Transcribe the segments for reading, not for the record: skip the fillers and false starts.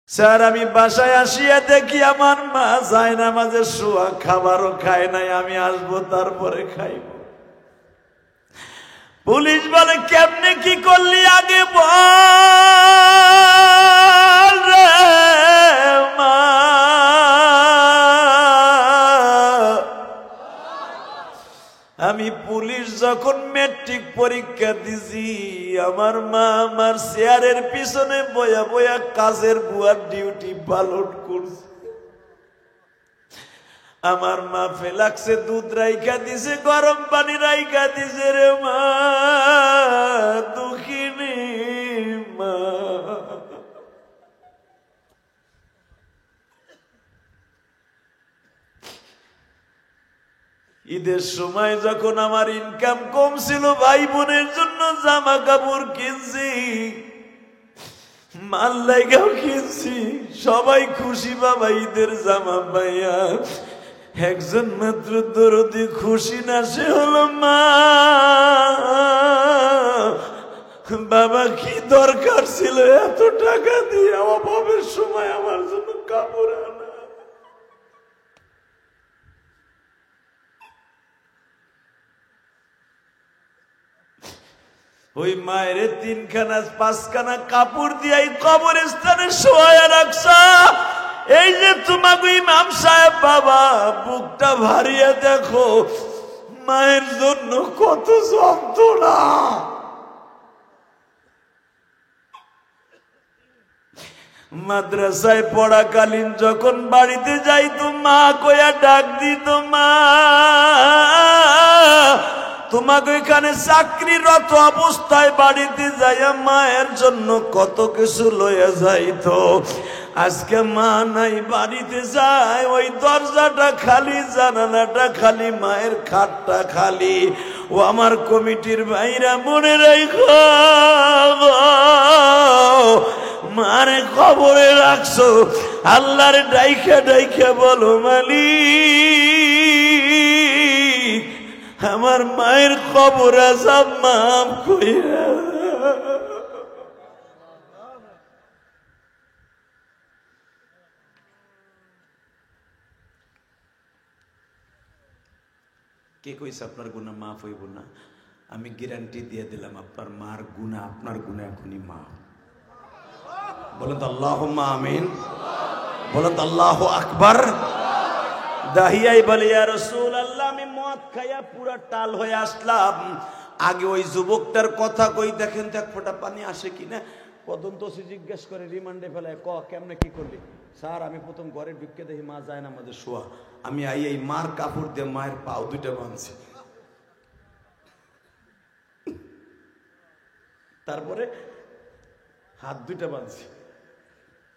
Sir আমি বাসায় আসিয়া দেখি আমার মা যায় না, মাঝে শোয়া, খাবারও খায় নাই। আমি আসবো তারপরে খাইব। পুলিশ বলে কেমনে কি করলি আগে বল রে মা। আমি পুলিশ যখন ম্যাট্রিক পরীক্ষা দিছি, আমার মা আমার চেয়ারের পিছনে বয়া বয়া কাজের বুয়ার ডিউটি পালন করছে। আমার মা ফেলাক্সে দুধ রাইখা দিছে, গরম পানি রাইখা দিছে রে মা, দুঃখিনী মা। ঈদের সময় যখন আমার ইনকাম কম ছিল, ভাই বোনের জন্য জামা কাপড় কিনছি, মাল লাইগাও কিনছি, সবাই খুশি বাবা ঈদের জামা পাইয়া। একজন মাত্র দরদি খুশি না, সে হলো মা। বাবা কি দরকার ছিল এত টাকা দিয়ে অভাবের সময় আমার জন্য কাপড় আনা? ওই মায়ের 3খানা 5খানা কাপড় দিয়ে কবরস্থানে শোয়া রাখছা। এই যে তোমাকে ইমাম সাহেব বাবা, বুকটা ভারিয়ে দেখো, মায়ের জন্য কত যন্ত্রণা। মাদ্রাসায় পড়াকালীন যখন বাড়িতে যাইতো, মা কয়া ডাক দিত, মা তোমাকে এখানে চাকরিরত অবস্থায় বাড়িতে যাইয়া মায়ের জন্য কত কিছু লইয়া যাইতো। আজকে মা নাই, বাড়িতে যায়, ওই দরজাটা খালি, জানালাটা খালি, মায়ের খাটটা খালি। ও আমার কমিটির ভাইরা মনে রাখো, মারে কবরে রাখছো, আল্লাহর ডাইখা ডাইখা বলো মালিক আমার মায়ের কবর আযাব মাফ কইরা। কে কইছে আপনার গুনাহ মাফ হইব না? আমি গ্যারান্টি দিয়ে দিলাম, আপনার মার গুনাহ আপনার গুনাহ এখনই মাফ। বলেন তো আল্লাহুম্মা আমিন, বলেন তো আল্লাহু আকবার। দাহিয়াই বলে ইয়া রাসূলুল্লাহ, আমি মদ খাইয়া পুরা টাল হয়ে আসলাম। আগে ওই যুবকটার কথা কই, দেখেন তো এক ফোঁটা পানি আসে কিনা। তদন্ত জিজ্ঞেস করে, রিমান্ডে ফেলায়, কেমনে কি করলি? স্যার আমি প্রথম ঘরে ঢুকে দেখি মা যায় না, আমাদের শোয়া। আমি এই মার কাপড় দিয়ে মায়ের পাও দুইটা বাঁধছি, তারপরে হাত দুইটা বাঁধছি,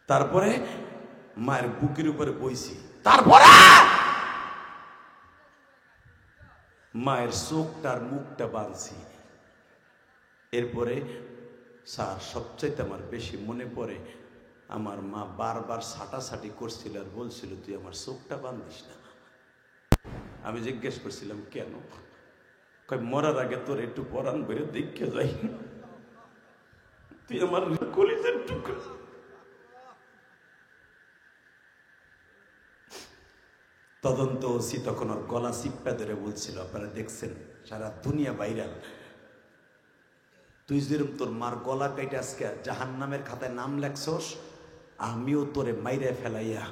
তারপরে মায়ের বুকের উপরে বইছি, তারপরে মায়ের চোখটার মুখটা বাঁধছি। এরপরে স্যার সবচাইতে আমার বেশি মনে পড়ে, আমার মা বারবার ছাটাছাটি করছিল আর বলছিল তুই আমার চোখটা বাঁধিস না। আমি জিজ্ঞেস করছিলাম কেন? কয় মরার আগে তোর একটু পরাণ বেড়ে দেখে যাই, তুই আমার কলিজার টুকরা। তদন্ত ওসি তখন ওর গলা চিপ্পা ধরে বলছিল, আপনারা দেখছেন সারা দুনিয়া ভাইরাল, তুই যেরকম তোর মার গলা কাইটে আজকে জাহান্নামের খাতায় নাম লেখছস, আমিও তোরে মাইরে ফেলাইয়া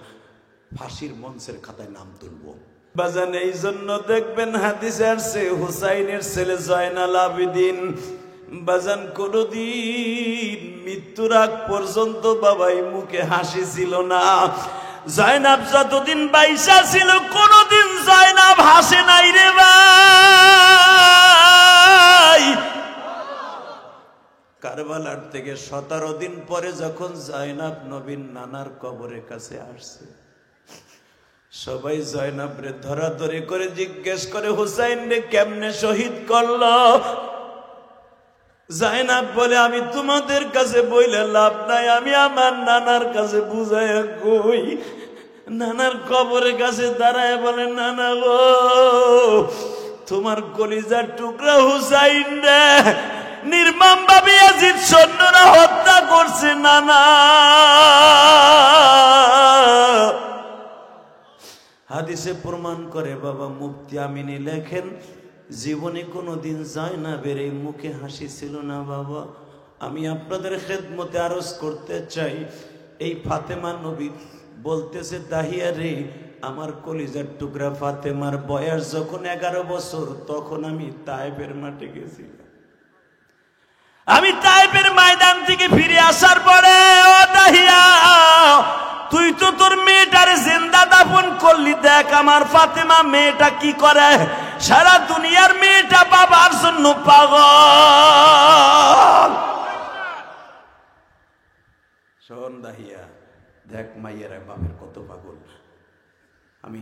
ফাঁসির মঞ্চের খাতায় নাম তুলবো। বাজান এই জন্য দেখবেন হাদিসে আসছে, হুসাইনের ছেলে জয়নাল আবেদিন বাজান কোনদিন মৃত্যুর আগ পর্যন্ত বাবাই মুখে হাসি ছিল না। জয়নাব যতদিন বাইসা ছিল কোনদিন জয়নাব হাসে নাই রে ভাই। কারবালার থেকে 17 দিন পরে যখন জয়নাব নবীন নানার কবরের কাছে আসছে, সবাই জয়নাব রে ধরাধরি করে জিজ্ঞেস করে, হুসাইন রে কেমনে শহীদ করলো? জয়নাব বলে, আমি তোমাদের কাছে বইলে লাভ নাই, আমি আমার নানার কাছে বুঝাইয়া কই। নানার কবরের কাছে দাঁড়ায় বলে, নানা গো তোমার কলিজার টুকরা হুসাইন রে নির্মম ভাবে ইয়াজিদ সৈন্যরা হত্যা করছে নানা। হাদিসে প্রমাণ করে বাবা মুফতি আমিনী লেখেন, জীবনে কোনোদিন জায়নাবের এই মুখে হাসি ছিল না বাবা। আমি আপনাদের খেদমতে আরজ করতে চাই, এই ফাতেমা নবী বলতেছে, দাহিয়া রে আমার কলিজার টুকরা ফাতেমার বয়স যখন 11 বছর, তখন আমি তায়েফের মাঠে গেছিলাম। আমি তায়েফের ময়দান থেকে ফিরে আসার পরে, ও দাহিয়া তুই তো তোর মেয়েটার জিন্দা দাফন করলি, দেখ আমার ফাতেমা মেয়েটা কি করে। সারা দুনিয়ার মেয়েটা বাবার জন্য পাগল। শোন দাহিয়া, দেখ মাইয়েরা বাপের কত পাগল। আমি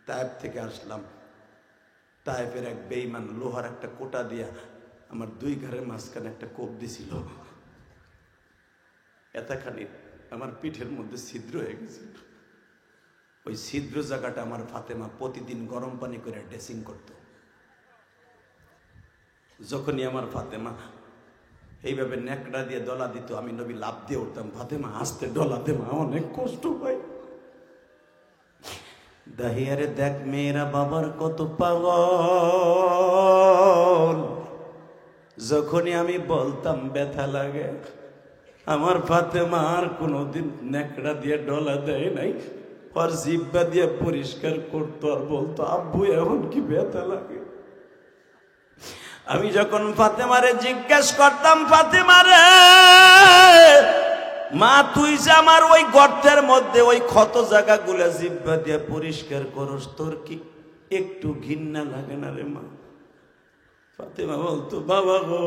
তায়েফ থেকে আসলাম, তায়েফের এক বেঈমান লোহার একটা কোটা দিয়া আমার 2 ঘরের মাঝখানে একটা কোপ দিছিল, এতখানি আমার পিঠের মধ্যে ছিদ্র হয়ে গেছিল। ওই ছিদ্র জায়গাটা আমার ফাতেমা প্রতিদিন গরম পানি করে ড্রেসিং করত। যখনই আমার ফাতেমা এইভাবে নেকড়া দিয়ে ডলা দিত, আমি নবী লাভ দিয়ে উঠতাম, ফাতেমা আসতে ডলা দে মা, অনেক কষ্ট পাই। দাহিয়ারে দেখ মেয়েরা বাবার কত পাগল। যখনই আমি বলতাম ব্যথা লাগে, আমার ফাতেমা আর কোনোদিন নেকড়া দিয়ে ডলা দেয় নাই, আর জিব্বা দিয়ে পরিষ্কার করতো আর বলতো, আব্বু এখন কি ব্যথা লাগে। আমি যখন ফাতেমারে জিজ্ঞেস করতাম, ফাতেমারে মা তুই যে আমার ওই গর্তের মধ্যে ওই ক্ষত জায়গাগুলো জিব্বা দিয়ে পরিষ্কার করস, তোর কি একটু ঘৃণা লাগে না রে মা? ফাতেমা বলতো, বাবা গো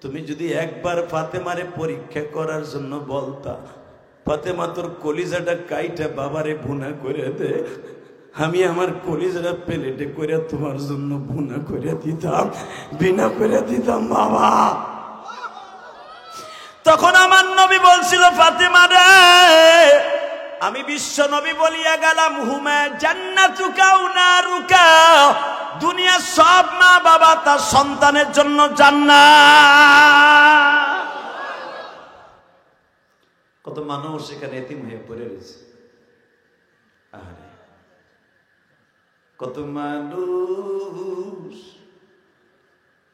তুমি যদি একবার ফাতেমারে পরীক্ষা করার জন্য বলতা, ফাতেমা তোর কলিজাটা কাইটা বাবারে ভুনা করে দে, আমি আমার কলিজাটা প্লেটে করে তোমার জন্য ভুনা করে দিতাম, বিনা করে দিতাম বাবা। তখন আমার নবী বলছিল, ফাতেমা রে আমি বিশ্ব নবী বলিয়া গেলাম, হুমা জান্নাতুকা ওয়া নারুকা, দুনিয়া সব মা বাবা তার সন্তানের জন্য জান্নাত। কত মানুষ সেখানে এতিম হয়ে পড়ে রয়েছে। আরে কত মানুষ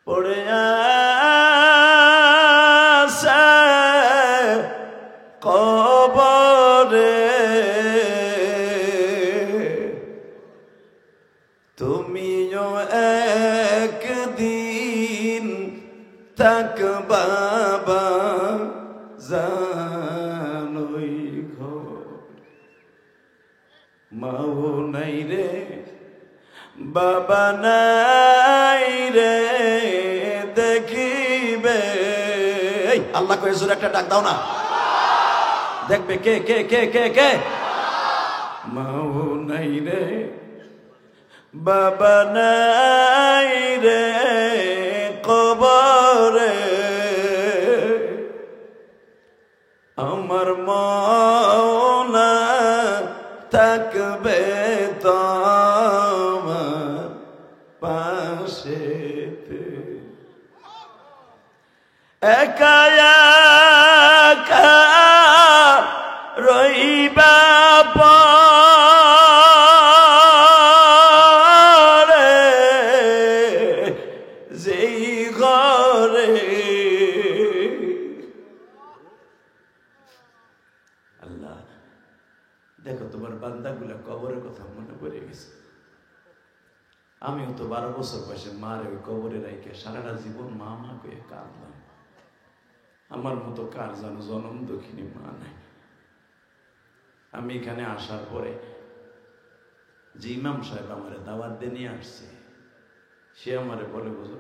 পড়ে আছে কবরে, তুমিও একদিন থাকবা বাবা জানোই ঘর, মাও নাই রে বাবা নাই রে দেখিবে। আল্লাহ কয়ে জোরে একটা ডাক দাও না, দেখবে কে কে কে কে কে। মাও নাই রে বাবা নাই রে কবরে, আমার মওলা থাকবে তোমার পাশেতে, একা একা রইবা পরে যেই ঘরে। আল্লাহ দেখো তোমার বান্দাগুলা কবরের কথা মনে পড়ে গেছে। আমিও তো 12 বছর বয়সে মার ওই কবরে রাইকে সারাটা জীবন মা মা করে কাঁদলাম। আমার মতো কার যেন জনম দুঃখিনী মা নাই। আমি এখানে আসার পরে যে ইমাম সাহেব আমার দাওয়াত দিয়ে নিয়ে আসছে, সে আমারে বলে, বুঝো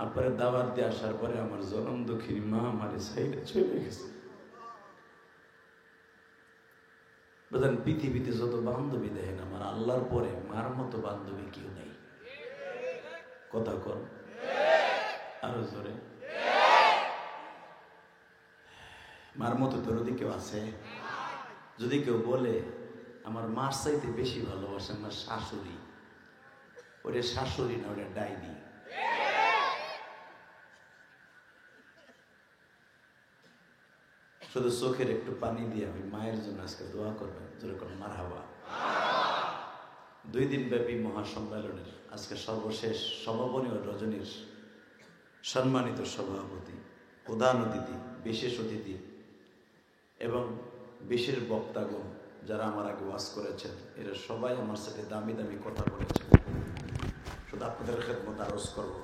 আপনার দাওয়াত দিয়ে আসার পরে আমার জনম দুঃখিনী মা আমারে সাইডে চলে গেছে। বুঝলেন, পৃথিবীতে যত বান্ধবী দেখেন, আমার আল্লাহর পরে মার মতো বান্ধবী কেউ নেই। কথা কর আরো জোরে, মার মতো দরদি কেউ আছে? যদি কেউ বলে আমার মার চাইতে বেশি ভালোবাসে আমার শাশুড়ি, ওরে শাশুড়ি না, ওরে ডাইনি। শুধু চোখের একটু পানি দিয়ে আমি মায়ের জন্য আজকে দোয়া করবেন, যেরকম মারহাবা। 2 দিন ব্যাপী মহাসম্মেলনের আজকে সর্বশেষ সমাপনী রজনীর সম্মানিত সভাপতি, প্রধান অতিথি, বিশেষ অতিথি এবং বিশেষ বক্তাগণ যারা আমার আগে ওয়াজ করেছেন, এরা সবাই আমার সাথে দামি দামি কথা বলেছেন। শুধু আপনাদের খেদমত আরজ করব,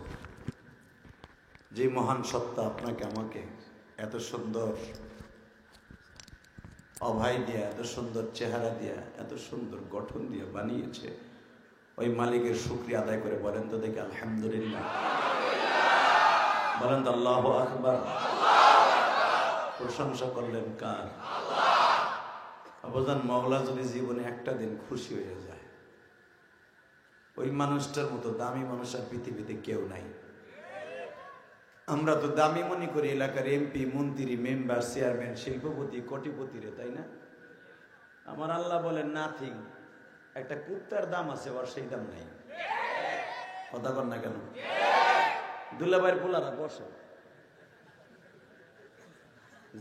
যে মহান সত্তা আপনাকে আমাকে এত সুন্দর অভয় দিয়া, এত সুন্দর চেহারা দিয়া, এত সুন্দর গঠন দিয়া বানিয়েছে, ওই মালিকের শুকরিয়া আদায় করে বলেন তো দেখি আলহামদুলিল্লাহ, বলেন তো আল্লাহু আকবার। প্রশংসা করলেন কার? অবদান মওলা যদি জীবনে একটা দিন খুশি হয়ে যায়, ওই মানুষটার মতো দামি মানুষ আর পৃথিবীতে কেউ নাই। আমরা তো দামি মনে করি এলাকার এমপি, মন্ত্রী, মেম্বার, চেয়ারম্যান, শিল্পপতি, কোটিপতি রে, তাই না? আমার আল্লাহ বলেন নাথিং। একটা কুত্তার দাম আছে, ওর সেই দাম নাই। কথা কর না কেন? দুলাভাইয়ের পোলারা বসে,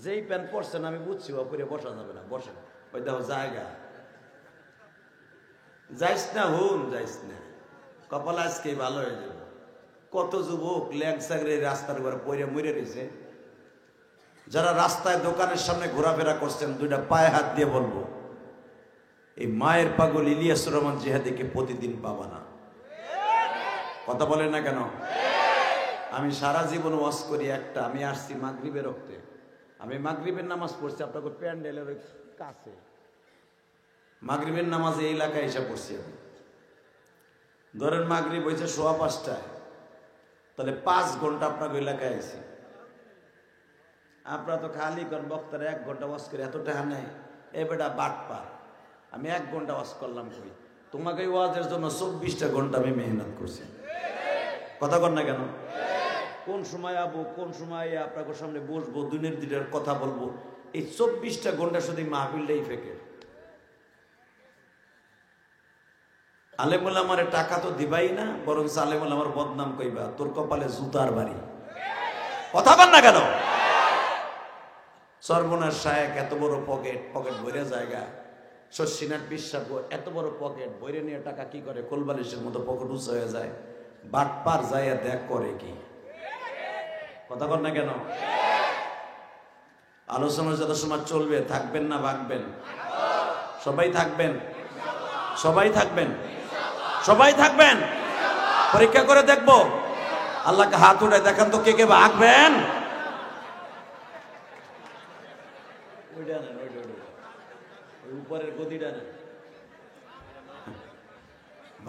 যেই প্যান্ট পরছেন আমি বুঝছি ওপরে বসা যাবে না, বসে ওই দেখো জায়গা। যাইস না হুন, যাইস না, কপাল আজকে ভালো হয়ে যাবে। কত যুবক ল্যাংসাগরে রাস্তার উপরে পড়ে মরে রয়েছে। যারা রাস্তায় দোকানের সামনে ঘোরাফেরা করছেন, 2টা পায়ে হাত দিয়ে বলবো, এই মায়ের পাগল ইলিয়াসুর রহমান জিহাদিকে প্রতিদিন পাবা না। কথা বলেন না কেন? আমি সারা জীবন ওয়াজ করি একটা, আমি আসছি মাগরিবের রক্তে, আমি মাগরিবের নামাজ পড়ছি আপনাকে প্যান্ডেলের কাছে, মাগরিবের নামাজে এই এলাকায় এসে পড়ছি আমি। ধরেন মাগরিব হয়েছে 5:15, তাহলে 5 ঘন্টা আপনাকে এলাকায় আছি। আপনারা তো খালি করেন বক্তারা 1 ঘন্টা ওয়াজ করে এত টাকা নেয়, এ বেটা বাটপার। আমি 1 ঘন্টা ওয়াজ করলাম কই? তোমাকে ওয়াজের জন্য 24টা ঘন্টা আমি মেহনত করছি। কথা কর না কেন? কোন সময় আবো, কোন সময় আপনাদের সামনে বসবো, দিনের দিনের কথা বলবো, এই 24টা ঘন্টা শুধু মাহফিলটাই ফেকে। আলেমুল আমার টাকা তো দিবাই না, বরং আলেমুল আমার বদনাম কইবা, তোর কপালে জুতার বাড়ি। কথা বল না কেন? সর্বনাশ শায়েক, এত বড় পকেট, পকেট ভরে জায়গা। শশীনাথ বিশ্বাস এত বড় পকেট ভরে নিয়ে টাকা কি করে? কোলবালিশের মতো পকেট উঁচু হয়ে যায়। বাটপার যাইয়া দেখ করে কি? কথা বল না কেন? আলোচনা যত সময় চলবে, থাকবেন না ভাগবেন? সবাই থাকবেন, সবাই থাকবেন, সবাই থাকবেন। পরীক্ষা করে দেখবো। আল্লাহকে হাত উঠে দেখান তো কে কে ভাগবেন। উপরের গদিটা নেন,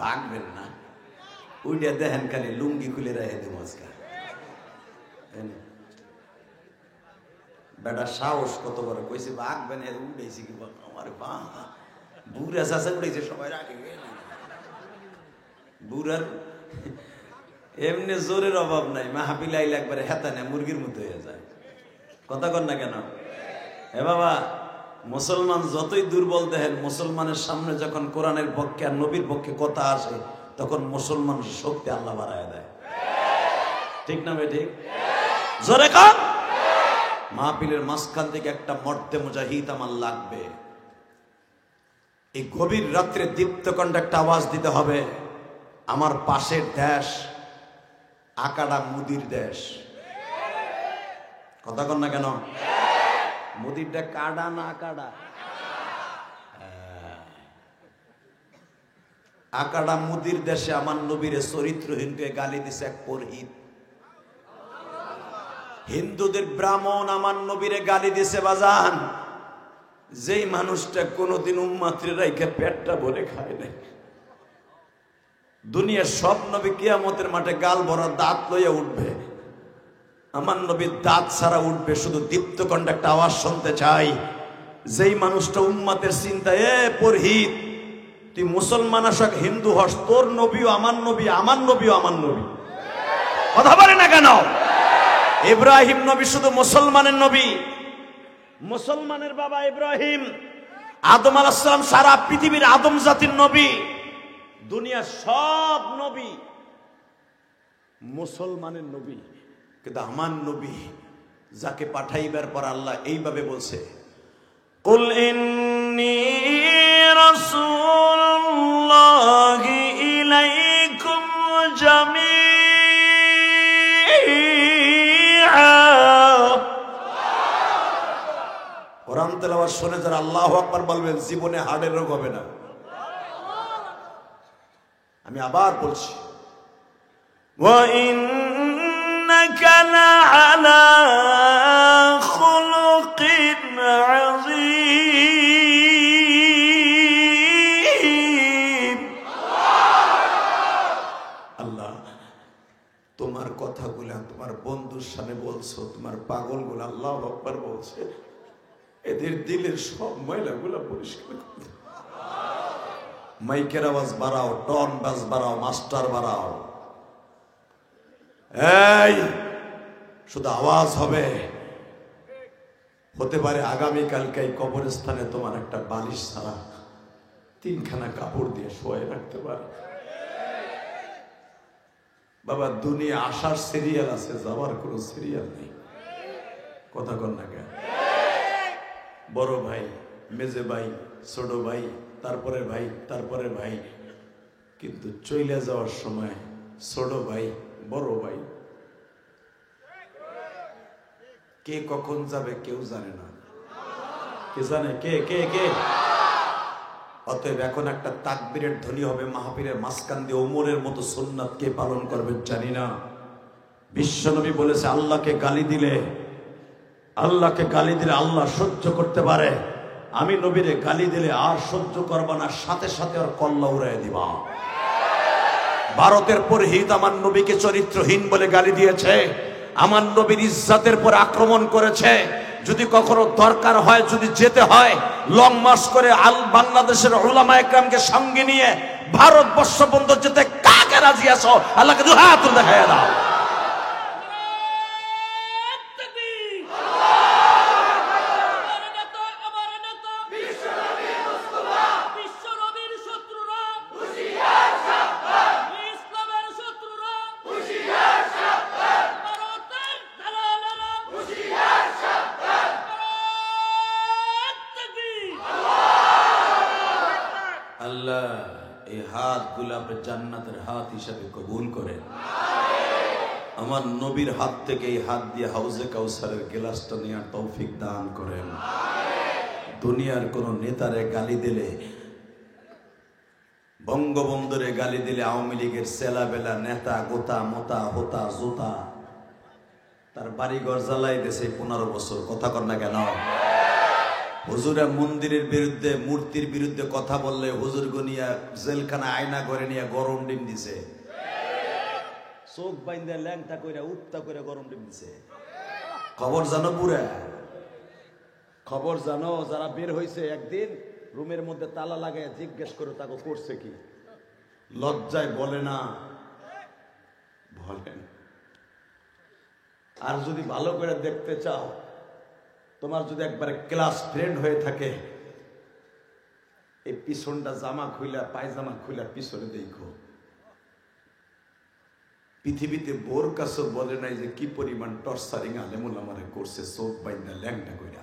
ভাগবেন না। ওইটা দেখেন খালি লুঙ্গি খুলে রেখে দেব আজকে। বেটা সাহস কত বড়, কইছে ভাগবেন, উঠেছি কি আমার বা বুড়া চাষা উঠেছে, সবাই রাখে। বুড়ার এমনি জোরের অভাব নাই, মাহফিল আইলে একবারে হেতা নেয়, মুরগির মতো হয়ে যায়। কথা কর না কেন? হে বাবা, মুসলমান যতই দুর্বল দেখেন, মুসলমানের সামনে যখন কোরআনের পক্ষে আর নবীর পক্ষে কথা আসে, তখন মুসলমানের শক্তি আল্লাহ বাড়ায় দেয়। ঠিক না ভাই? ঠিক জোরে কান। মাহফিলের মাঝখান থেকে একটা মর্দে মুজাহিদ আমার লাগবে। এই গভীর রাত্রে দীপ্ত কণ্ঠে একটা আওয়াজ দিতে হবে, আমার পাশের দেশ আকাডা মুদির দেশ। কথা কন না কেন? মুদিরটা কাডা না আকাডা? আকাডা মুদির দেশে আমার নবীর চরিত্রহীনকে গালি দিছে এক পুরোহিত। হিন্দুদের ব্রাহ্মণ আমার নবীরে গালি দিছে বাজান, যেই মানুষটা কোনোদিন উম্মাত্রে রাইখা পেটটা ভরে খায় নাই। দুনিয়ার সব নবী কিয়ামতের মাঠে গাল ভরা দাঁত লইয়া উঠবে, আমার নবীর দাঁত ছাড়া উঠবে, শুধু দীপ্ত কণ্ঠে একটা আওয়াজ শুনতে চাই। যেই মানুষটা উম্মাতের চিন্তা, এ পুরোহিত তুই মুসলমান আসক হিন্দু হস, তোর নবীও আমার নবী, আমার নবীও আমার নবী। কথা বলে না কেন? ইব্রাহিম নবী শুধু মুসলমানের নবী, মুসলমানের বাবা ইব্রাহিম। আদম আলাইহিস সালাম সারা পৃথিবীর আদম জাতির নবী। দুনিয়ার সব নবী মুসলমানের নবী, কিন্তু আমার নবী যাকে পাঠাইবার পর আল্লাহ এইভাবে বলছে, কুল ইন্নী রাসূলুল্লাহ শোনে যারা আল্লাহু আকবার বলবেন জীবনে হার্টের রোগ হবে না। আমি আবার বলছি, ওয়া ইন্নাকা লাআলা খুলুকিন আযীম। আল্লাহ, তোমার কথাগুলো তোমার বন্ধুর সামনে বলছো, তোমার পাগলগুলো আল্লাহু আকবার বলছে, এদের দিলের সব ময়লাগুলো পরিষ্কার করে। মাইকের আওয়াজ বাড়াও, টন বাজ বাড়াও, মাস্টার বাড়াও। এই শুধু আওয়াজ হবে, হতে পারে আগামীকালকে এই কবরস্থানে তোমার একটা বালিশ ছাড়া 3খানা কাপড় দিয়ে শোয়ে রাখতে পারে। বাবা, দুনিয়া আসার সিরিয়াল আছে, যাওয়ার কোনো সিরিয়াল নেই। কথা কন না কেন? বড় ভাই, মেজে ভাই, ছোট ভাই, তারপরে ভাই, তারপরে ভাই, কিন্তু চলে যাওয়ার সময় ছোট ভাই, বড় ভাই, কে কখন যাবে কেউ জানে না। কে জানে? কে কে কে? অতএব এখন একটা তাকবীরের ধ্বনি হবে মাহফিলের মাঝখান দিয়ে, ওমরের মতো সুন্নাত কে পালন করবে জানি না। বিশ্বনবী বলেছে, আল্লাহকে গালি দিলে আল্লাহ সহ্য করতে পারে, আমি নবীরে গালি দিলে আর সহ্য করবা না, সাথে সাথে আর কল্লা উড়াই দিবা। ভারতের পুরোহিত আমার নবীকে চরিত্রহীন বলে গালি দিয়েছে, আমার নবীর ইজ্জতের পর আক্রমণ করেছে। যদি কখনো দরকার হয়, যদি যেতে হয়, লং মার্চ করে বাংলাদেশের উলামা একরামকে সঙ্গে নিয়ে ভারতবর্ষ বন্ধ যেতে কাকে রাজি আছো? আল্লাহকে দুই হাত তুলে দেখায় দাও। আল্লাহ এই হাতগুলো আপনি জান্নাতের হাত হিসাবে কবুল করেন। আমার নবীর হাত থেকে এই হাত দিয়ে হাউজে কাউসারের গ্লাসটা নেওয়ার তৌফিক দান করেন। দুনিয়ার কোন নেতারে গালি দিলে, বঙ্গবন্ধুরে গালি দিলে, আওয়ামী লীগের সেলাবেলা নেতা গোতা মোতা হোতা জোতা তার বাড়িঘর জ্বালাই দিয়েছে 15 বছর। কথা কর না কেন? হুজুরা মন্দিরের বিরুদ্ধে, মূর্তির বিরুদ্ধে কথা বললে হুজুর গনিয়া জেলখানা আয়না করে নিয়ে গরম ডিম দিছে, চোখ বাইন্দা ল্যাংটা কইরা উত্তা করে গরম ডিম দিছে। খবর জানো? পুরা খবর জানো? যারা বের হয়েছে একদিন রুমের মধ্যে তালা লাগায় জিজ্ঞেস করে তাকে করছে কি, লজ্জায় বলে না, বলেন। আর যদি ভালো করে দেখতে চাও, তোমার যদি একবারে ক্লাস ফ্রেন্ড হয়ে থাকে, এই পিছনটা জামা খুইলা, পায়জামা খুইলা পিছনে দেখো। পৃথিবীতে বোর কাছে বলে নাই যে কি পরিমাণ টর্চারিং আলেমুল আমারে করছে, চোখ বাইন্দা ল্যাংটা কইরা।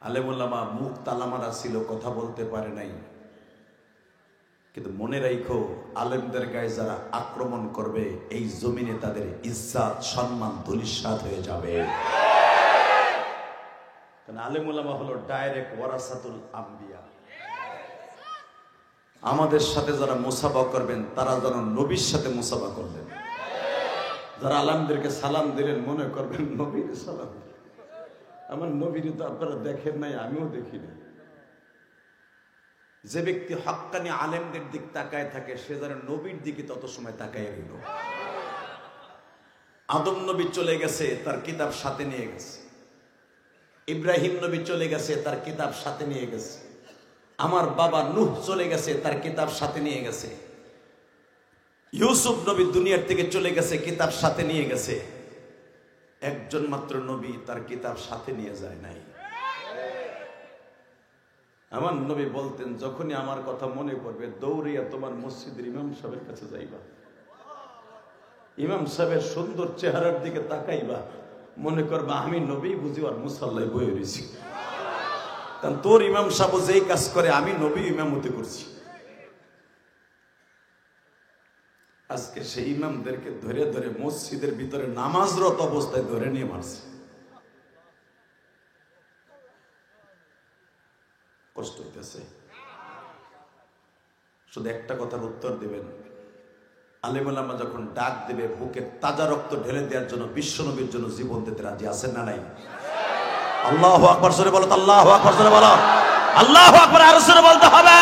আলেমুল্লামা মুখ তালামারা ছিল, কথা বলতে পারে নাই, কিন্তু মনে রাখো আলেমদের গায়ে যারা আক্রমণ করবে, এই জমিনে তাদের ইজ্জত সম্মান ধূলিসাৎ হয়ে যাবে। কারণ আলেমুল্লামা হলো ডাইরেক্ট ওয়ারাসাতুল আম্বিয়া। আমাদের সাথে যারা মুসাফা করবেন তারা যেন নবীর সাথে মুসাফা করবেন। যারা আলেমদেরকে সালাম দিলেন মনে করবেন নবীর সালাম। আমার নবীর তো আপনারা দেখেন নাই, আমিও দেখি না। যে ব্যক্তি হক্কানি আলেমদের দিক তাকায় থাকে, সে যেন নবীর দিকে তত সময় তাকায় রইল। আদম নবী চলে গেছে, তার কিতাব সাথে নিয়ে গেছে। ইব্রাহিম নবী চলে গেছে, তার কিতাব সাথে নিয়ে গেছে। আমার বাবা নূহ চলে গেছে, তার কিতাব সাথে নিয়ে গেছে। ইউসুফ নবী দুনিয়ার থেকে চলে গেছে, কিতাব সাথে নিয়ে গেছে। একজন মাত্র নবী তার কিতাব সাথে নিয়ে যায় নাই। আমার নবী বলতেন, যখনই আমার কথা মনে পড়বে দৌড়িয়া তোমার মসজিদের ইমাম সাহেবের কাছে যাইবা, ইমাম সাহেবের সুন্দর চেহারার দিকে তাকাইবা, মনে করবা আমি নবী বুঝি আর মুসাল্লায় বয়ে রয়েছি। কারণ তোর ইমাম সাহেব যেই কাজ করে আমি নবী ইমামতি করছি। আজকে সেই ইমামদেরকে ধরে ধরে মসজিদের ভিতরে নামাজরত অবস্থায় ধরে নিয়ে মারছে। কষ্ট হইতেছে। শুধু একটা কথার উত্তর দিবেন, আলেম ওলামা যখন ডাক দিবে বুকে তাজা রক্ত ঢেলে দেওয়ার জন্য বিশ্বনবীর জন্য জীবন দিতে রাজি আছেন না নাই? আল্লাহু আকবার জোরে বলো, আল্লাহু আকবার জোরে বলো, আল্লাহু আকবার আরো জোরে বলতে হবে।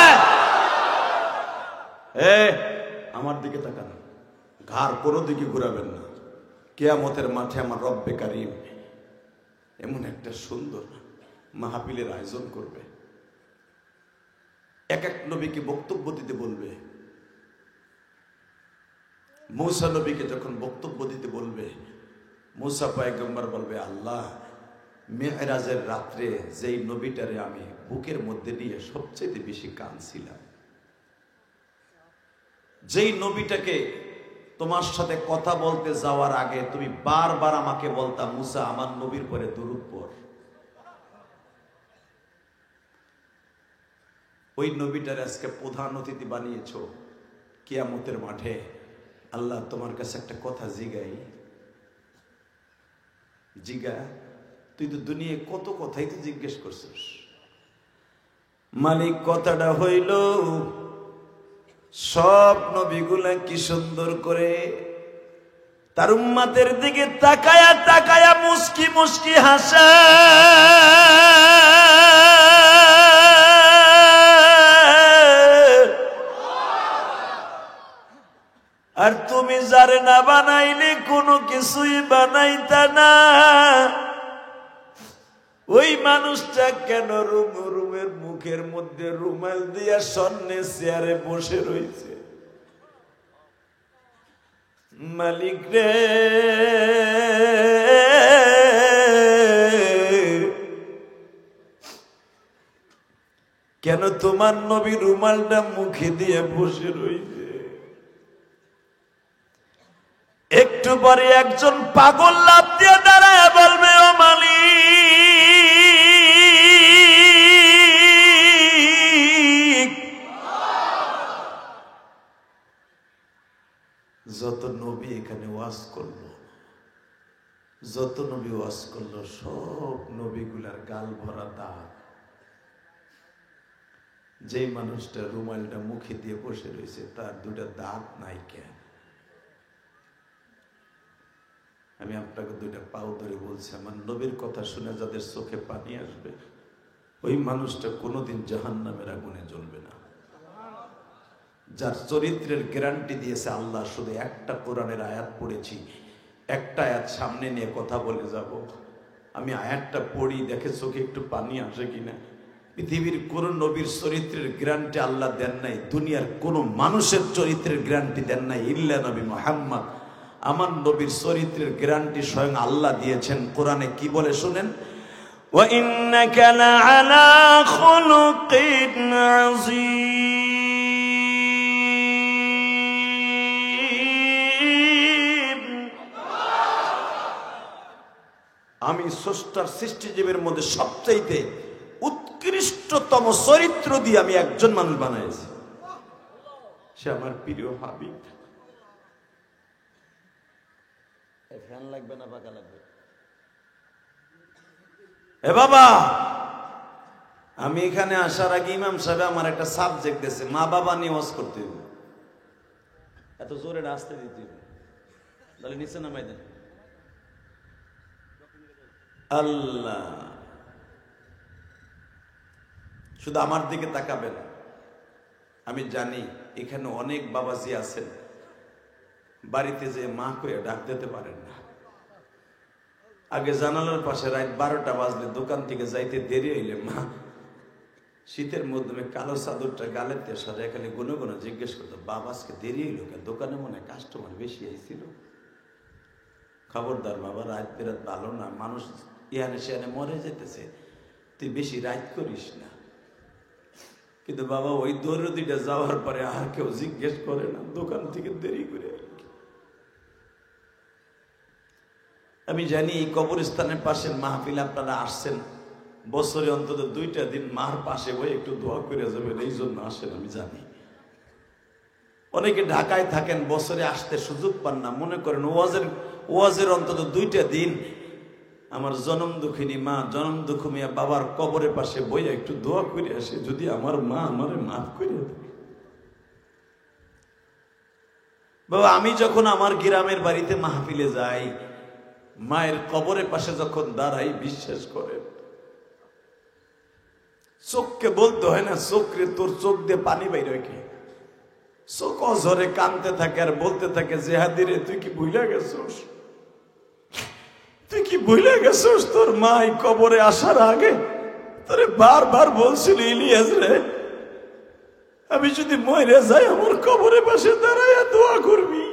আমার দিকে তাকান, ঘাড় কোনো দিকে ঘুরাবেন না। কিয়ামতের মাঠে আমার রব্বে কারীম এমন একটা সুন্দর মাহফিলের আয়োজন করবে। এক এক নবীকে বক্তব্য দিতে বলবে। মূসা নবীকে যখন বক্তব্য দিতে বলবে, মূসা পয়গম্বর বলবে, আল্লাহ মেরাজের রাত্রে যেই নবীটারে আমি বুকের মধ্যে নিয়ে সবচেয়ে বেশি কাঁদছিলাম, যেই নবীটাকে তোমার সাথে কথা বলতে যাওয়ার আগে তুমি বারবার আমাকে বলতা, মূসা আমার নবীর পরে দুরূদ পড়, ওই নবীটারে আজকে প্রধান অতিথি বানিয়েছো কিয়ামতের মাঠে। আল্লাহ তোমার কাছে একটা কথা জিগাই, জিগা, তুই তো দুনিয়ায় কত কথাই তো জিজ্ঞেস করছিস। মালিক কথাটা হইল, সব নবীগুলা কি সুন্দর করে তার উম্মতের দিকে তাকায়া তাকায়া মুস্কি মুস্কি হাসে, আর তুমি যারে না বানাইলে কোনো কিছুই বানাইতা না। ওই মানুষটা কেন রুমের মুখের মধ্যে রুমাল দিয়া সামনে চেয়ারে বসে রয়েছে? মালিক রে, কেন তোমার নবী রুমালটা মুখে দিয়ে বসে রয়েছে? একটু পরে একজন পাগল লাফ দিয়ে দাঁড়ায় বলবে, ও মালিক, যত নবী এখানে ওয়াজ করলো, যত নবী ওয়াজ করলো, সব নবীগুলার গাল ভরা দাগ। যেই মানুষটা রুমালটা মুখে দিয়ে বসে রয়েছে তার দুটা দাঁত নাই কেন? আমি আপনাকে দুইটা পাও ধরে বলছি, আমার নবীর কথা শুনে যাদের চোখে পানি আসবে, ওই মানুষটা কোনোদিন জাহান্নামের আগুনে জ্বলবে না। যার চরিত্রের গ্যারান্টি দিয়েছে আল্লাহ, শুধু একটা কোরআনের আয়াত পড়েছি, একটা আয়াত সামনে নিয়ে কথা বলে যাব। আমি আয়াতটা পড়ি, দেখে চোখে একটু পানি আসে কিনা। পৃথিবীর কোন নবীর চরিত্রের গ্যারান্টি আল্লাহ দেন নাই, দুনিয়ার কোন মানুষের চরিত্রের গ্যারান্টি দেন নাই, ইল্লা নবী মুহাম্মদ। আমার নবীর চরিত্রের গ্যারান্টি স্বয়ং আল্লাহ দিয়েছেন। কোরআনে কি বলে শুনেন, ওয়া ইন্নাকা লাআলা খুলুকিন আযীম। আমি স্রষ্টার সৃষ্টিজীবের মধ্যে সবচাইতে উৎকৃষ্টতম চরিত্র দিয়ে আমি একজন মানুষ বানাইছি, সে আমার প্রিয় হাবিব। ফ্যান লাগবে না পাকা লাগবে? এ বাবা, আমি এখানে আসার আগে ইমাম সাহেব আমার একটা সাবজেক্ট দিয়েছে, মা বাবা নিয়ে ওয়াজ করতে হবে। এত জোরে আসতে দিতে হবে, তাহলে নিচে নামাই দেন। আল্লাহ, শুধু আমার দিকে তাকাবেন। আমি জানি এখানে অনেক বাবাজি আছেন, বাড়িতে যে মা কয়ে ডাক দিতে পারেন না। আগে জানালার পাশে রাত 12টা বাজলে দোকান থেকে যাইতে দেরি হইলে মা শীতের মধ্যে কালো চাদরটা গালের দিয়ে সাজায় খালি গুনে গুনে জিজ্ঞেস করতো, বাবা আজকে দেরি হইল কেন? দোকানে মনে হয় কাস্টমার বেশি আইছিল। খবরদার বাবা, রাত বেরাত ভালো না, মানুষ ইহানে সেহানে মরে যেতেছে, তুই বেশি রাত করিস না। কিন্তু বাবা ওই দৌড়দিটা যাওয়ার পরে আর কেউ জিজ্ঞেস করে না, দোকান থেকে দেরি করে। আমি জানি এই কবরস্থানের পাশের মাহফিল আপনারা আসছেন, বছরে অন্তত 2টা দিন মার পাশে বই একটু দোয়া করে যাবেন, এই জন্য আসেন। আমি জানি অনেকে ঢাকায় থাকেন, বছরে আসতে সুযোগ পান না, মনে করেন ওয়াজের অন্তত 2টা দিন আমার জনম দুঃখিনী মা, জনম দুঃখ মিয়া বাবার কবরের পাশে বইয়া একটু দোয়া করে আসে, যদি আমার মা আমারে মাফ করে দেয়। বাবা, আমি যখন আমার গ্রামের বাড়িতে মাহফিলে যাই, মায়ের কবরের পাশে যখন দাঁড়াই, বিশ্বাস করেন চোখকে বলতে হয় না, চোখরে তোর চোখ দিয়ে পানি বাইর হয় কি, চোখ অঝরে কানতে থাকে আর বলতে থাকে, জেহাদিরে তুই কি ভুলে গেছোস, তুই কি ভুলে গেছোস তোর মাই কবরে আসার আগে তোরে বারবার বলছিল, ইলিয়াস রে আমি যদি মরে যাই আমার কবরের পাশে দাঁড়াইয়া দোয়া করবি।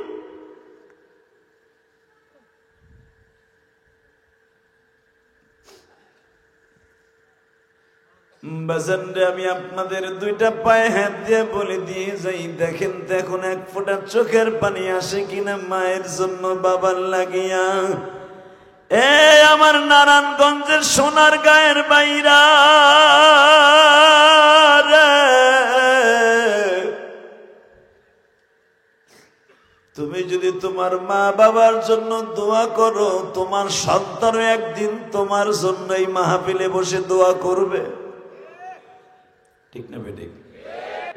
বাজানরে আমি আপনাদের 2টা পায়ে হাত দিয়ে বলে দিয়ে যাই, দেখেন তো এখন 1 ফোঁটা চোখের পানি আসে কিনা মায়ের জন্য, বাবার লাগিয়া। আমার নারায়ণগঞ্জের সোনার গায়ের বাইরা রে, তুমি যদি তোমার মা বাবার জন্য দোয়া করো, তোমার সন্তানও একদিন তোমার জন্য এই মাহফিলে বসে দোয়া করবে, ঠিক না বেঠিক?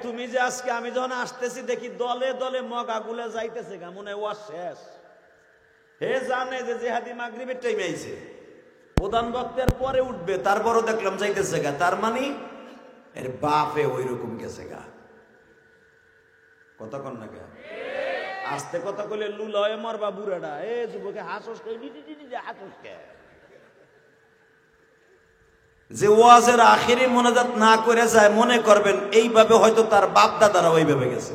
তুমি যে আজকে আমি যখন আসতেছি দেখি দলে দলে মগাগুলা যাইতেছে, মনে হয় ওয়াজ শেষ। হে জানে যে জেহাদি মাগরিবের টাইমে আইছে, প্রধান বক্তার পরে উঠবে, তারপরও দেখলাম যাইতেছে গা, তার মানে এর বাপে ওই রকম গেছে গা। কথা কন না গা, আস্তে কথা কইলে লুলা হয়ে মরবা বুড়াটা। এ যুবকে হাসস কে, হাসস কে? যে ওয়াজের আখিরি মোনাজাত না করে যায়, মনে করবেন এইভাবে হয়তো তার বাপ দাদারা ওইভাবে গেছে।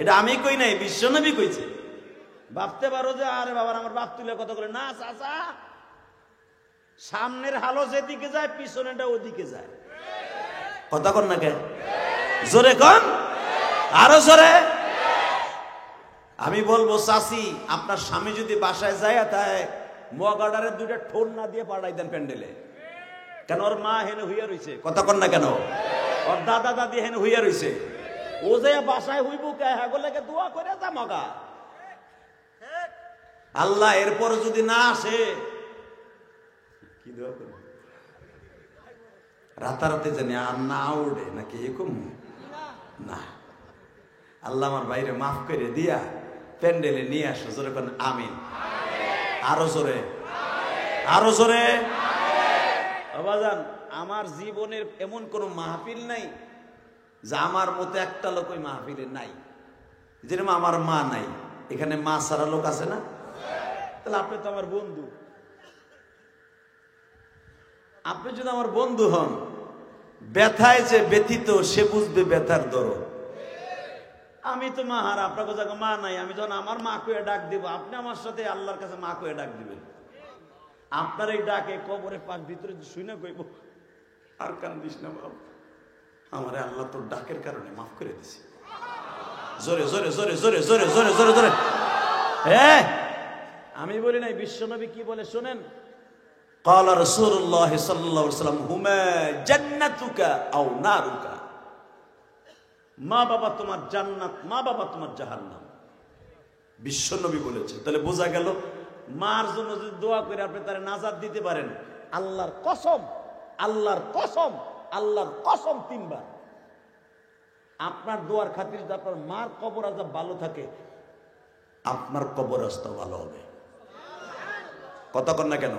এটা আমি কই নাই, বিশ্বনবী কইছে। ভাবতে পারো যে আরে বাবার আমার বাপ তুলে কথা বলে না, চাচা সামনের হালো যেদিকে যায় পিছনেটা ওদিকে যায়। কথা কন না কে? জোরে কন, আরো জোরে। আমি বলবো চাচি, আপনার স্বামী যদি বাসায় যায় তাই মগাডারে 2টা ঠোন না দিয়ে পাঠাই দেন প্যান্ডেলে। কেন? ওর মা হেনে হইয়া রইছে। কথা কন না কেন? ওর দাদা দাদি হেনে হইয়া রইছে, ও যে বাসায় হইব কে, হ্যাগোলাকে দোয়া করে যা মগা। আল্লাহ এরপর যদি না আসে কি দোয়া করবে? রাতারাতি জানি আর না উঠে নাকি এরকম না। আল্লাহ আমার বাইরে মাফ করে দিয়া প্যান্ডেলে নিয়ে আসো। জোরে কোন আমিন, আরো জোরে, আরো জোরে। বাবাজান, আমার জীবনের এমন কোন মাহফিল নাই যে আমার মতো একটা লোক ওই মাহফিলে নাই। যেরকম আমার মা নাই, এখানে মা সারা লোক আছে না? তাহলে আপনি তো আমার বন্ধু। আপনি যদি আমার বন্ধু হন, ব্যথায় যে ব্যথিত সে বুঝবে ব্যথার দরদ। আমি তো মা হারা, আপনার কথা মা নাই। আমি যখন আমার মা কয়ে ডাক দিব, আপনি আমার সাথে আল্লাহর কাছে মা কয়ে ডাক দিবেন। আপনার এই ডাকে কবরে পাক ভিতরে শুনে কইব, আর কান্দিস না বাবা, আমারে আল্লাহ তোর ডাকের কারণে মাফ করে দিছে। জোরে জোরে জোরে জোরে জোরে জোরে জোরে জোরে। হ্যাঁ, আমি বলি নাই, বিশ্বনবী কি বলে শোনেন। قال رسول الله صلى الله عليه وسلم هما جنتك او نارك। মা বাবা তোমার জান্নাত, মা বাবা তোমার জাহান্নাম, বিশ্বনবী বলেছে। তাহলে বোঝা গেল, মার জন্য যদি দোয়া করে আপনি তারে নাজাত দিতে পারেন, আল্লাহর কসম, আল্লাহর কসম, আল্লাহর কসম 3 বার। আপনার দোয়ার খাতির যদি আপনার মার কবর আজাব ভালো থাকে, আপনার কবর আস্তা ভালো হবে। কথা কন না কেন?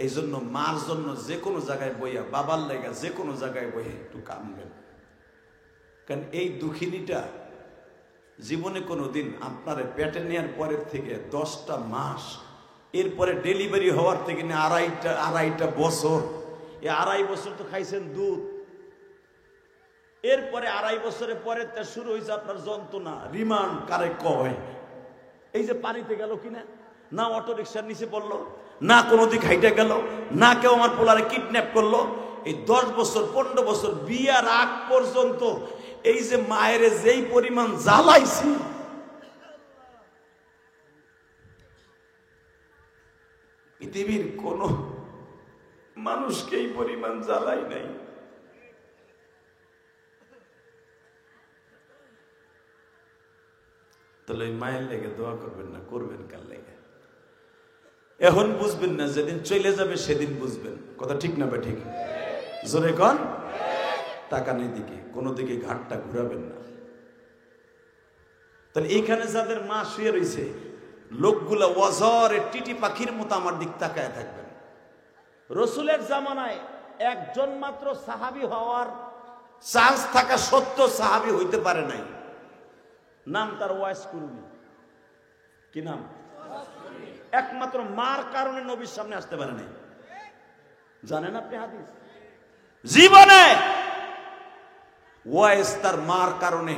এই জন্য মার জন্য যে কোনো জায়গায় বইয়া, বাবার লেগা যে কোনো জায়গায় বইয়া একটু কামবেন। কারণ এই দুঃখিনীটা জীবনে কোনোদিন আপনার পেটে নেওয়ার পরের থেকে 10টা মাস, এরপরে ডেলিভারি হওয়ার থেকে নিয়ে আড়াইটা বছর, এই 2.5 বছর তো খাইছেন দুধ, এরপরে 2.5 বছরের পরে শুরু হয়েছে আপনার যন্ত্রণা, রিমান্ড কারে কয়। এই যে পানিতে গেল কিনা, না অটো রিক্সার নিচে পড়লো, না কোনো দিক হাইটে গেল, না কেউ আমার পোলারে কিডন্যাপ করলো। এই 10 বছর 15 বছর বিয়ার আগ পর্যন্ত এই যে মায়ের যেই পরিমাণ জ্বালাইছি, পৃথিবীর কোন মানুষকে এই পরিমাণ জ্বালাই নাই। তাহলে ওই মায়ের লেগে দোয়া করবেন না, করবেন কার লেগে? এখন বুঝবেন না, যেদিন চলে যাবে সেদিন বুঝবেন। কথা ঠিক না? ঠিক জোরে কন। তাকানের দিকে, কোনো দিকে ঘাটটা ঘুরাবেন না। তাহলে এইখানে যাদের মা শুয়ে রয়েছে, লোকগুলা ওয়াজরে টিটি পাখির মতো আমার দিক তাকায় থাকবেন। রসুলের জামানায় একজন মাত্র সাহাবী হওয়ার চান্স থাকা সত্ত্বেও সাহাবী হইতে পারে নাই। নাম তার ওয়াইস কুরনি। কি নাম? একমাত্র মার কারণে নবীর সামনে আসতে পারে নাই। জানেন আপনি হাদিস? জীবনে ওয়াইস তার মার কারণে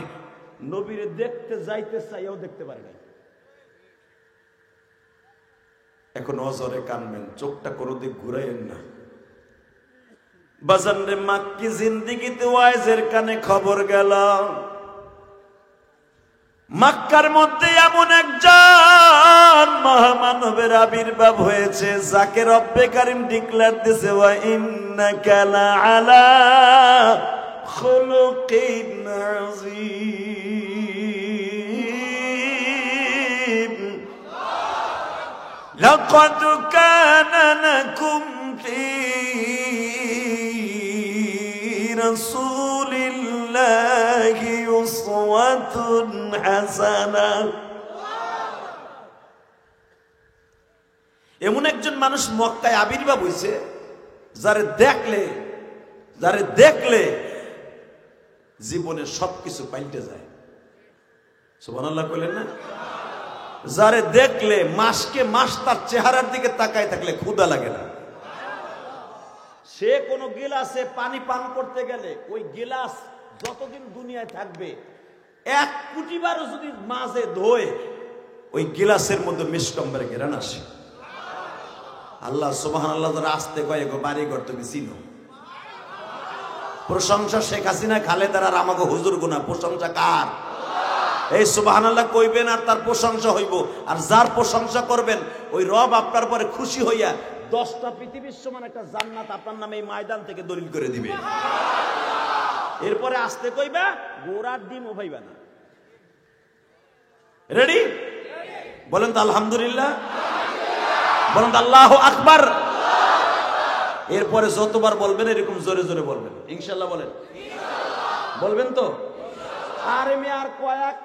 নবীরে দেখতে যাইতে চাইও দেখতে পারে নাই। এখন অজরে কানবেন, চোখটা কোনো দিক ঘুরাইয়েন না। বাজান রে, মাক্কি জিন্দিগিতে ওয়াইজের কানে খবর গেল, মক্কার মধ্যে এমন একজন মহামানবের আবির্ভাব হয়েছে যাকে রব্বে কারীম ডিক্লেয়ার দিয়েছে, ওয়া ইন্নাকা লাআলা খুলুকিন আযীম। লাকাদ কানা লাকুম ফী রাসূলিল্লাহি উসওয়াতুন হাসানাহ। এমন একজন মানুষ মক্কায় আবির্ভাব হয়েছে যারে দেখলে জীবনের সবকিছু পাল্টে যায়। সুবহানাল্লাহ কইলেন না? যারে দেখলে মাসকে মাস তার চেহারার দিকে তাকায় থাকলে ক্ষুধা লাগে না। সে কোনো গিলাসে পানি পান করতে গেলে ওই গিলাস যতদিন দুনিয়ায় থাকবে 1 কোটি বারও যদি মাঝে ধোয় ওই গিলাসের মধ্যে মিষ্টম্বরে ঘেরান আসে। আল্লাহ সুবহানাল্লাহ যারা আসতে কয়ে গো বাড়ি ঘর তুমি চিনো। প্রশংসা শেখ হাসিনা খালেদার আর আমাকে হুজুর গুনা, প্রশংসা কার? এই সুবহানাল্লাহ কইবেন আর তার প্রশংসা হইব। আর যার প্রশংসা করবেন ওই রব আপনার পরে খুশি হইয়া 10টা পৃথিবীর সমান একটা জান্নাত আপনার নামে এই ময়দান থেকে দলিল করে দিবে। এরপরে আসতে কইবা, গোড়ার ডিমও পাইবা না। রেডি? বলেন তো আলহামদুলিল্লাহ, বলেন তো আল্লাহু আকবার। এরপরে যতবার বলবেন এরকম জোরে জোরে বলবেন ইনশাআল্লাহ। বলেন বলবেন তো? আর আমি আর কয়েক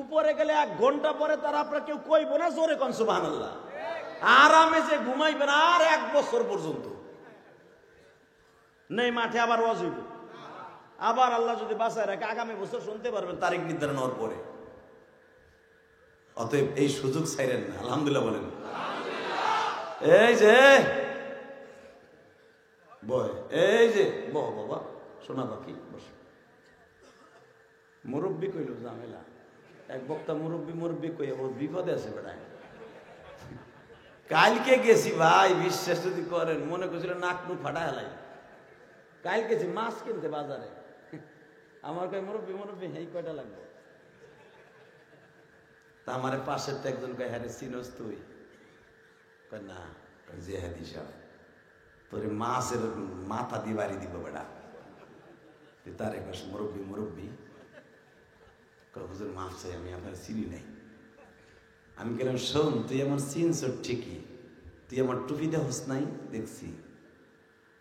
উপরে গেলে 1 ঘন্টা পরে তারা আপনারা কেউ কইব না জোরে কোন সুবহানাল্লাহ। আরামে যে ঘুমাইবেন আর 1 বছর পর্যন্ত নেই মাঠে আবার ওয়াজ হইব। আবার আল্লাহ যদি বাঁচায় রাখে আগামী বছর শুনতে পারবেন তারিখ নির্ধারণ হওয়ার পরে। অতএব এই সুযোগ ছাইরেন না। আলহামদুলিল্লাহ বলেন। এই যে বয়, এই যে বাবা শোনা বাকি বস। মুরব্বী কইল ঝামেলা, এক বক্তা মুরব্বী কইয়া বহুত বিপদে আছে বেড়ায়। কালকে গেছি ভাই, বিশ্বাস যদি করেন মনে করছিল নাক মুখ ফাটা হেলাই। কাল গেছি মাছ কিনতে বাজারে, আমার কয় মুরব্বী এই কয়টা লাগবে? তা আমার পাশের তো একজন কয় হ্যাঁ চিনস তুই? কয় না। যে হ্যাঁ দিশা তোর মাছের মাথা দিয়ে বাড়ি দিব বেড়া। তার এক মুরব্বী হুজুর মাছ চাই, আমি আপনার চিনি নাই। আমি গেলাম, শোন তুই আমার চিনছ ঠিকই, তুই আমার টুপি দেহস নাই দেখছি।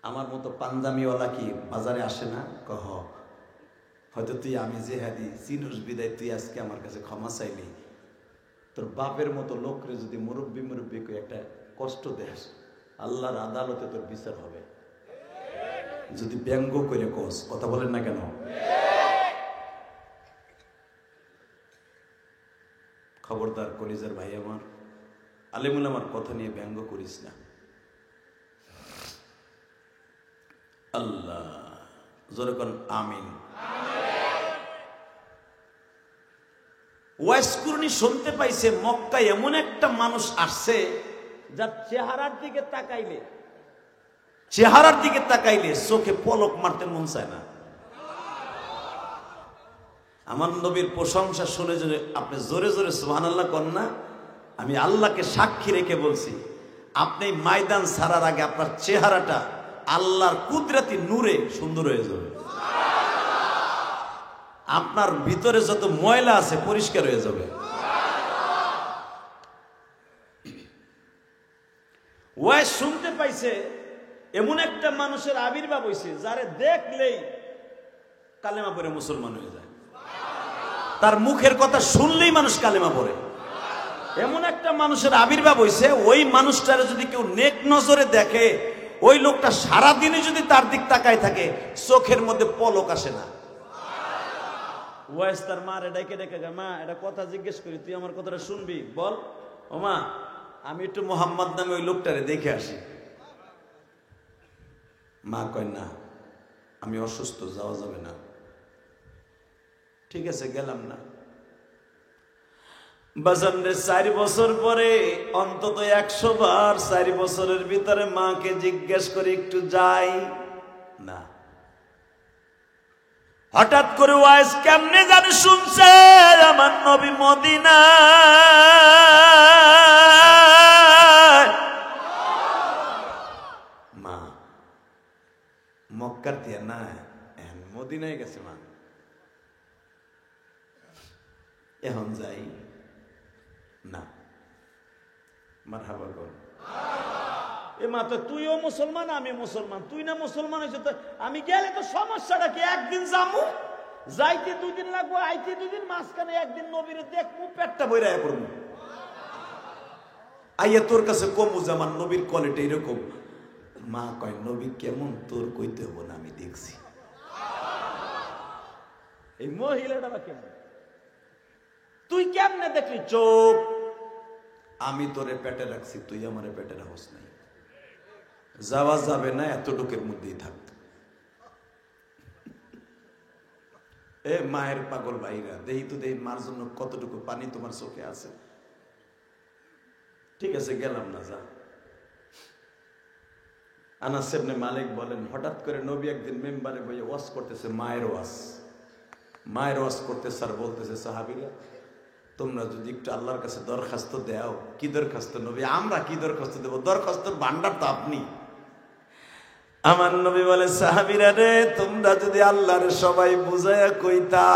আমার মতো পাঞ্জাবিওয়ালা কি বাজারে আসে না? কহ হয়তো তুই আমি যে হাদি চিনুস বিদায় তুই আজকে আমার কাছে ক্ষমা চাইলি। তোর বাপের মতো লোকরে যদি মুরব্বী কই একটা কষ্ট দেস, আল্লাহর আদালতে তোর বিচার হবে। যদি ব্যঙ্গ করে কস, কথা বলেন না কেন? খবরদার কলিজার ভাই আমার, আলেমুল আমার কথা নিয়ে ব্যঙ্গ করিস না। আল্লাহ জোরে কোন আমিন। ওয়াইস কুরনি শুনতে পাইছে মক্কায় এমন একটা মানুষ আসছে যার চেহারার দিকে তাকাইলে চোখে পলক মারতে মন চায় না। আমার নবীর প্রশংসা শুনে যদি আপনি জোরে জোরে সুবহানাল্লাহ করেন না, আমি আল্লাহকে সাক্ষী রেখে বলছি, আপনি ময়দান ছাড়ার আগে আপনার চেহারাটা আল্লাহর কুদরতি নূরে সুন্দর হয়ে যাবে। আপনার ভিতরে যত ময়লা আছে পরিষ্কার হয়ে যাবে। ওয়াজ শুনতে পাইছে, এমন একটা মানুষের আবির্ভাব হয়েছে যারে দেখলেই কালেমা পড়ে মুসলমান হয়ে যায়। তার মুখের কথা শুনলেই মানুষ কালেমা পড়ে। এমন একটা মানুষের আবির্ভাব হয়েছে, ওই মানুষটারে যদি কেউ নেক নজরে দেখে, ওই লোকটা সারাদিনে যদি তার দিক তাকায় থাকে, চোখের মধ্যে পলক আসে না। ওয়াইস তার মা ডেকে ডেকে, মা এটা কথা জিজ্ঞেস করি, তুই আমার কথাটা শুনবি, বল। ও মা, আমি একটু মোহাম্মদ নামে ওই লোকটারে দেখে আসি। মা কয় না, আমি অসুস্থ, যাওয়া যাবে না। ঠিক আছে, গেলাম না। বাজারে 4 বছর পরে অন্তত 100 বার 4 বছরের ভিতরে মাকে জিজ্ঞেস করে একটু যাই না। হঠাৎ করে ওয়াইজ কেমনে জানি শুনছে আমার নবী মদিনা, মা মক্কার দিয়া না, মদিনায় গেছে মা, এখন যাই না। মারহাবা কর। এ মা, তো তুইও মুসলমান, আমি মুসলমান, তুই না মুসলমান হয়েছে, তো আমি গেলে তো সমস্যাটা কি? একদিন যাবো, যাইতে 2 দিন লাগবো, আইতে 2 দিন, মাঝখানে একদিন নবীরে দেখবো, পেটটা বইরা করবো, আইয়া তোর কাছে কমু যে আমার নবীর কোয়ালিটি এরকম। মা কয়, নবী কেমন তোর কইতে হবো না, আমি দেখছি। এই মহিলাটা বা কেমন, তুই কেমনে দেখলি? চোখ, আমি তোরে পেটে রাখছি, তুই আমারে পেটে রাখস নাই, যাওয়া যাবে না, এতটুকের মধ্যেই থাক। এ মায়ের পাগল ভাইরা, দেহি তো দেহি মার জন্য কতটুকু পানি তোমার চোখে আছে। ঠিক আছে, গেলাম না, যা। আনাস ইবনে মালিক বলেন, হঠাৎ করে নবী একদিন মেম্বারে বসে ওয়াজ করতেছে, মায়ের ওয়াজ করতে, স্যার বলতেছে, সাহাবীরা তোমরা যদি একটু আল্লাহর কাছে দরখাস্ত দাও। কি দরখাস্ত নবী? আমরা কি দরখাস্ত দেব? দরখাস্তর ভান্ডার তো আপনি। আমার নবী বলে, সাহাবীরা রে, তোমরা যদি আল্লাহর সবাই বুঝাইয়া কইতা,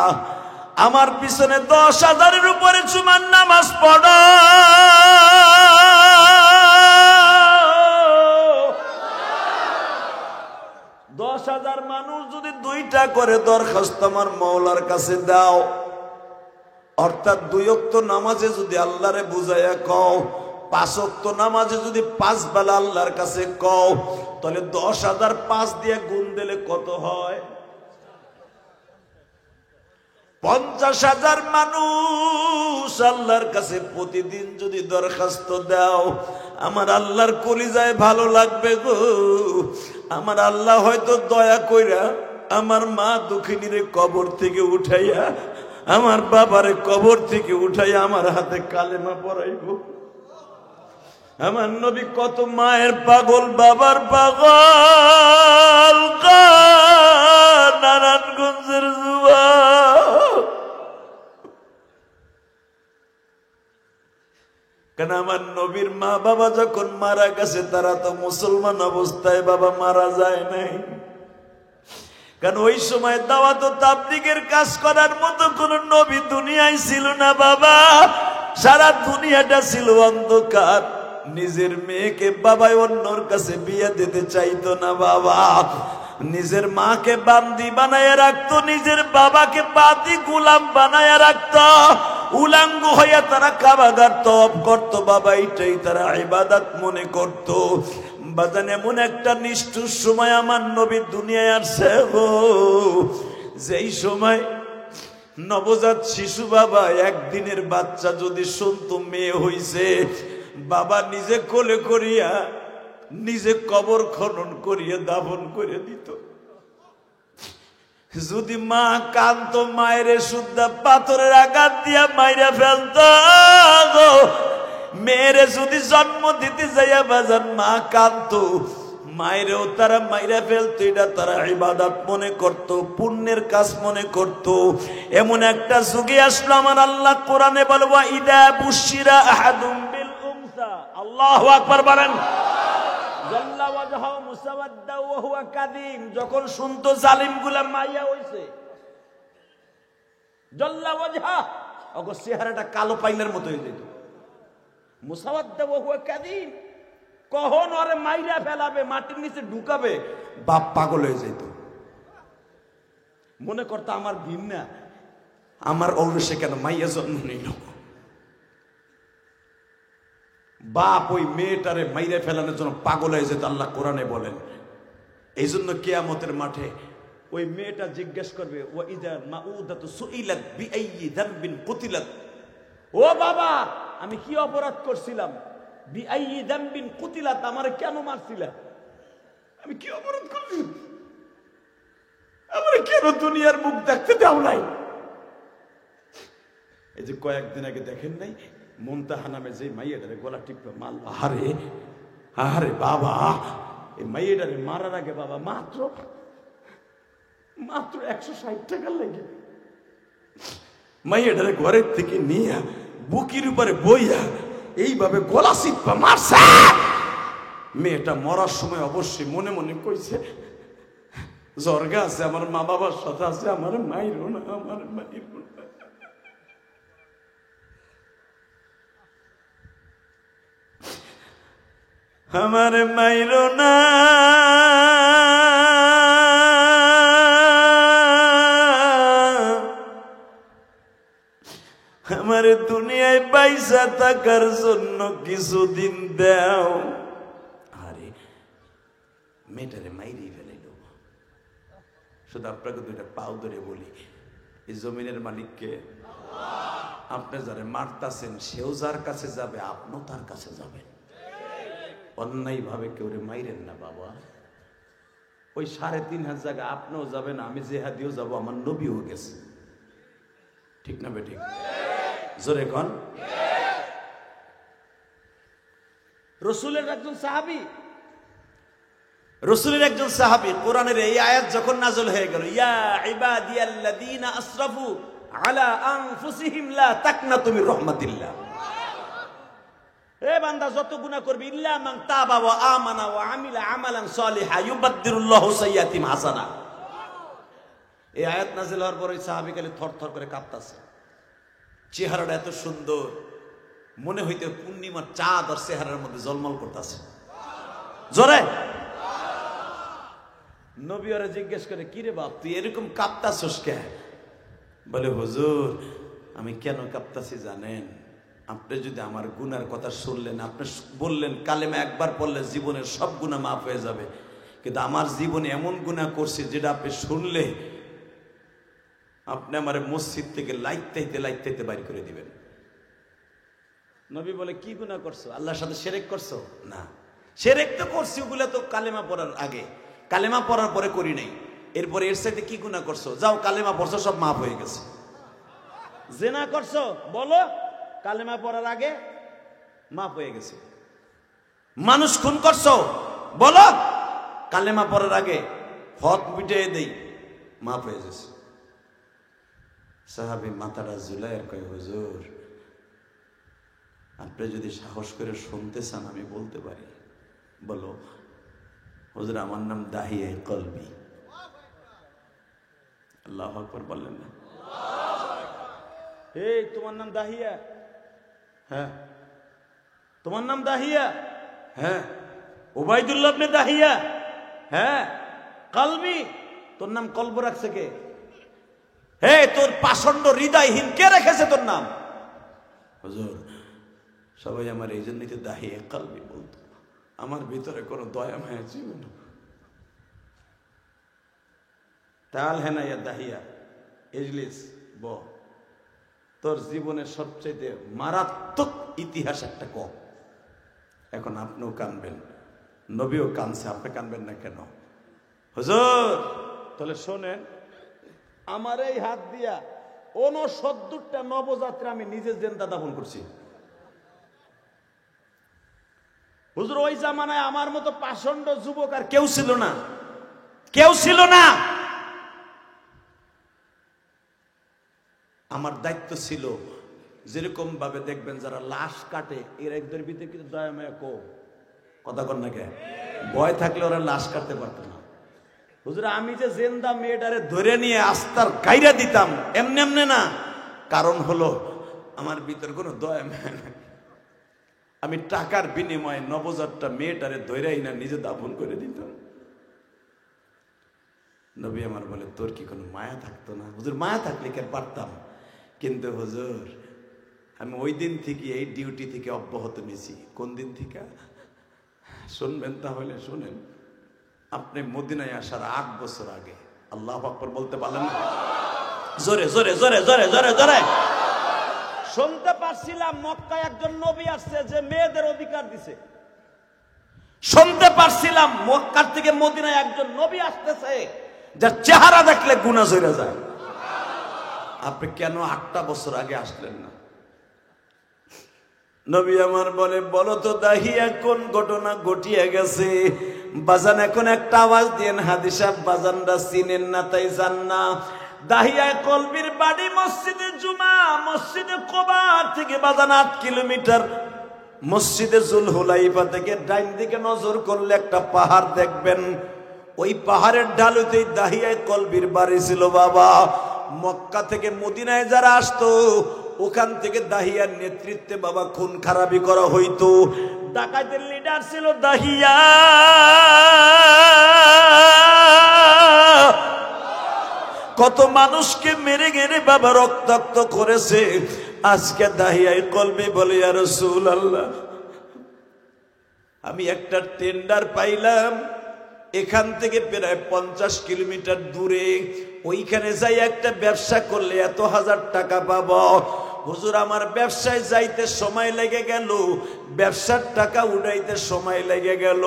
আমার পিছনে 10,000-এর উপরে জুমার নামাজ পড়ো, 10,000 মানুষ যদি 2টা করে দরখাস্ত আমার মাওলার কাছে দাও, অর্থাৎ 2 ওয়াক্ত নামাজে যদি আল্লাহরে বুঝাইয়া কও, 5 ওয়াক্ত নামাজে যদি 5 বেলা আল্লাহর কাছে কও, তাহলে 10,000 5 দিয়ে গুণ দিলে কত হয়? 50,000 মানুষ আল্লাহর কাছে প্রতিদিন যদি দরখাস্ত দাও, আমার আল্লাহর কলিজায় ভালো লাগবে গো। আমার আল্লাহ হয়তো দয়া কইরা আমার মা দুঃখিনীরে কবর থেকে উঠাইয়া, আমার বাবারে কবর থেকে উঠাইয়া আমার হাতে কালেমা পড়াইব। আমার নবী কত মায়ের পাগল, বাবার পাগল, নারায়ণগঞ্জের যুবা। কেন আমার নবীর মা বাবা যখন মারা গেছে, তারা তো মুসলমান অবস্থায় বাবা মারা যায় নাই। কারণ ওই সময় দাওয়াত ও তাবলীগের কাজ করার মতো কোন নবী দুনিয়ায় ছিল না বাবা। সারা দুনিয়াটা ছিল অন্ধকার। নিজের মেয়েকে বাবাই অন্যর কাছে বিয়ে দিতে চাইতো না বাবা। নিজের মাকে বান্দি বানায় রাখতো, নিজের বাবাকে বাদি গোলাম বানায় রাখতো। উলাঙ্গ হইয়া তারা কাবাগার তওয়াফ করতো বাবা, এটাই তারা ইবাদত মনে করতো। বাজান এমন একটা নিষ্ঠুর সময় আমার নবী দুনিয়ায় আসছে গো, যেই সময় নবজাত শিশু বাবা, একদিনের বাচ্চা যদি শুনতো মেয়ে হইছে, বাবা নিজে কোলে করিয়া নিজে কবর খনন করিয়া দাফন করে দিত। যদি মা কাঁদতো, মায়ের সুদ্ধা পাথরের আঘাত দিয়া মাইরা ফেলত গো। মেয়েরে যদি জন্ম দিতে যাইয়া বাজান মা কাঁদতো, মায়েরও তারা মাইরা ফেলতো। এটা তারা ইবাদত মনে করত, পুণ্যের কাজ মনে করত। এমন একটা যুগে আসলো আমার আল্লাহ কোরআনে বলবা, ইদা বুশিরা আহাদুম বিল উনসা, আল্লাহু আকবার বলেন, জাল্লা ওয়াজহু মুসাওয়াদ্দা ওয়া হুয়া কাযীম। যখন শুনতো জালিমগুলা মাইয়া হইছে, জাল্লা ওয়াজহা, ওগো চেহারাটা কালো পাইলের মতো হয়ে যেত। মুসাওয়াদ্দা ওয়া হুয়া কাযীম, কখন ওরে মাইরা ফেলাবে, মাটির নিচে ঢুকাবে, বাপ পাগল হয়ে যেত। মনে করতো আমার ভিন্ন, আমার ঔরসে কেন মাইয়া জন্ম নিল। বাপ ওই মেয়েটারে মাইরা ফেলানোর জন্য পাগল হয়ে যেত, আল্লাহ কোরআনে বলেন। এই জন্য কিয়ামতের মাঠে ওই মেয়েটা জিজ্ঞেস করবে, ও বাবা আমি কি অপরাধ করছিলাম, বিআইয়ি যামবিন কুতিলাত, আমারে কেন মারছিলা, আমি কি অপরাধ করছিলাম, আমারে কেন দুনিয়ার মুখ দেখতে দাও নাই। এই যে কয়েকদিন আগে দেখেন নাই মুনতাহা নামে যে মাইয়াটারে গলা টিপে মাল, আরে আরে বাবা এই মাইয়াটারে মারার আগে বাবা মাত্র 160 টাকা লাগে মাইয়াটারে ঘরের থেকে নিয়ে বুকির উপরে বইয়া এইভাবে গলা চিপা মারছে। মেয়েটা মরার সময় অবশ্যই মনে মনে কইছে, জর্গা আছে, আমার মা বাবার সাথে আছে, আমার মাইরো না, আমার মাইরো না। আমার মাইরো না, আমার দুনিয়ায় পয়সা থাকার জন্য কিছুদিন দাও। আরে মেয়েটারে মাইরেই ফেলাইল। শুধু আপনাকে দুইটা পাও ধরে বলি, এই জমিনের মালিককে, আপনি যারা মারতাছেন সেও যার কাছে যাবে, আপনিও তার কাছে যাবেন। অন্যায় ভাবে কেউ মাইরেন না বাবা। ওই ৩.৫ জায়গা আপনিও যাবেন, আমি জেহাদিও যাব, আমার নবীও গেছে, ঠিক না বেঠিক? জোরে কন। রসুলের একজন সাহাবী কোরআনের এই আয়াত যখন নাযিল হয়ে গেল, ইয়া ইবাদিয়াল্লাযীনা আসরাফু আলা আনফুসিহিম লা তাকনাতু মির রাহমাতিল্লাহ, এ বান্দা যত গুনাহ করবি, ইল্লা মান তাবা ওয়া আমানা ওয়া আমিলা আমালান সালিহা ইউবাদদিরুল্লাহু সাইয়্যাতিহিম হাসানা। এই আয়াত নাযিল হওয়ার পর ওই সাহাবী খালি থরথর করে কাঁপতাছে। চেহারাটা এত সুন্দর, মনে হইতে পূর্ণিমার চাঁদ আর চেহারার মধ্যে জলমল করতেছে। জোরে নবী ওরা জিজ্ঞেস করে, কিরে বাপ তুই এরকম কাঁপতাছস কে? বলে, হুজুর আমি কেন কাঁপতাছি জানেন? আপনি যদি আমার গুনার কথা শুনলেন, আপনি বললেন কালেমা একবার পড়লে জীবনের সব গুনাহ মাফ হয়ে যাবে, কিন্তু আমার জীবনে এমন গুনাহ করছি যেটা আপনি শুনলে আপনি আমার মসজিদ থেকে লাইতে বাইর করে দিবেন। নবী বলে, কি গুনাহ করছো? আল্লাহর সাথে শিরক করছো? না, শিরক তো করছি, ওগুলা তো কালেমা পড়ার আগে, কালেমা পড়ার পরে করি নাই। এরপরে এর সাথে কি গুনাহ করছো? যাও কালেমা পড়ছো, সব মাফ হয়ে গেছে। জিনা করছো? বলো, কালেমা পড়ার আগে মাফ হয়ে গেছে। মানুষ খুন করছো? বলো, কালেমা পড়ার আগে হক মিটিয়ে দেই, মাফ হয়ে গেছে। সাহাবী মাথাটা ঝুলাইয়া কয়, হুজুর আপনি যদি সাহস করে শুনতে চান আমি বলতে পারি। বলো। হুজুর আমার নাম দাহিয়া কলবি। আল্লাহু আকবার বললেন না? এই তোমার নাম দাহিয়া? হ্যাঁ। তোমার নাম দাহিয়া? হ্যাঁ। উবাইদুল্লাহ ইবনে দাহিয়া? হ্যাঁ। কলবি? তোর নাম কলব রাখছে কে? হে, তোর পাষণ্ড হৃদয়হীন কে রেখেছে তোর নাম? হুজুর সবাই আমার এই জন্যই তো দাহিয়া কলবি বলতো, আমার ভিতরে কোনো দয়া মায়া ছিল না। তাল হ্যাঁ না ইয়া দাহিয়া, ইজলিস ব, তোর জীবনের সবচেয়ে মারাত্মক ইতিহাস একটা ক। এখন আপনিও কানবেন, নবীও কানছে, আপনি কানবেন না কেন? হুজুর তাহলে শোনেন, আমার এই হাত দিয়া 69টা নবযাত্রা আমি নিজে জিন্দা দাফন করছি। হুজুর ওই জামানায় আমার মতো পাষণ্ড যুবক আর কেউ ছিল না, কেউ ছিল না। আমার দায়িত্ব ছিল, যেরকম ভাবে দেখবেন যারা লাশ কাটে এর একদের ভিতরে কিন্তু দয়া মায়া কম, কথা কন না কে? ভয় থাকলে ওরা লাশ কাটতে পারতো না। হুজুর আমি যে জেন্দা মেয়েটারে ধরে নিয়ে আস্তার গাইরা দিতাম এমনি এমনি না, কারণ হলো আমার ভিতর কোনো দয়া মায়া নাই। আমি টাকার বিনিময়ে নবজাতটা মেয়েটারে ধৈরাই না নিজে দাফন করে দিতাম। নবী আমার বলে, তোর কি কোনো মায়া থাকতো না? হুজুর, মায়া থাকলে কি পারতাম, কিন্তু হুজুর আমি ওই দিন থেকে এই ডিউটি থেকে অব্যাহত নিয়েছি। কোন দিন থেকে শুনবেন? তাহলে শুনেন। আপনি মদিনায় আসার 8 বছর আগে, আল্লাহু আকবার বলতে পারলেন না? জোরে জোরে জোরে জোরে জোরে জোরে শুনতে পারছিলাম মক্কায় একজন নবী আসছে যে মেয়েদের অধিকার দিছে। শুনতে পারছিলাম মক্কার থেকে মদিনায় একজন নবী আসতেছে যার চেহারা দেখলে গুনাহ ঝরে যায়। আপনি কেন 8টা বছর আগে আসলেন না? নবী আমার বলে, বলো তো দাহিয়া কোন ঘটনা ঘটিয়ে গেছে? বাজান এখন একটা আওয়াজ দিয়েন, হাদি সাহেব বাজানরা চিনেন না তাই জান না। দাহিয়া কলবির বাড়ি মসজিদে জুমা, মসজিদে কোবা থেকে বাজান 8 কিলোমিটার। মসজিদে জুলহুলাইফা থেকে ডাইন দিকে নজর করলে একটা পাহাড় দেখবেন, ওই পাহাড়ের ঢালুতেই দাহিয়ায় কলবির বাড়ি ছিল। বাবা, মক্কা থেকে মদিনায় যারা আসতো ওখান থেকে দাহিয়ার নেতৃত্বে বাবা খুন খারাপি করা হইতো। ডাকাতের লিডার ছিল দাহিয়া। কত মানুষকে মেরে গেড়ে বাবা রক্তাক্ত করেছে। আজকে দাহিয়ায় কলবি বলে, ইয়া রাসূলুল্লাহ, আমি একটা টেন্ডার পাইলাম এখান থেকে প্রায় 50 কিলোমিটার দূরে, ওইখানে যাই একটা ব্যবসা করলে এত হাজার টাকা পাবো। হুজুর, আমার ব্যবসায় যাইতে সময় লেগে গেল, ব্যবসার টাকা উঠাইতে সময় লেগে গেল।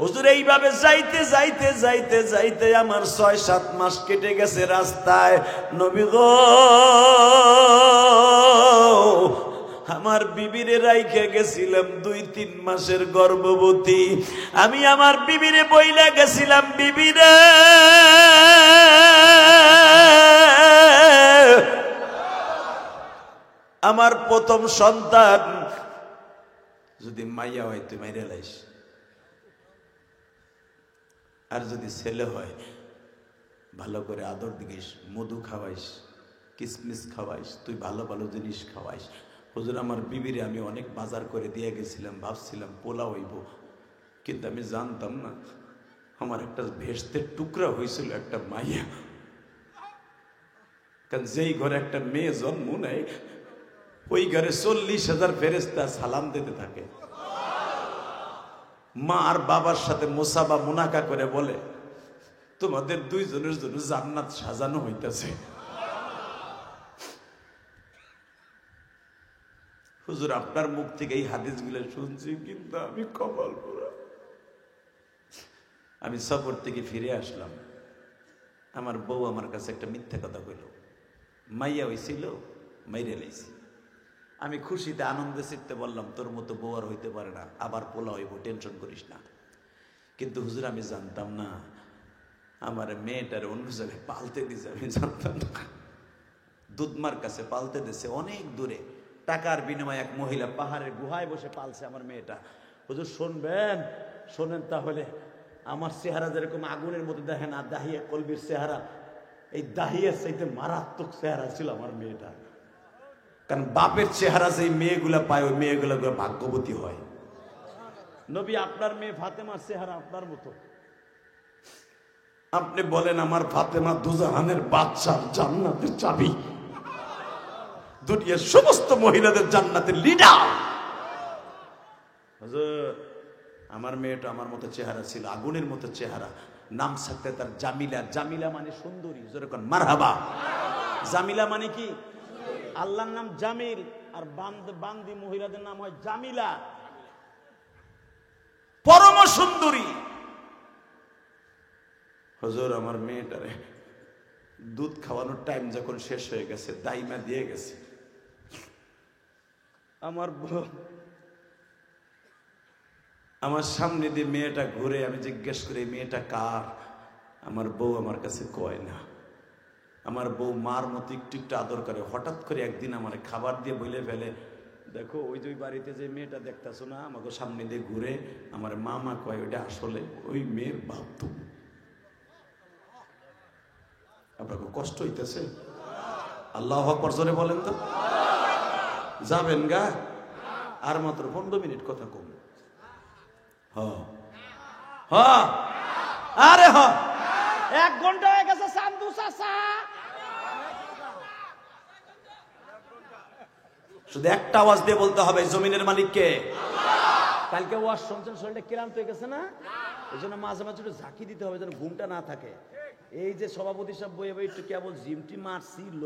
হুজুর, এইভাবে যাইতে যাইতে যাইতে যাইতে আমার 6-7 মাস কেটে গেছে রাস্তায়। নবী গো, আমার বিবিরে রাইখে গেছিলাম 2-3 মাসের গর্ভবতী। আমি আমার বিবিরে বইলা গেছিলাম, বিবিরে আমার প্রথম সন্তান যদি মাইয়া হয় তুই মাইরে লাইস, আর যদি ছেলে হয় ভালো করে আদর দিস, মধু খাওয়াইস, কিসমিস খাওয়াইস, তুই ভালো ভালো জিনিস খাওয়াইস। হুজুর, আমার বিবিরে আমি অনেক বাজার করে দিয়ে গেছিলাম, ভাবছিলাম পোলা হইব, কিন্তু আমি জানতাম না আমার একটা ভেস্তের টুকরা হয়েছিল, একটা মাইয়া। কারণ যেই ঘরে একটা মেয়ে জন্ম নেয় ওই ঘরে 40,000 ফেরেশতা সালাম দিতে থাকে। মা আর বাবার সাথে মুসাবা মুনাকা করে বলে, তোমাদের 2 জনের জন্য জান্নাত সাজানো হইতেছে। হুজুর, আপনার মুখ থেকে এই হাদিসগুলো শুনছি, কিন্তু আমি কপাল পোড়া। আমি সফর থেকে ফিরে আসলাম, আমার বউ আমার কাছে একটা মিথ্যা কথা কইল, মাইয়া হইছিল, মাইরে লাইছি। আমি খুশিতে আনন্দে চিত্তে বললাম, তোর মতো বউ আর হইতে পারে না, আবার পোলা হইব, টেনশন করিস না। কিন্তু হুজুর, আমি জানতাম না আমার মেয়েটার অন্য জায়গায় পালতে দিছে, আমি জানতাম না। দুধমার কাছে পালতে দিছে, অনেক দূরে, টাকার বিনিময়ে এক মহিলা পাহাড়ের গুহায় বসে পালছে আমার মেয়েটা। হুজুর শুনবেন, শোনেন তাহলে। আমার চেহারা যেরকম আগুনের মতো দেখেন, আর দাহিয়া কলবির চেহারা, এই দাহিয়ার চাইতে মারাত্মক চেহারা ছিল আমার মেয়েটা। কারণ বাপের চেহারা যেই মেয়েগুলা পায়, ওই মেয়েগুলা ভাগ্যবতী হয়। নবী, আপনার মেয়ে ফাতেমার চেহারা আপনার মতো। আপনি বলেন আমার ফাতেমা দুজাহানের বাদশা, জান্নাতের চাবি, দুনিয়ার সমস্ত মহিলাদের জান্নাতের লিডার। হুজুর, আমার মেয়েটা আমার মতো চেহারা ছিল, আগুনের মতো চেহারা। নাম থাকতে তার জামিলা। জামিলা মানে সুন্দরী, যেরকম মারহাবা। জামিলা মানে কি? আল্লাহর নাম জামিল, আর বান্দি মহিলাদের নাম হয় জামিলা, পরম সুন্দরী। হুজুর, আমার মেয়েটারে দুধ খাওয়ানোর টাইম যখন শেষ হয়ে গেছে, দাইমা দিয়ে গেছে, আমার বউ আমার সামনে দিয়ে মেয়েটা ঘুরে, আমি জিজ্ঞেস করি মেয়েটা কার? আমার বউ আমার কাছে কয় না। আমার বউ মার মতো একটু একটু আদর করে। হঠাৎ করে একদিন আমার খাবার দিয়ে বলে ফেলে, দেখো ওই যে বাড়িতে যে মেয়েটা দেখতেছো না, আমাকে সামনে দিয়ে ঘুরে, আমার মামা কয় ওইটা আসলে ওই মেয়ের বাপ। তুমি আপনাকে কষ্ট হইতেছে? আল্লাহু আকবার জোরে বলেন তো। যাবেন গা? আর মাত্র 15 মিনিট কথা কম। আরে 1 ঘন্টা হয়ে গেছে চান্দু চাচা। শুধু একটা আওয়াজ দিয়ে বলতে হবে জমিনের মালিককে। কালকে ওয়াজ শুনছেন, শরীরটা ক্লান্ত হয়ে গেছে না? এই জন্য মাঝে মাঝে একটু ঝাঁকি দিতে হবে যেন ঘুমটা না থাকে। এই যে সভাপতি সব বইয়ে বই একটু কেবল জিমটি মারছিল।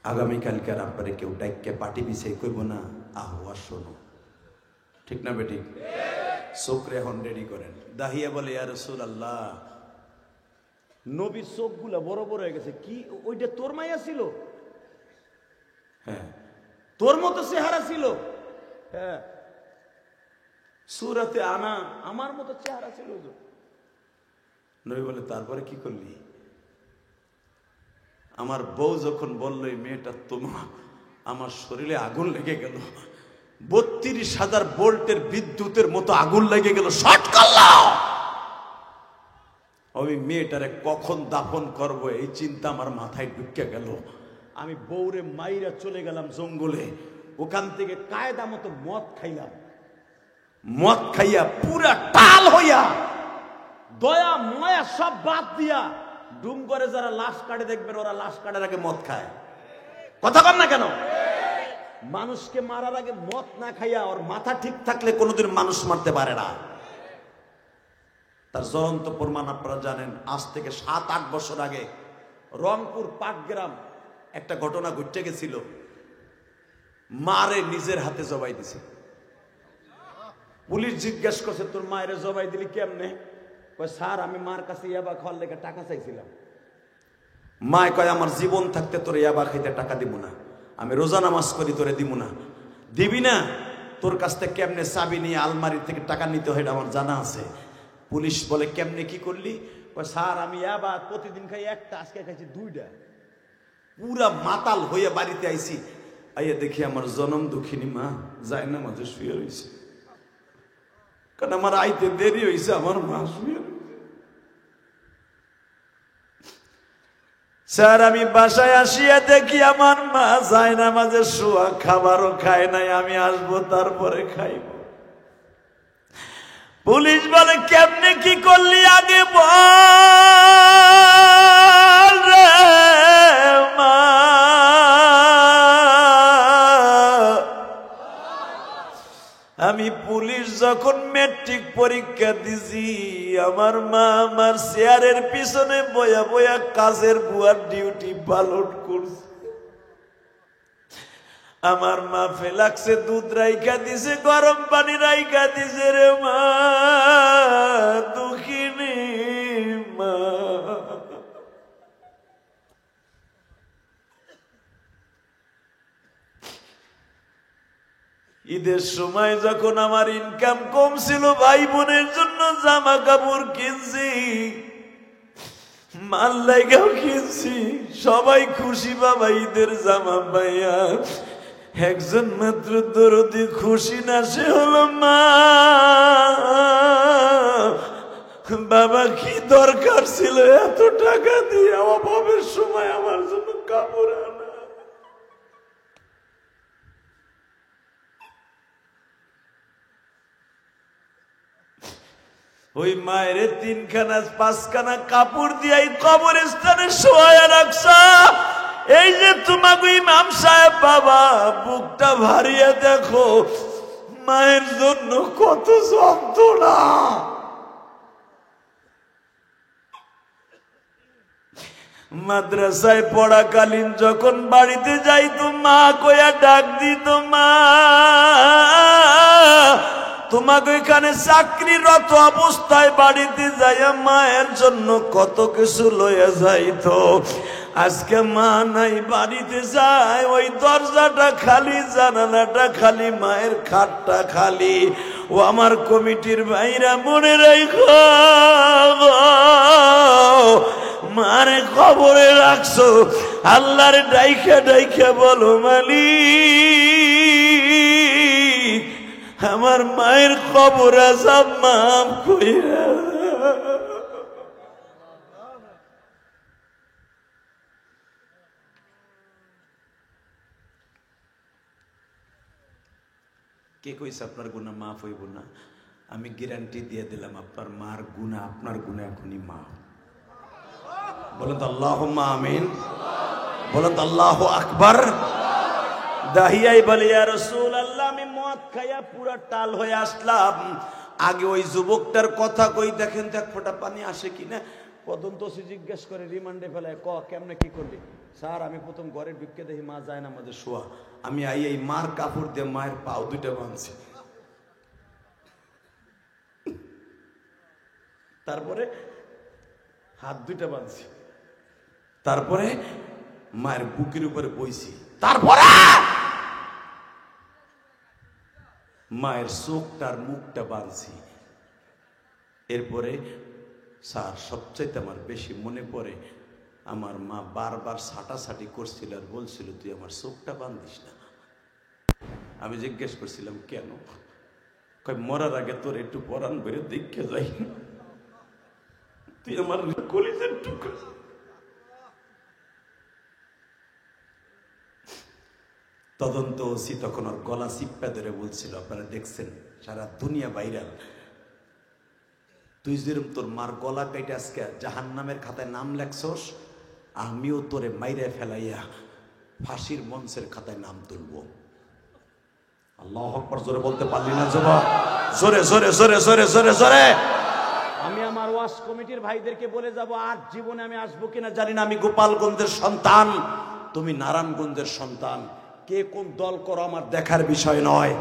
আগামীকালকে আর আপনারে কেউ ডাইকে পাটি বিছে কইব না আহ্বা শোনো, ঠিক না বেটি? চোখরে এখন রেডি করেন। দাহিয়া বলে ইয়া রাসূলুল্লাহ, নবীর চোখগুলা বড় বড় হয়ে গেছে। কি ওইটা তোর মাইয়া ছিল? হ্যাঁ। তোর মতো চেহারা ছিল? হ্যাঁ। সূরাতে আনা আমার মতো চেহারা ছিল। নবী বলে তারপরে কি করলি? আমার বউ যখন বলল এই মেয়েটা তোমার, আমার শরীরে আগুন লেগে গেল। 32,000 ভোল্টের বিদ্যুতের মতো আগুন লেগে গেল। শর্ট করলাম। আমি মেয়েটারে কখন দাফন করব এই চিন্তা আমার মাথায় ঢুকে গেল। আমি বউরে মাইরা চলে গেলাম জঙ্গলে। ওখান থেকে কায়দা মতো মদ খাইলাম। মদ খাইয়া পুরা টাল হইয়া দয়া মায়া সব বাদ দিয়া ডুম করে যারা লাশ কাটে দেখবেন, ওরা লাশ কাটার আগে মদ খায়। কথা কম না কেন? মানুষকে মারার আগে মদ না খাইয়া ওর মাথা ঠিক থাকলে কোনোদিন মানুষ মারতে পারে না। তার জ্বলন্ত প্রমাণ আপনারা জানেন। আজ থেকে 7-8 বছর আগে রংপুর পাটগ্রাম একটা ঘটনা ঘটে গেছিল। মারে নিজের হাতে জবাই দিছে। পুলিশ জিজ্ঞেস করছে তোর মায়ের জবাই দিলি কেমনে? কয় স্যার আমি মার কাছে ইয়াবা খাওয়ার লেগে টাকা চাইছিলাম। মায় কয় আমার জীবন থাকতে তোর ইয়াবা খাইতে টাকা দিব না, আমি রোজা নামাজ করি তোরে দিব না। দিবি না? তোর কাছ থেকে কেমনে চাবি নিয়ে আলমারি থেকে টাকা নিতে হয় আমার জানা আছে। পুলিশ বলে কেমনে কি করলি? কয় স্যার আমি ইয়াবা প্রতিদিন খাই একটা, আজকে খাইছি 2টা। পুরা মাতাল হয়ে বাড়িতে আইছি। আইয়া দেখি আমার জনম দুঃখিনী মা যায় না মাঝে শুয়ে রয়েছে। কারণ আমার আইতে দেরি হয়েছে, আমার মা শুয়ে রয়েছে। স্যার আমি বাসায় আসিয়া দেখি আমার মা যায় না মাঝে শোয়া, খাবারও খায় নাই। আমি আসবো তারপরে খাইব। পুলিশ বলে কেমনে কি করলি আগে বল রে মা। আমি পুলিশ যখন ম্যাট্রিক পরীক্ষা দিছি, আমার মা আমার চেয়ারের পিছনে বয়া বয়া কাজের বুয়ার ডিউটি পালন করছে। আমার মা ফেলাক্সে দুধ রাইখা দিছে, গরম পানি রাইখা দিছে রে মা, দুঃখিনী মা। ঈদের সময় যখন আমার ইনকাম কম ছিল, ভাই বোনের জন্য জামা কাপড় কিনছি, মাল লাইগাও কিনছি। সবাই খুশি বাবা ঈদের জামা পাইয়া। একজন মাত্র দরদি খুশি না, সে হলো মা। বাবা কি দরকার ছিল এত টাকা দিয়ে অভাবের সময় আমার জন্য কাপড় আনা? ওই মায়ের 3খানা 5খানা কাপড় দিয়াই কবরস্থানে শোয়া রাখছা। এই যে তোমাকে ইমাম সাহেব বাবা বুকটা ভারিয়ে দেখো, মায়ের জন্য কত যন্ত্রণা। মাদ্রাসায় পড়াকালীন যখন বাড়িতে যাইতো, মা কয়া ডাক দিত, মা তোমাকে এখানে চাকরিরত অবস্থায় বাড়িতে যাইয়া মায়ের জন্য কত কিছু লইয়া যাইতো। আজকে মা নাই, বাড়িতে যায় ওই দরজাটা খালি, জানালাটা খালি, মায়ের খাটটা খালি। ও আমার কমিটির ভাইরা মনে রাখো, মারে খবরে রাখছো। আল্লাহর ডাইখা ডাইখা বলো মালিক আমার মায়ের খবর আসাম মাফ কইরা। কে কইছে আপনার গুনাহ মাফ হইব না? আমি গ্যারান্টি দিয়ে দিলাম আপনার মার গুনাহ আপনার গুনাহ এখনই মাফ। বলেন তো আল্লাহুম্মা আমিন, বলেন তো আল্লাহু আকবার। দাহিয়াই বলে ইয়া রাসূলুল্লাহ, আমি মদ খাইয়া পুরা টাল হয়ে আসলাম। আগে ওই যুবকটার কথা কই দেখেন তো এক ফোঁটা পানি আসে কিনা। তদন্তসি জিজ্ঞেস করে রিমান্ডে ফেলায়, কেমনে কি করলি? স্যার আমি প্রথম ঘরে ঢুকে দেখি মা যায় না আমাদের শোয়া, আমি এই মার কাপড় দিয়ে মায়ের পাও দুইটা বাঁধছি, তারপরে হাত দুইটা বাঁধছি, তারপরে মায়ের বুকের উপরে বইছি, তারপরে মায়ের চোখটার মুখটা বাঁধছি। এরপরে স্যার সবচাইতে আমার বেশি মনে পড়ে আমার মা বারবার ছাটাছাটি করছিল আর বলছিল তুই আমার চোখটা বাঁধিস না। আমি জিজ্ঞেস করছিলাম কেন? কই মরার আগে তোর একটু পরাণ বেরো দেখে যাই, তুই আমার কলিজার টুকরো। তদন্ত ওসি তখন ওর গলা চিপ্পা ধরে বলছিল, আপনারা দেখছেন সারা দুনিয়া ভাইরাল, তুই যেরকম তোর মার গলা কেটে আজকে জাহান্নামের খাতায় নাম লেখছস, আমিও তোরে মাইরে ফেলাইয়া ফাঁসির মঞ্চের খাতায় নাম তুলব। আল্লাহু আকবার জোরে বলতে পারলি না যুবক? জোরে জোরে জোরে জোরে জোরে জোরে। আমি আমার ওয়াশ কমিটির ভাইদেরকে বলে যাব, আর জীবনে আমি আসবো কিনা জানি না, আমি গোপালগঞ্জের সন্তান, তুমি নারায়ণগঞ্জের সন্তান, কে কোন দল করো আমার দেখার বিষয় নয়।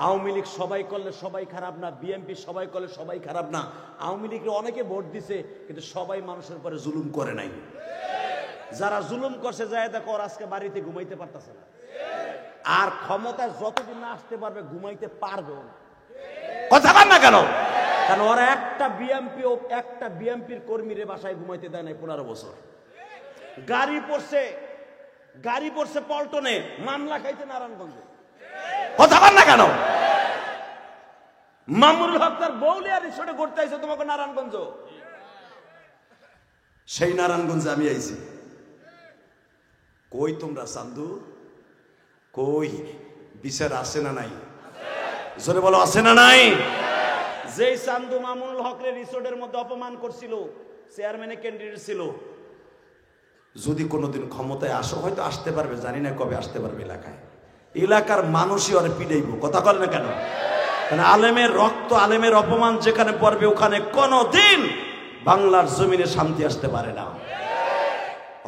আওয়ামী লীগ সবাই করলে সবাই খারাপ না, বিএনপি সবাই করলে সবাই খারাপ না। আওয়ামী লীগের অনেকে ভোট দিছে, কিন্তু সবাই মানুষের উপরে জুলুম করে নাই। যারা জুলুম করছে যায় দেখো, ওর আজকে বাড়িতে ঘুমাইতে পারতেছে না, আর ক্ষমতায় যতদিন না আসতে পারবে ঘুমাইতে পারবে না। কথা বল না কেন? কারণ ওরা একটা বিএনপির কর্মীর বাসায় ঘুমাইতে দেয় নাই 15 বছর। গাড়ি পড়ছে পল্টনে, মামলা খাইছে নারায়ণগঞ্জে। কথা বল না কেন? মামুনুল হক তার বউলিয়া রিসোর্টে ঘুরতে আইছে তোমাকে নারায়ণগঞ্জ। সেই নারায়ণগঞ্জে আমি আইছি। কই তোমরা চান্দু, কই বিচার আছে না নাই? জোরে বলো আছে না নাই? যেই চান্দু মামুনুল হকরে রিসোর্টের মধ্যে অপমান করছিল, চেয়ারম্যানের ক্যান্ডিডেট ছিল, যদি কোনোদিন ক্ষমতায় আসো, হয়তো আসতে পারবে, জানি না কবে আসতে পারবে এলাকায়, এলাকার মানুষই ওরে পিড়াইব। কথা বল না কেন? কারণ আলেমের রক্ত, আলেমের অপমান যেখানে পড়বে ওখানে কোনোদিন বাংলার জমিনে শান্তি আসতে পারে না।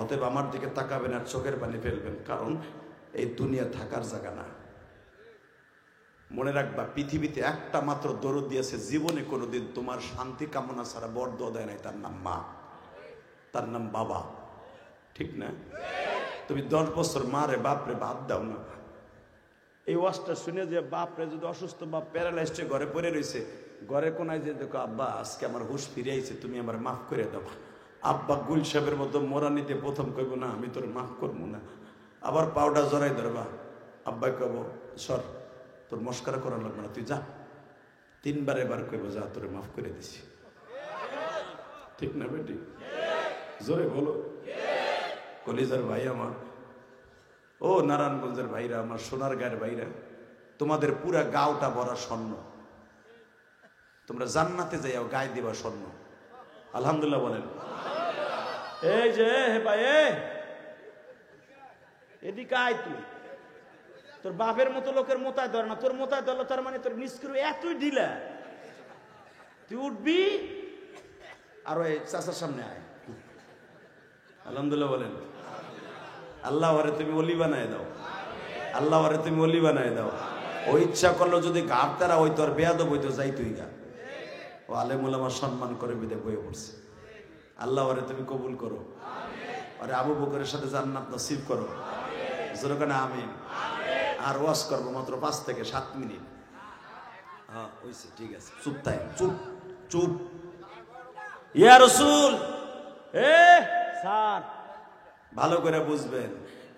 অতএব আমার দিকে তাকাবেন আর চোখের পানি ফেলবেন, কারণ এই দুনিয়া থাকার জায়গা না। মনে রাখবা, পৃথিবীতে একটা মাত্র দরদ দিয়েছে, জীবনে কোনোদিন তোমার শান্তি কামনা ছাড়া বর্দ দেয় নাই, তার নাম মা, তার নাম বাবা। ঠিক না? তুমি 10 বছর মারে বাপরে বাদ দাও না। এই ওয়াজটা শুনে যে বাপরে যদি অসুস্থ বা প্যারালাইজড ঘরে পড়ে রয়েছে, ঘরে কোনায় যে দেখো আব্বা আজকে আমার হুঁশ ফিরে আইছে, তুমি আমার মাফ করে দাও। আব্বা গুল সাহেবের মতো মোরা নিতে প্রথম কইব না আমি তোর মাফ করবো না, আবার পাউডার জড়াই ধরবা, আব্বা কইব সর তোর মস্কারা করা লাগবে না, তুই যা। 3 বার এবার কইব যা তোরে মাফ করে দিছি। ঠিক না বেটি? জোরে বলো। কলিজার ভাই আমার, ও নারায়ণগঞ্জের ভাইরা আমার, সোনার গায়ের ভাইরা, তোমাদের পুরা গাওটা ভরা স্বর্ণ, তোমরা জান্নাতে যাইও গায়ে দিবা স্বর্ণ। আলহামদুলিল্লাহ বলেন। এই যে ভাই এদিকে আয়, তুই তোর বাপের মতো লোকের মোতায় ধরে না, তোর মোতায় ধরলো তার মানে তোর নিষ্ক্রিয় এতই ঢিলা, তুই উঠবি আর ওই চাচার সামনে আয়। আলহামদুলিল্লাহ বলেন। আল্লাহ ওরে তুমি অলি বানায় দাও, আল্লাহ ওরে তুমি অলি বানায় দাও। ও ইচ্ছা করলো যদি গার তারা ওই তোর বেয়াদব হইতো, যাই তুই গা। ও আলেম ওলামা সম্মান করে বিদে বয়ে পড়ছে। আল্লাহ ওরে তুমি কবুল করো, আরে আবু বকরের সাথে জান্নাত নসিব করো। যেরকম আমিন। আর ওয়াজ করবো মাত্র 5 থেকে 7 মিনিট। হ্যাঁ হইছে, ঠিক আছে, চুপ তাই, চুপ চুপ। ইয়া রাসূল, স্যার ভালো করে বুঝবেন,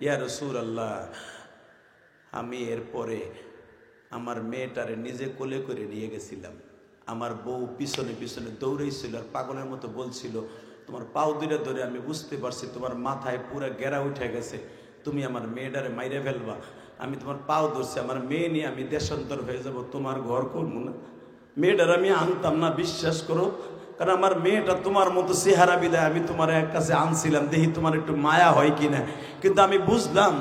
ইয়া রাসূলুল্লাহ, আমি এরপরে আমার মেয়েটারে নিজে কোলে করে নিয়ে গেছিলাম। আমার বউ পিছনে পিছনে দৌড়াইছিল আর পাগলের মতো বলছিল, তোমার পাও দুইটা ধরে আমি বুঝতে পারছি তোমার মাথায় পুরো গেরা উঠে গেছে, তুমি আমার মেয়েটারে মাইরে ফেলবা। আমি তোমার পাও ধরছি, আমার মেয়ে নিয়ে আমি দেশান্তর হয়ে যাব, তোমার ঘর করবো না। মেয়েটার আমি আনতাম না, বিশ্বাস করো, কারণ আমার মেয়েটা তোমার মতো চেহারা বিদায় আমি তোমার এক কাছে আনছিলাম, দেখি তোমার একটু মায়া হয় কিনা। কিন্তু আমি বুঝলাম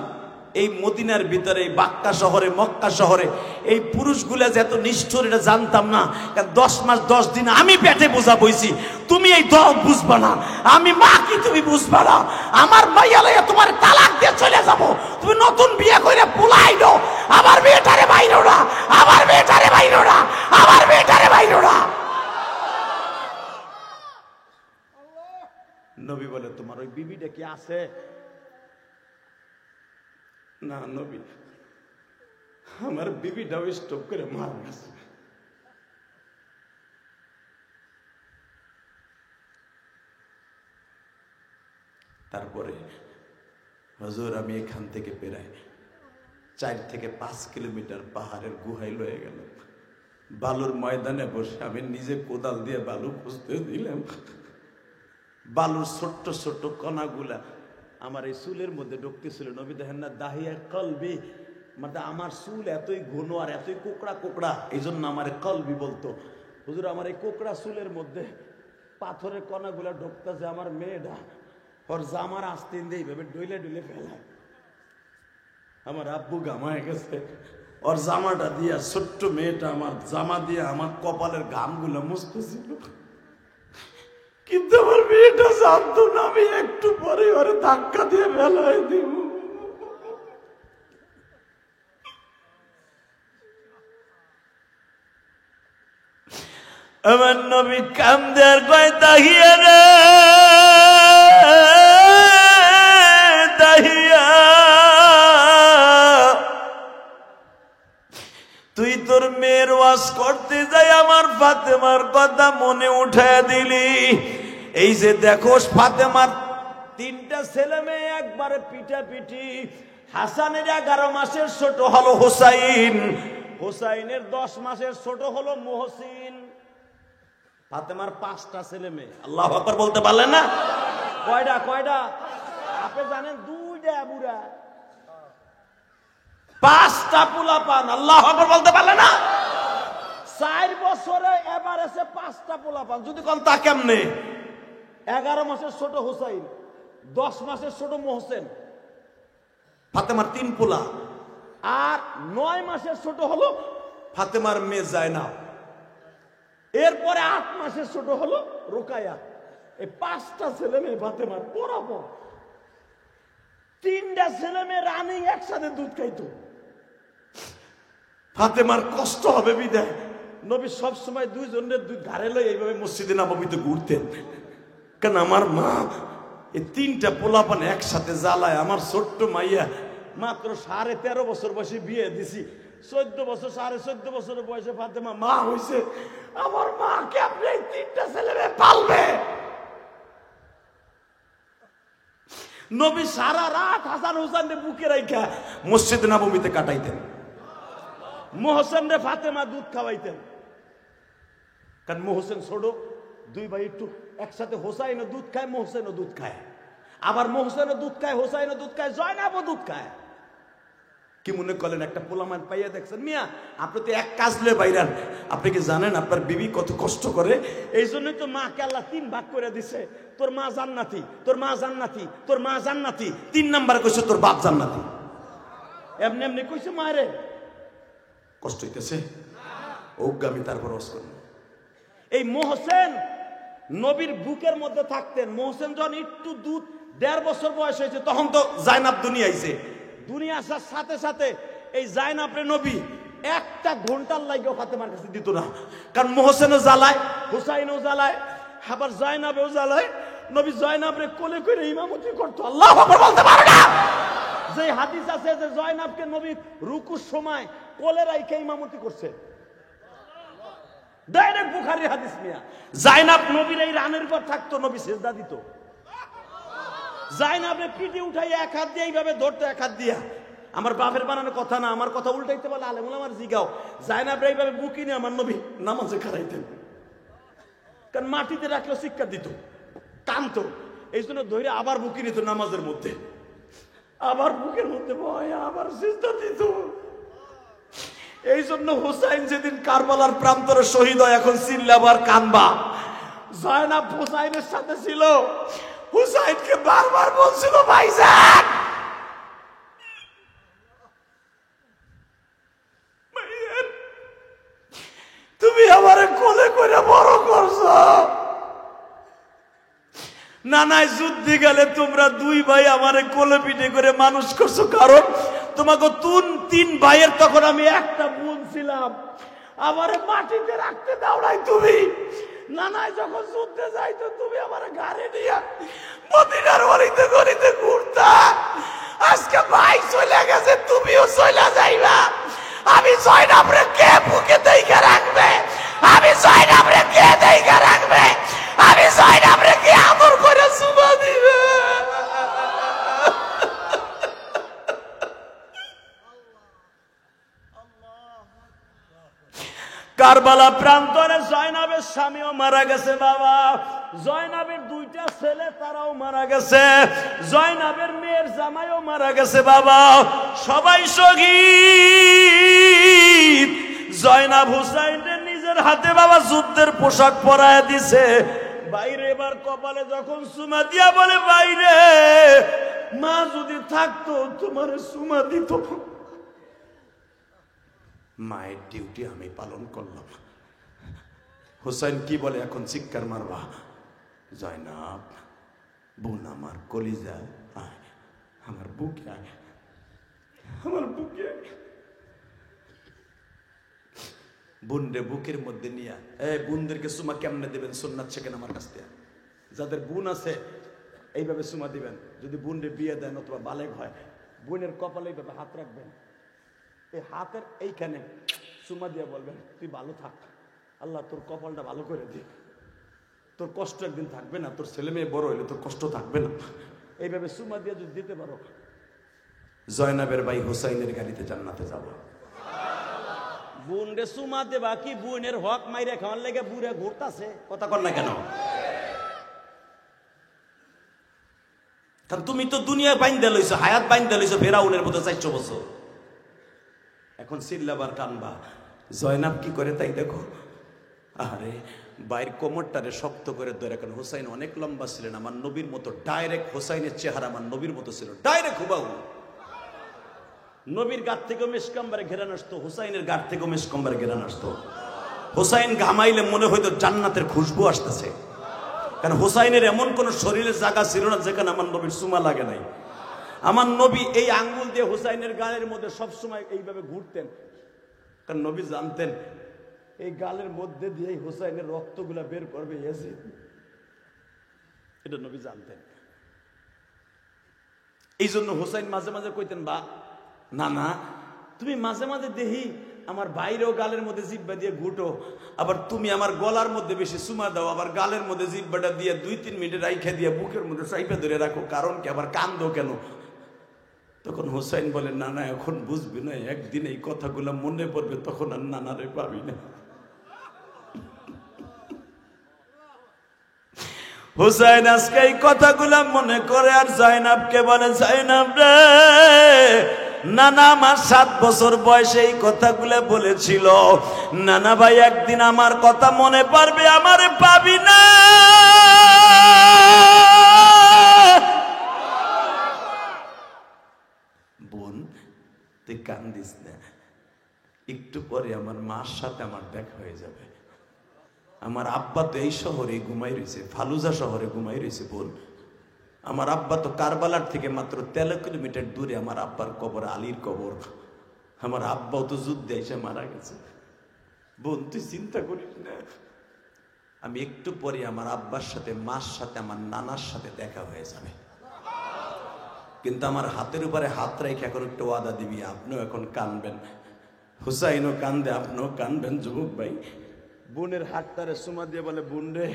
এই মদিনার ভিতরে, এই বাক্কা শহরে, মক্কা শহরে এই পুরুষগুলা যে এত নিষ্ঠুর, এটা জানতাম না। কারণ 10 মাস 10 দিন আমি পেটে বোঝা বইছি, তুমি এই দম বুঝবা না, আমি মা কি তুমি বুঝবা না। আমার মাইয়া লইয়া তোমার তালাক দিয়ে চলে যাব, তুমি নতুন বিয়ে করে পোলাই দাও, আমার মেয়েটারে বাইরো না, আমার মেয়েটারে বাইরো না, আমার মেয়েটারে বাইরো না। নবী বলে, তোমার ওই বিবিটা কি আছে? না নবী, আমার বিবিটাও স্টপ করে মারা গেছে। তারপরে হুজুর আমি এখান থেকে প্রায় 4 থেকে 5 কিলোমিটার পাহাড়ের গুহায় লয়ে গেল। বালুর ময়দানে বসে আমি নিজে কোদাল দিয়ে বালু খুঁজতে দিলাম। বালুর ছোট্ট ছোট্ট কণাগুলা আমার এই চুলের মধ্যে ঢুকতেছিল। নবী দেখেন না, দাহিয়া কলবি, মানে আমার চুল এতই ঘন আর এতই কোকড়া কোকড়া, এই জন্য আমার কলবি বলতো। হুজুর আমার এই কোকড়া চুলের মধ্যে পাথরের কণাগুলা ঢুকতেছে। আমার মেয়েটা ওর জামার আস্তিন দিয়ে এইভাবে ডইলে ডইলে ফেলায়। আমার আব্বু গামায় গেছে, ওর জামাটা দিয়া, ছোট্ট মেয়েটা আমার জামা দিয়ে আমার কপালের ঘামগুলা মুছতেছিল। কিন্তু আমার মেয়েটা জানতো না আমি একটু পরে ওরে ধাক্কা দিয়ে ফেলাই দিব। আমার নবী কান্দে আর কয়, দাহিয়া রে দাহিয়া, তুই তোর মেয়ের ওয়াজ করতে যাই আমার ফাতেমার কথা মনে উঠায় দিলি। এই যে দেখোস ফাতেমার 3টা ছেলে মেয়ে একবারে পিটাপিটি। হাসানের 11 মাসের ছোট হলো হোসাইন, হোসাইনের 10 মাসের ছোট হলো মুহসিন। ফাতেমার 5টা ছেলে মেয়ে। আল্লাহু আকবার বলতে পারলেন না? কয়টা কয়টা? আপনি জানেন 2টা বুড়া, 5টা পোলাপান। আল্লাহু আকবার বলতে পারলেন না? 4 বছরে এভারেজে 5টা পোলাপান। যদি কোন তা কেমনে? 11 মাসের ছোট হুসাইন, 10 মাসের ছোট মোহসেন, ফাতেমার 3 পোলা, আর 9 মাসের ছোট হলো ফাতেমার মেয়ে জায়নাব। এরপরে 8 মাসের ছোট হলো রুকায়া। এই 5টা ছেলে মেয়ে ফাতেমার বরাবর। 3টা ছেলে মেয়ে রানিং একসাথে দুধ খাইতো। ফাতেমার কষ্ট হবে বিদায় নবী সবসময় 2 জনের 2 ঘাড়ে লই এইভাবে মসজিদে নববীতে ঘুরতেন। কারণ আমার মা এই 3টা পোলাপান একসাথে জ্বালায়। আমার ছোট্ট মাইয়া মাত্র 13.5 বছর বয়সে বিয়ে দিছি, 14 বছর 14.5 বছরের বয়সে ফাতেমা মা হইছে। আমার মাকে আপনি এই 3টা ছেলে মেয়ে পালবে। নবী সারা রাত হাসান হুসাইনকে বুকে রাইখা মসজিদ নববীতে কাটাইতেন। মোহসেন রে ফাতেমা দুধ খাওয়াইতেন। কারণ মোহসেন ছোট, 2 ভাই একটু একসাথে। হোসাইনও দুধ খায়, মোহসেনও দুধ খায়, আবার মোহসেনও দুধ খায়, হোসাইনও দুধ খায়, জয়নাবও দুধ খায়। কি মনে করলেন একটা পোলামান পাইয়া দেখছেন? মিয়া আপনি তো এক কাজ লয়ে বাইরান। আপনি কি জানেন আপনার বিবি কত কষ্ট করে? এই জন্যই তো মাকে আল্লাহ 3 ভাগ করে দিছে। তোর মা জান্নাতি, তোর মা জান্নাতি, তোর মা জান্নাতি। 3 নাম্বার কইছে তোর বাপ জান্নাতি। এমনি এমনি কইছে মায়েরে। কষ্ট হইতেছে অজ্ঞামী, তারপর ওয়াজ করুন। এই মোহসেন নবীর বুকের মধ্যে থাকতেন। মোহসেন যখন একটু দুধ 1.5 বছর বয়স হয়েছে তখন তো জায়নাব দুনিয়া আইছে। দুনিয়া আসার সাথে সাথে এই জায়নাবরে নবী 1 ঘন্টার লাগেও ফাতেমার কাছে দিত না। কারণ মোহসেনও জ্বালায়, হুসাইনও জ্বালায়, আবার জায়নাবেও জ্বালায়। নবী জায়নাবরে কোলে করে ইমামতি করতো। আল্লাহু আকবার বলতে পারো না? যে হাদিস আছে যে জায়নাবকে নবী রুকুর সময় কোলে রাইখে ইমামতি করছে, ডাইরেক্ট বুখারী হাদিস। মিয়া জায়নাব নবীর এই রানের পর থাকতো, নবী সিজদা দিত। জায়নাবরে পিঠে উঠাই 1 হাত দিয়ে এইভাবে ধরতো, 1 হাত দিয়া। আমার বাপের বানানোর কথা না, আমার কথা উল্টাইতে বলে আলেমুল আমার জিগাও। জায়নাবরে এইভাবে বুকি নিয়ে আমার নবী নামাজে খাড়াইতেন। কারণ মাটিতে রাখলেও শিক্ষা দিত, কানতো, এই জন্য ধরে আবার বুকি নিত নামাজের মধ্যে। আবার বুকের মধ্যে ভয়, আবার সিজদা দিত। এই জন্য হুসাইন যেদিন কারবালার প্রান্তরে শহীদ হয়, এখন চিল্লাবার কানবা। জয়নাব হুসাইনের সাথে ছিল, হুসাইনকে বারবার বলছিল, ভাইজান তুমি আমারে কোলে করে বড় করছো, নানায় যুদ্ধে গেলে তোমরা দুই ভাই আমারে কোলে পিঠে করে মানুষ করছো, কারণ তোমাকে তিন ভাইয়ের তখন আমি একটা বোন ছিলাম, আমারে মাটিতে রাখতে দাও নাই তুমি। নানায় যখন যুদ্ধে যাইতো তুমি আমার গাড়ি নিয়ে মদিনার অলিতে গলিতে ঘুরতা। আজকে ভাই চলে গেছে, তুমিও চলে যাইবা। আমি জয়নাবরে কে বুকে দেখে রাখবে? আমি জয়নাবরে কে দেখে রাখবে? আমি জয়নাবরে কে আদর করে চুমা দিবে? কারবালা প্রান্তরে জয়নাবের স্বামীও মারা গেছে বাবা, জয়নাবের দুইটা ছেলে তারাও মারা গেছে, জয়নাবের মেয়ের জামাইও মারা গেছে বাবা, সবাই শহীদ। জয়নাব হুসাইনের নিজের হাতে বাবা যুদ্ধের পোশাক পরায় দিছে। বাইরে এবার কপালে যখন সুমা দিয়া বলে, বাইরে মা যদি থাকতো তোমার সুমা দিত। মায়ের ডিউটি আমি পালন করলাম। হুসাইন কি বলে এখন? চিৎকার মারবা, জয়নাব বোন আমার কলিজা আয়, আমার বুকে আয়, আমার বুকে আয়। বোনরে বুকের মধ্যে নিয়ে, বোনদেরকে সুমা কেমনে দেবেন? সুন্নাত শেখেন আমার কাছ থেকে। যাদের বোন আছে এইভাবে সুমা দিবেন। যদি বোনরে বিয়ে দেন অথবা বালেগ হয়, বোনের কপালে এইভাবে হাত রাখবেন, এই হাতের এইখানে চুমা দিয়ে বলবেন, তুই ভালো থাক, আল্লাহ তোর কপালটা ভালো করে দিক, তোর কষ্ট একদিন থাকবে না, তোর ছেলে মেয়ে বড় হইলে তোর কষ্ট থাকবে না। এইভাবে চুমা দিয়ে যদি দিতে পারো, জয়নাবের ভাই হুসাইনের গাড়িতে জান্নাতে যাব। বোন রে চুমা দেবা কি বোনের হক মাইরে খাওয়ার লেগে বুড়ে ঘুরতাছে, কথা কর না কেন? কারণ তুমি তো দুনিয়া বাইন্দা লইছো, হায়াত বাইন্দা লইছো ফেরাউনের মতো 400 বছর। এখন চিল্লাবার কানবা। জয়নাব কি করে তাই দেখো, আরে বাইর কোমরটারে শক্ত করে ধরে। কারণ হুসাইন অনেক লম্বা ছিলেন, আমার নবীর মতো ডাইরেক্ট। হুসাইনের চেহারা আমার নবীর মতো ছিল, ডাইরেক্ট হুবাহু। নবীর গাছ থেকেও মেশকাম্বারে ঘেরান আসতো, হুসাইনের গাছ থেকেও মেশকাম্বারে ঘেরান আসতো। হুসাইন ঘামাইলে মনে হইতো জান্নাতের খুশবু আসতেছে। কারণ হুসাইনের এমন কোন শরীরের জায়গা ছিল না যেখানে আমার নবীর সুমা লাগে নাই। আমার নবী এই আঙ্গুল দিয়ে হুসাইনের গালের মধ্যে সবসময় এইভাবে ঘুরতেন, কারণ নবী জানতেন এই গালের মধ্যে দিয়ে হুসাইনের রক্তগুলা বের করবে ইয়াজিদ, এটা নবী জানতেন। এই জন্য হুসাইন মাঝে মাঝে কইতেন, বা না না তুমি মাঝে মাঝে দেহি আমার বাইরেও গালের মধ্যে জিব্বা দিয়ে ঘুটো, আবার তুমি আমার গলার মধ্যে বেশি সুমা দাও, আবার গালের মধ্যে জিব্বাটা দিয়ে 2-3 মিনিট রাইখা দিয়ে বুকের মধ্যে চাইপা ধরে রাখো, কারণ কি? আবার কান্দো কেন? তখন হুসাইন বলে, না না এখন বুঝবি না, একদিন এই কথাগুলো মনে পড়বে, তখন আর নানারে পাবি না। হুসাইন আজকে এই কথাগুলা মনে করে আর জয়নাবকে বলে, জয়নাব রে, নানা আমার 7 বছর বয়সে এই কথাগুলা বলেছিল, নানা ভাই একদিন আমার কথা মনে পড়বে, আমারে পাবি না। বোন তুই কান্দিস না, একটু পরে আমার মার সাথে আমার দেখা হয়ে যাবে। আমার আব্বা তো এই শহরে ঘুমাই রয়েছে, ফালুজা শহরে ঘুমাই রয়েছে। বোন, আমার আব্বা তো কারবালার থেকে মাত্র 13 কিলোমিটার দূরে আমার আব্বার কবর, আলীর কবর। আমার আব্বাও তো যুদ্ধে এসে মারা গেছে। বোন তুই চিন্তা করিস না, আমি একটু পরে আমার আব্বার সাথে, মার সাথে, আমার নানার সাথে দেখা হয়ে যাবে। কিন্তু আমার হাতের উপরে হাত রেখে এখন একটু ওয়াদা দিবি, আপনিও এখন কানবেন, হুসাইনও কান্দে, আপনিও কানবেন যুবক ভাই। বোনের হাতটারে সুমা দিয়ে বলে, বোন রে,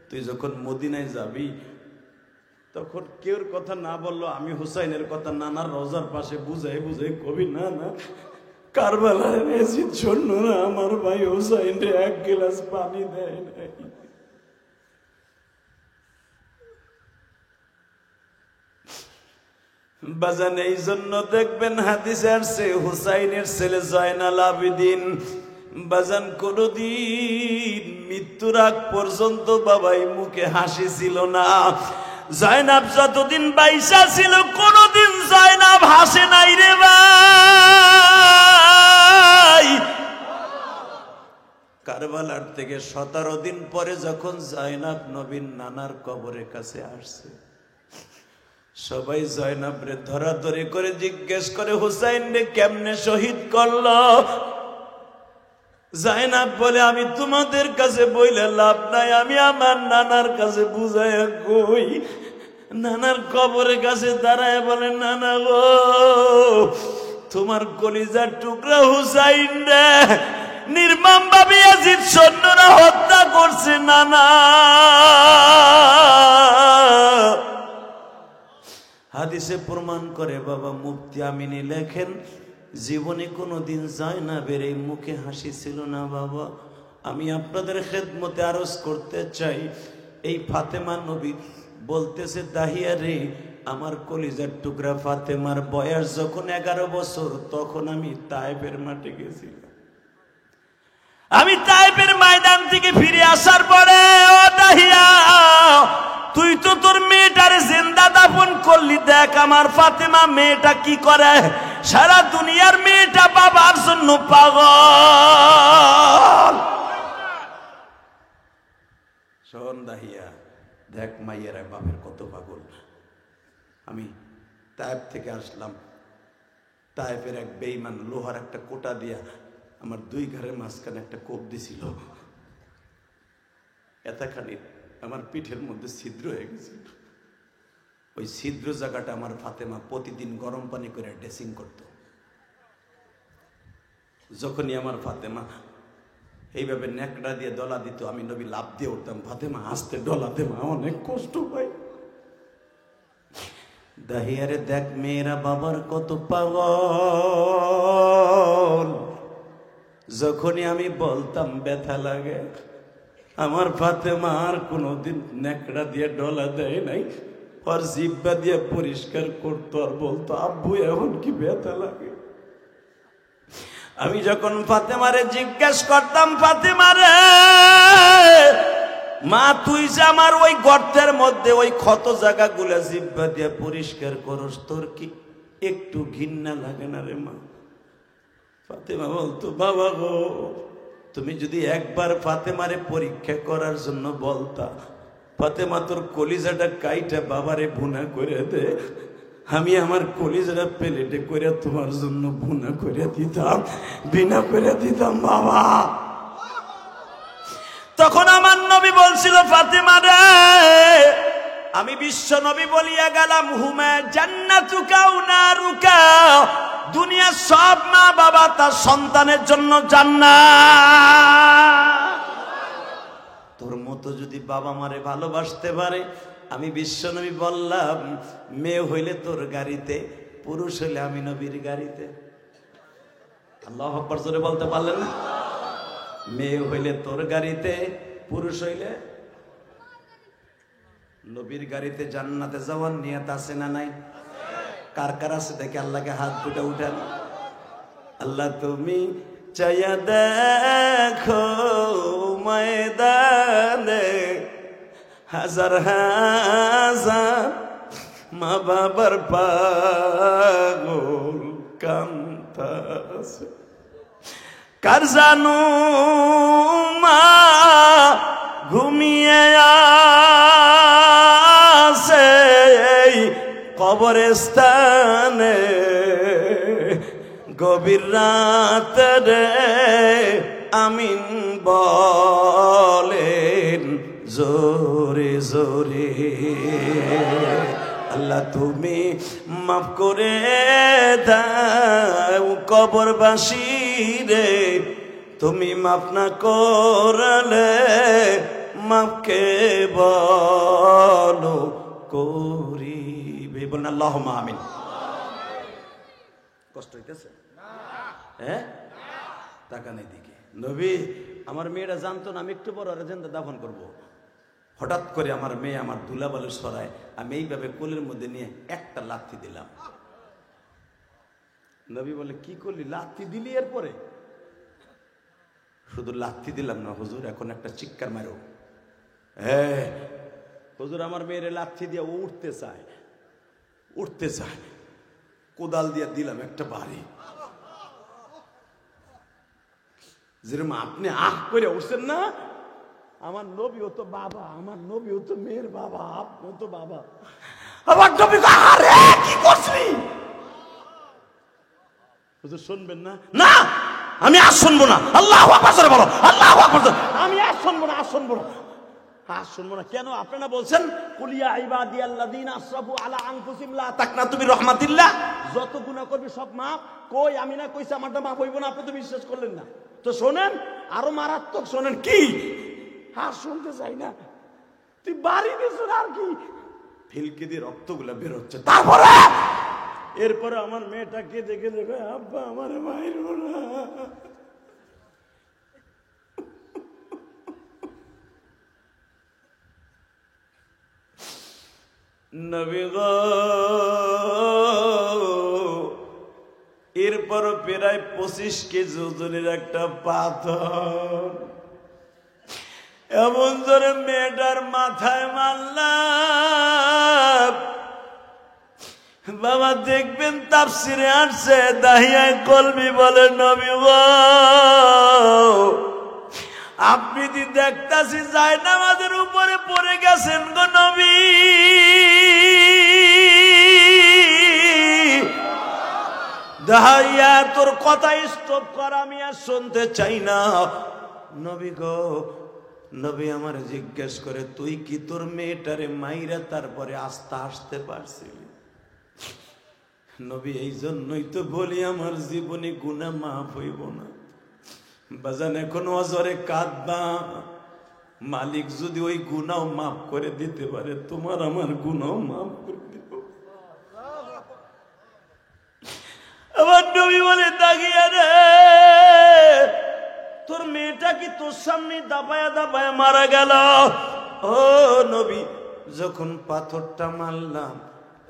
তুই যখন মদিনায় যাবি তখন কেউর কথা না বললো, আমি হুসাইনের কথা নানার রোজার পাশে বুঝাই বুঝাই কবি, না না কারবালার ইয়াজিদ শোন না, আমার ভাই হুসাইন রে 1 গ্লাস পানি দেয় নাই। বাজান এই জন্য দেখবেন হাদিসে আসছে হুসাইনের ছেলে জয়নাল আবেদিন বাজান কোনদিন মৃত্যুর আগ পর্যন্ত বাবাই মুখে হাসি ছিল না। জয়নাব যতদিন বাইসা ছিল কোনদিন জয়নাব হাসে নাই রে ভাই। কারবালার থেকে 17 দিন পরে যখন জয়নাব নবীর নানার কবরের কাছে আসছে, সবাই জয়নাব রে ধরাধরি করে জিজ্ঞেস করে হুসাইন রে কেমনে শহীদ করলো। জয়নাব বলে আমি তোমাদের কাছে বইলে লাভ নাই, আমি আমার নানার কাছে বুঝাইয়া কই। নানার কবরের কাছে দাঁড়ায় বলে নানা গো তোমার কলিজার টুকরা হুসাইন রে নির্মম ভাবে ইয়াজিদ সৈন্যরা হত্যা করছে নানা। হাদিসে প্রমাণ করে বাবা মুফতি আমিনী লেখেন জীবনে কোনোদিন জয়নাবের এই মুখে হাসি ছিল না বাবা। আমি আপনাদের খেদমতে আরজ করতে চাই, এই ফাতেমা নবী বলতেছে দাহিয়া রে আমার কলিজার টুকরা ফাতেমার বয়স যখন 11 বছর তখন আমি তায়েফের মাঠে গেছিলাম। আমি তায়েফের ময়দান থেকে ফিরে আসার পরে ও দাহিয়া তুই তো তোর মেয়েটারে জিন্দা দাফন করলি, দেখ আমার ফাতেমা মেয়েটা কি করে। সারা দুনিয়ার মেয়েটা বাবার জন্য পাগল। শোন দাহিয়া দেখ মাইয়েরা বাপের কত পাগল। আমি তায়েফ থেকে আসলাম, তায়েফের এক বেঈমান লোহার একটা কোটা দিয়া আমার 2 ঘরের মাঝখানে একটা কোপ দিছিল, এতখানি আমার পিঠের মধ্যে ছিদ্র হয়ে গেছিল। ওই ছিদ্র জায়গাটা আমার ফাতেমা প্রতিদিন গরম পানি করে ড্রেসিং করত। যখনই আমার ফাতেমা এইভাবে নেকড়া দিয়ে ডলা দিত আমি নবী লাভ দিয়ে উঠতাম, ফাতেমা হাসতে ডলা দে মা অনেক কষ্ট পাই। দাহিয়ারে দেখ মেয়েরা বাবার কত পাগল। যখনই আমি বলতাম ব্যথা লাগে, আমার ফাতেমা আর কোনোদিন নেকড়া দিয়ে ডলা দেয় নাই, আর জিব্বা দিয়ে পরিষ্কার করতো আর বলতো আব্বু এখন কি ব্যথা লাগে। আমি যখন ফাতেমারে জিজ্ঞেস করতাম ফাতেমারে মা তুই যে আমার ওই গর্তের মধ্যে ওই ক্ষত জায়গাগুলা জিব্বা দিয়ে পরিষ্কার করস, তোর কি একটু ঘৃণা লাগে না রে মা? ফাতেমা বলতো বাবা গো তুমি যদি একবার ফাতেমারে পরীক্ষা করার জন্য বলতা, ফাতেমা তোর কলিজাটা কাইটা বাবারে ভুনা করে দে, আমি আমার কলিজাটা প্লেটে করে তোমার জন্য ভুনা করে দিতাম, বিনা করে দিতাম বাবা। তখন আমার নবী বলছিল ফাতেমা রে আমি বিশ্ব নবী বলিয়া গেলাম হুমা জান্নাতুকা ওয়া নারুকা, দুনিয়ার সব মা বাবা তার সন্তানের জন্য জান্নাত। তোর মতো যদি বাবা মারে ভালোবাসতে পারে, আমি বিশ্ব নবী বললাম মেয়ে হইলে তোর গাড়িতে, পুরুষ হইলে আমি নবীর গাড়িতে। আল্লাহু আকবার জোরে বলতে পারলেন না? মেয়ে হইলে তোর গাড়িতে, পুরুষ হইলে নবীর গাড়িতে। জান্নাতে যাওয়ার নিয়ত আছে না নাই? কার কার আছে দেখে আল্লাহকে হাত দুটো উঠান। আল্লাহ তুমি চাইয়া দেখো ময়দানে হাজার হাজার মা বাবার পাগল কান্তাছে, কার জানু মা ঘুমিয়ে আছে কবরস্থানে, গভীর রাতে আমিন বলেন জোরে জোরে। আল্লাহ তুমি মাফ করে দাও কবরবাসী রে, তুমি মাফ না করলে মাফকে বলো করিবে। বলেন আল্লাহুম্মা আমিন। কষ্ট হইতেছে? হ্যাঁ তাকান এদিকে। নবী আমার মেয়েরা জানতো না আমি একটু পর ওরা জিন্দা দাফন করবো, হঠাৎ করে আমার মেয়ে আমার দুলাবালু সরায়, আমি এইভাবে কোলের মধ্যে নিয়ে একটা লাথি দিলাম। নবী বলে, কি করলি? লাথি দিলি? এরপরে শুধু লাথি দিলাম না হুজুর, এখন একটা চিৎকার মারো। হ্যাঁ হুজুর, আমার মেয়ের লাথি দিয়ে ও উঠতে চায়, কোদাল দিয়ে দিলাম একটা বাড়ি। যেরকম আপনি আহ করে উঠছেন না, আমার নবীও তো বাবা, আমার নবীও তো মেয়ের বাবা, আপনিও তো বাবা। আমার নবী আরে কি করছিস হুজুর? শুনবেন না? না আমি আর শুনবো না। আল্লাহু আকবার বলো, আল্লাহু আকবার। আমি আর শুনবো না, আর শুনবো না, আর শুনবো না। কেন? আপনারা বলছেন কুলিয়া ইবাদিয়াল্লাযিনা আসরাফু আলা আনফুসিহিম লা তাকনাতু মির রাহমাতিল্লাহ, যত গুনাহ করবি সব মাফ। কই আমি না কইছি আমারটা মাফ হইব না? আপনি তো বিশ্বাস করলেন না। তো শোনেন, আরো মারাত্মক শোনেন। কি? আর শুনতে চাই না। তুই বাড়ি দিছ আর কি? ফিলকে দিয়ে রক্তগুলা বের হচ্ছে। তারপরে এরপরে আমার মেয়েটাকে দেখে দেখে, আব্বা আমার মাইরো না। নবী গো, এরপর প্রায় 25 কেজি ওজনের একটা পাথর এমন জোরে মেয়েটার মাথায় মারলাম। বাবা দেখবেন তাফসিরে আসছে, দাহিয়ায়ে কলবি বলে, নবী গো আপনি দি দেখতাছি জায়নামাজের উপরে পড়ে গেছেন গো নবী। দাহিয়া তোর কথা স্টপ কর, আমি আর শুনতে চাই না। নবী গো, নবী আমার জিজ্ঞেস করে, তুই কি তোর মেয়েটারে মাইরা তারপরে আস্তে আসতে পারছিলি? নবী এই জন্যই তো বলি আমার জীবনে গুনাহ মাফ হইব না। বাজান এখন অজরে কাঁদবা, মালিক যদি ওই গুনাহ মাফ করে দিতে পারে, তোমার আমার গুনাহ মাফ করে দিব। আমার নবী বলে, দাগিয়া রে তোর মেয়েটা কি তোর সামনে দাবায়া দাবায়া মারা গেল? ও নবী, যখন পাথরটা মারলাম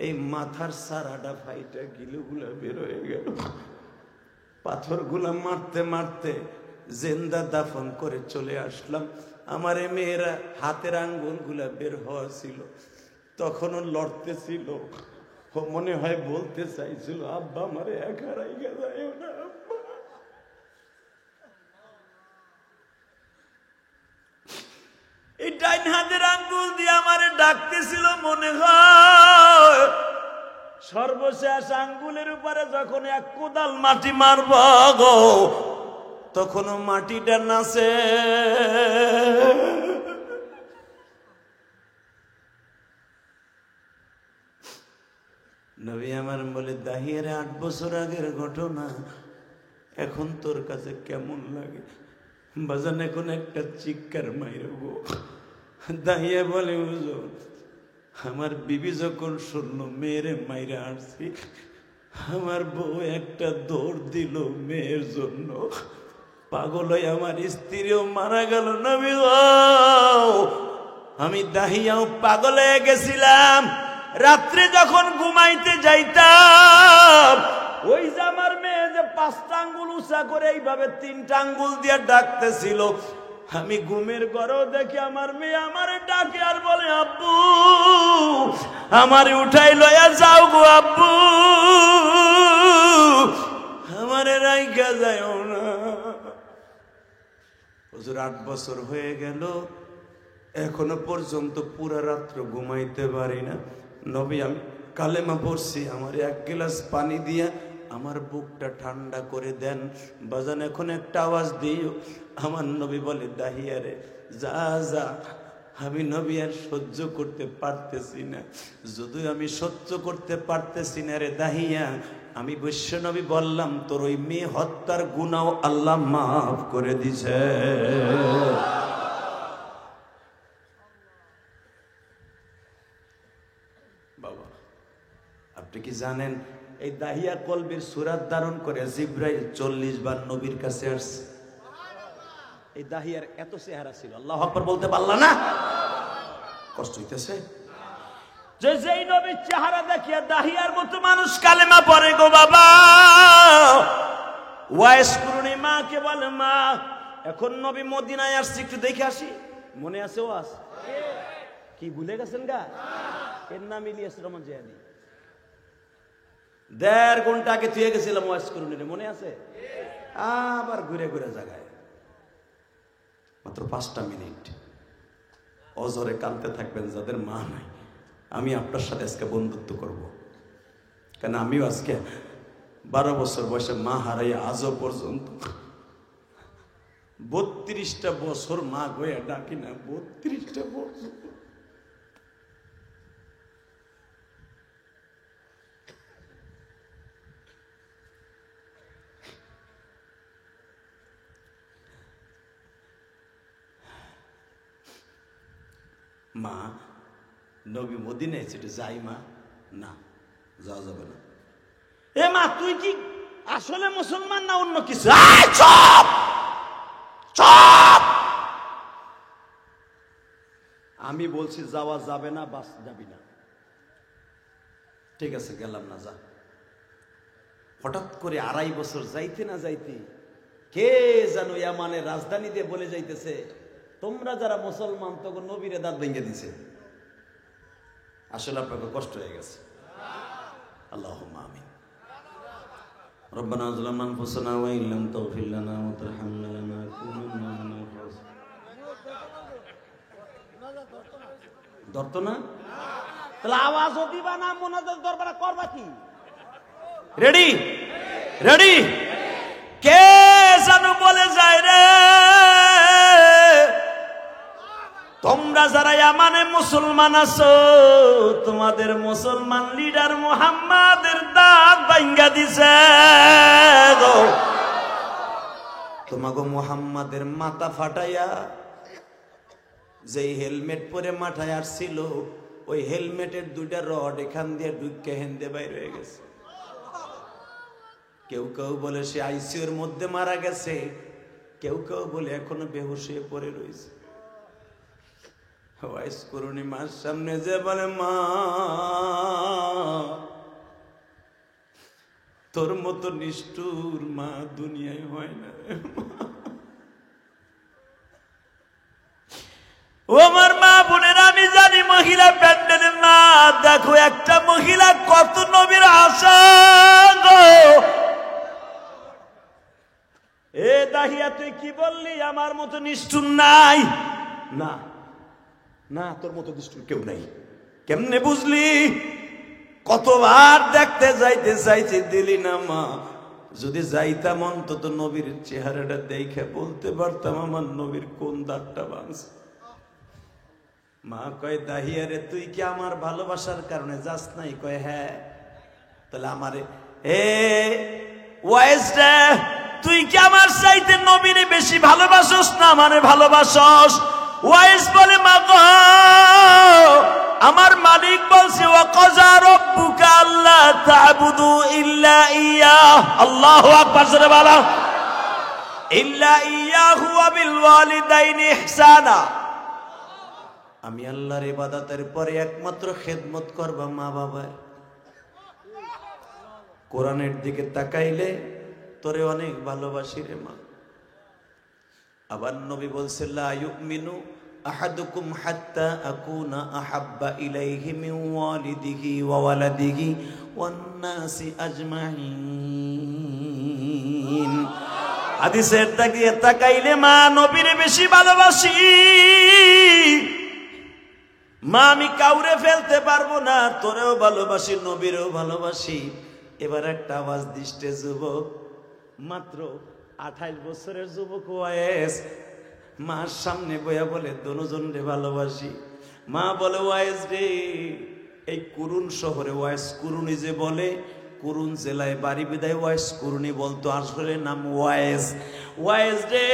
এই মাথার সারাটা ফাইটা গিলুগুলা বের হয়ে গেল। পাথরগুলা মারতে মারতে জিন্দা দাফন করে চলে আসলাম। আমার মেয়েরা হাতের আঙ্গুলগুলা বের হওয়া ছিল, তখনও লড়তেছিল। মনে হয় বলতে চাইছিল, আব্বা আমারে একা রাইখা যাইও না আব্বা। এই ডাইন হাতের আঙ্গুল দিয়ে আমারে ডাকতেছিল মনে হয়। সর্বশেষ আঙ্গুলের উপরে যখন এক কোদাল মাটি মারব গো, তখনও মাটিটা নাচে। নবী আমার বলে, দাহিয়ার 8 বছর আগের ঘটনা এখন তোর কাছে কেমন লাগে? বাজান এখন একটা চিৎকার মাইরব। দাহিয়া বলে, হুজুর আমার বিবি যখন শুনলো মেয়েরে মাইরা আসছি, আমার বউ একটা দৌড় দিল মেয়ের জন্য। পাগল হয়ে আমার স্ত্রীও মারা গেল। নবী গো, আমি দাহিয়াও পাগল হয়ে গেছিলাম। রাত্রে যখন ঘুমাইতে যাইতাম, ওই যে আমার মেয়ে যে 5টা আঙ্গুল উঁচা করে এইভাবে 3টা আঙ্গুল দিয়ে ডাকতেছিল, আমি ঘুমের ঘরেও দেখি আমার মেয়ে আমারে ডাকে আর বলে, আব্বু আমারে উঠাই লইয়া যাও গো আব্বু, আমারে রাইখা যাও না। হুজুর 8 বছর হয়ে গেল, এখনো পর্যন্ত পুরা রাত্র ঘুমাইতে পারি না। নবী আমি কালেমা পড়ছি, আমার 1 গ্লাস পানি দিয়া আমার বুকটা ঠান্ডা করে দেন। বাজান এখন একটা আওয়াজ দিও। আমার নবী বলে, দাহিয়ারে যা যা, আমি নবী আর সহ্য করতে পারতেছি না। যদিও আমি সহ্য করতে পারতেছি না রে দাহিয়া, আমি বৈশ্য নবী বললাম তোর ওই মেয়ে হত্যার গুনাহ আল্লাহ মাফ করে দিছে। বাবা আপনি কি জানেন এই দাহিয়া কলবির সূরাত ধারণ করে জিবরাইল 40 বার নবীর কাছে আসছে। এই দাহিয়ার এত চেহারা ছিল, আল্লাহু আকবার বলতে পারলা না? কষ্ট হইতেছে? যে যেই নবীর চেহারা দেখিয়া দাহিয়ার মতো মানুষ কালেমা পড়ে গো বাবা, ওয়াইস করুনি মাকে বলে মা এখন নবী মদিনায় আসছে একটু দেখে আসি। মনে আছে ওয়াস? কি ভুলে গেছেন গা? এর নাম ইলিয়াস রহমান জিয়ানি। 1.5 ঘন্টা আগে থুয়ে গেছিলাম ওয়াইস করুনি, মনে আছে? আবার ঘুরে ঘুরে জায়গায় মাত্র 5টা মিনিট অজরে কাঁদতে থাকবেন যাদের মা নাই। আমি আপনার সাথে আজকে বন্ধুত্ব করব, কেন আমিও আজকে 12 বছর বয়সে মা হারাই আজও পর্যন্ত 32টা বছর মা গয়া ডাকি না। 32টা বছর মা নবী মদিনায় সেটা যাই মা? না, যাওয়া যাবে না। এ মা তুই কি আসলে মুসলমান না অন্য কিছু? চুপ চুপ! আমি বলছি যাওয়া যাবে না, বাস যাবি না। ঠিক আছে গেলাম না, যা। হঠাৎ করে 2.5 বছর যাইতে না যাইতে কে জানো ইয়ামানের রাজধানী দিয়ে বলে যাইতেছে তোমরা যারা মুসলমান তখন নবীরে দাঁত ভেঙে দিছে। আসলে আপনাকে কষ্ট হয়ে গেছে। আল্লাহুম্মা আমিন। রব্বানা যালামনা আনফুসানা ওয়া ইল্লাম তাগফির লানা ওয়া তারহামনা লানাকুনান্না মিনাল খাসিরিন। ধরতো না? তাহলে আওয়াজও দিবা না, মোনাজাত দরবারে করবা কি? Ready ready? কে জানো বলে যায় রে তোমরা যারা ইয়ামানে মুসলমান আছো তোমাদের মুসলমান লিডার মুহাম্মাদের দাঁত ভাঙ্গা দিছে গো। তোমাগো মুহাম্মাদের মাথা ফাটাইয়া যেই হেলমেট পরে মাথায় আসছিল ওই হেলমেটের 2টা রড এখান দিয়ে ঢুকে হেন্দে বাইরে হয়ে গেছে। কেউ কেউ বলে সে আইসিইউর মধ্যে মারা গেছে, কেউ কেউ বলে এখনো বেহুশ হয়ে পড়ে রয়েছে। ওয়াইস করুনি মার সামনে যে বলে মা তোর মতো নিষ্ঠুর মা দুনিয়ায় হয় না। ও আমার মা বোনের আমি জানি মহিলা প্যান্ডেলে মা দেখো একটা মহিলা কত নবীর আশা গো। এ দাহিয়া তুই কি বললি আমার মতো নিষ্ঠুর নাই? না না, তোর মতো দুষ্টুর কেউ নাই। কেমনে বুঝলি? কতবার দেখতে যাইতে চাইছি দিলি না মা। যদি যাইতাম অন্তত নবীর চেহারাটা দেখে বলতে পারতাম আমার নবীর কোন দাঁতটা ভাঙছে। মা কয় দাহিয়া রে তুই কি আমার ভালোবাসার কারণে যাস নাই? কয় হ্যাঁ। তাহলে আমারে এ ওয়াইস রে তুই কি আমার চাইতে নবীরে বেশি ভালোবাসস না আমারে ভালোবাসস? ওয়াইস বলে মা গো আমার মালিক বলছে ওয়া কাযা রাব্বুকা আল্লা তা'বুদু ইল্লা ইয়্যাহ। আল্লাহু আকবার জোরে বলো। ইল্লা ইয়্যাহু ওয়া বিল ওয়ালিদাইনি ইহসানা। আমি আল্লাহর ইবাদতের পরে একমাত্র খেদমত করবা মা বাবার। কোরআনের দিকে তাকাইলে তোরে অনেক ভালোবাসি রে মা। আবার নবী বলছে লা ইউমিনু আহাদুকুম হাত্তা আকুনা আহাব্বা ইলাইহি মিন ওয়ালিদিহি ওয়া ওয়ালাদিহি ওয়ান নাসি আজমাইন। হাদিসের দিকে তাকাইলে মা নবীরে বেশি ভালোবাসি। মা আমি কাউরে ফেলতে পারবো না, তোরেও ভালোবাসি নবীরেও ভালোবাসি। এবার একটা আওয়াজ দিষ্টে যুবক, মাত্র 28 বছরের যুবক ওয়াইস মার সামনে বইয়া বলে দুজন রে ভালোবাসি। মা বলে ওয়াইস রে এই কুরুন শহরে ওয়াইস কুরুনি যে বলে, কুরুন জেলায় বাড়ি বিদায় ওয়াইস কুরুনি বলতো, আসলে নাম ওয়াইস। ওয়াইস রে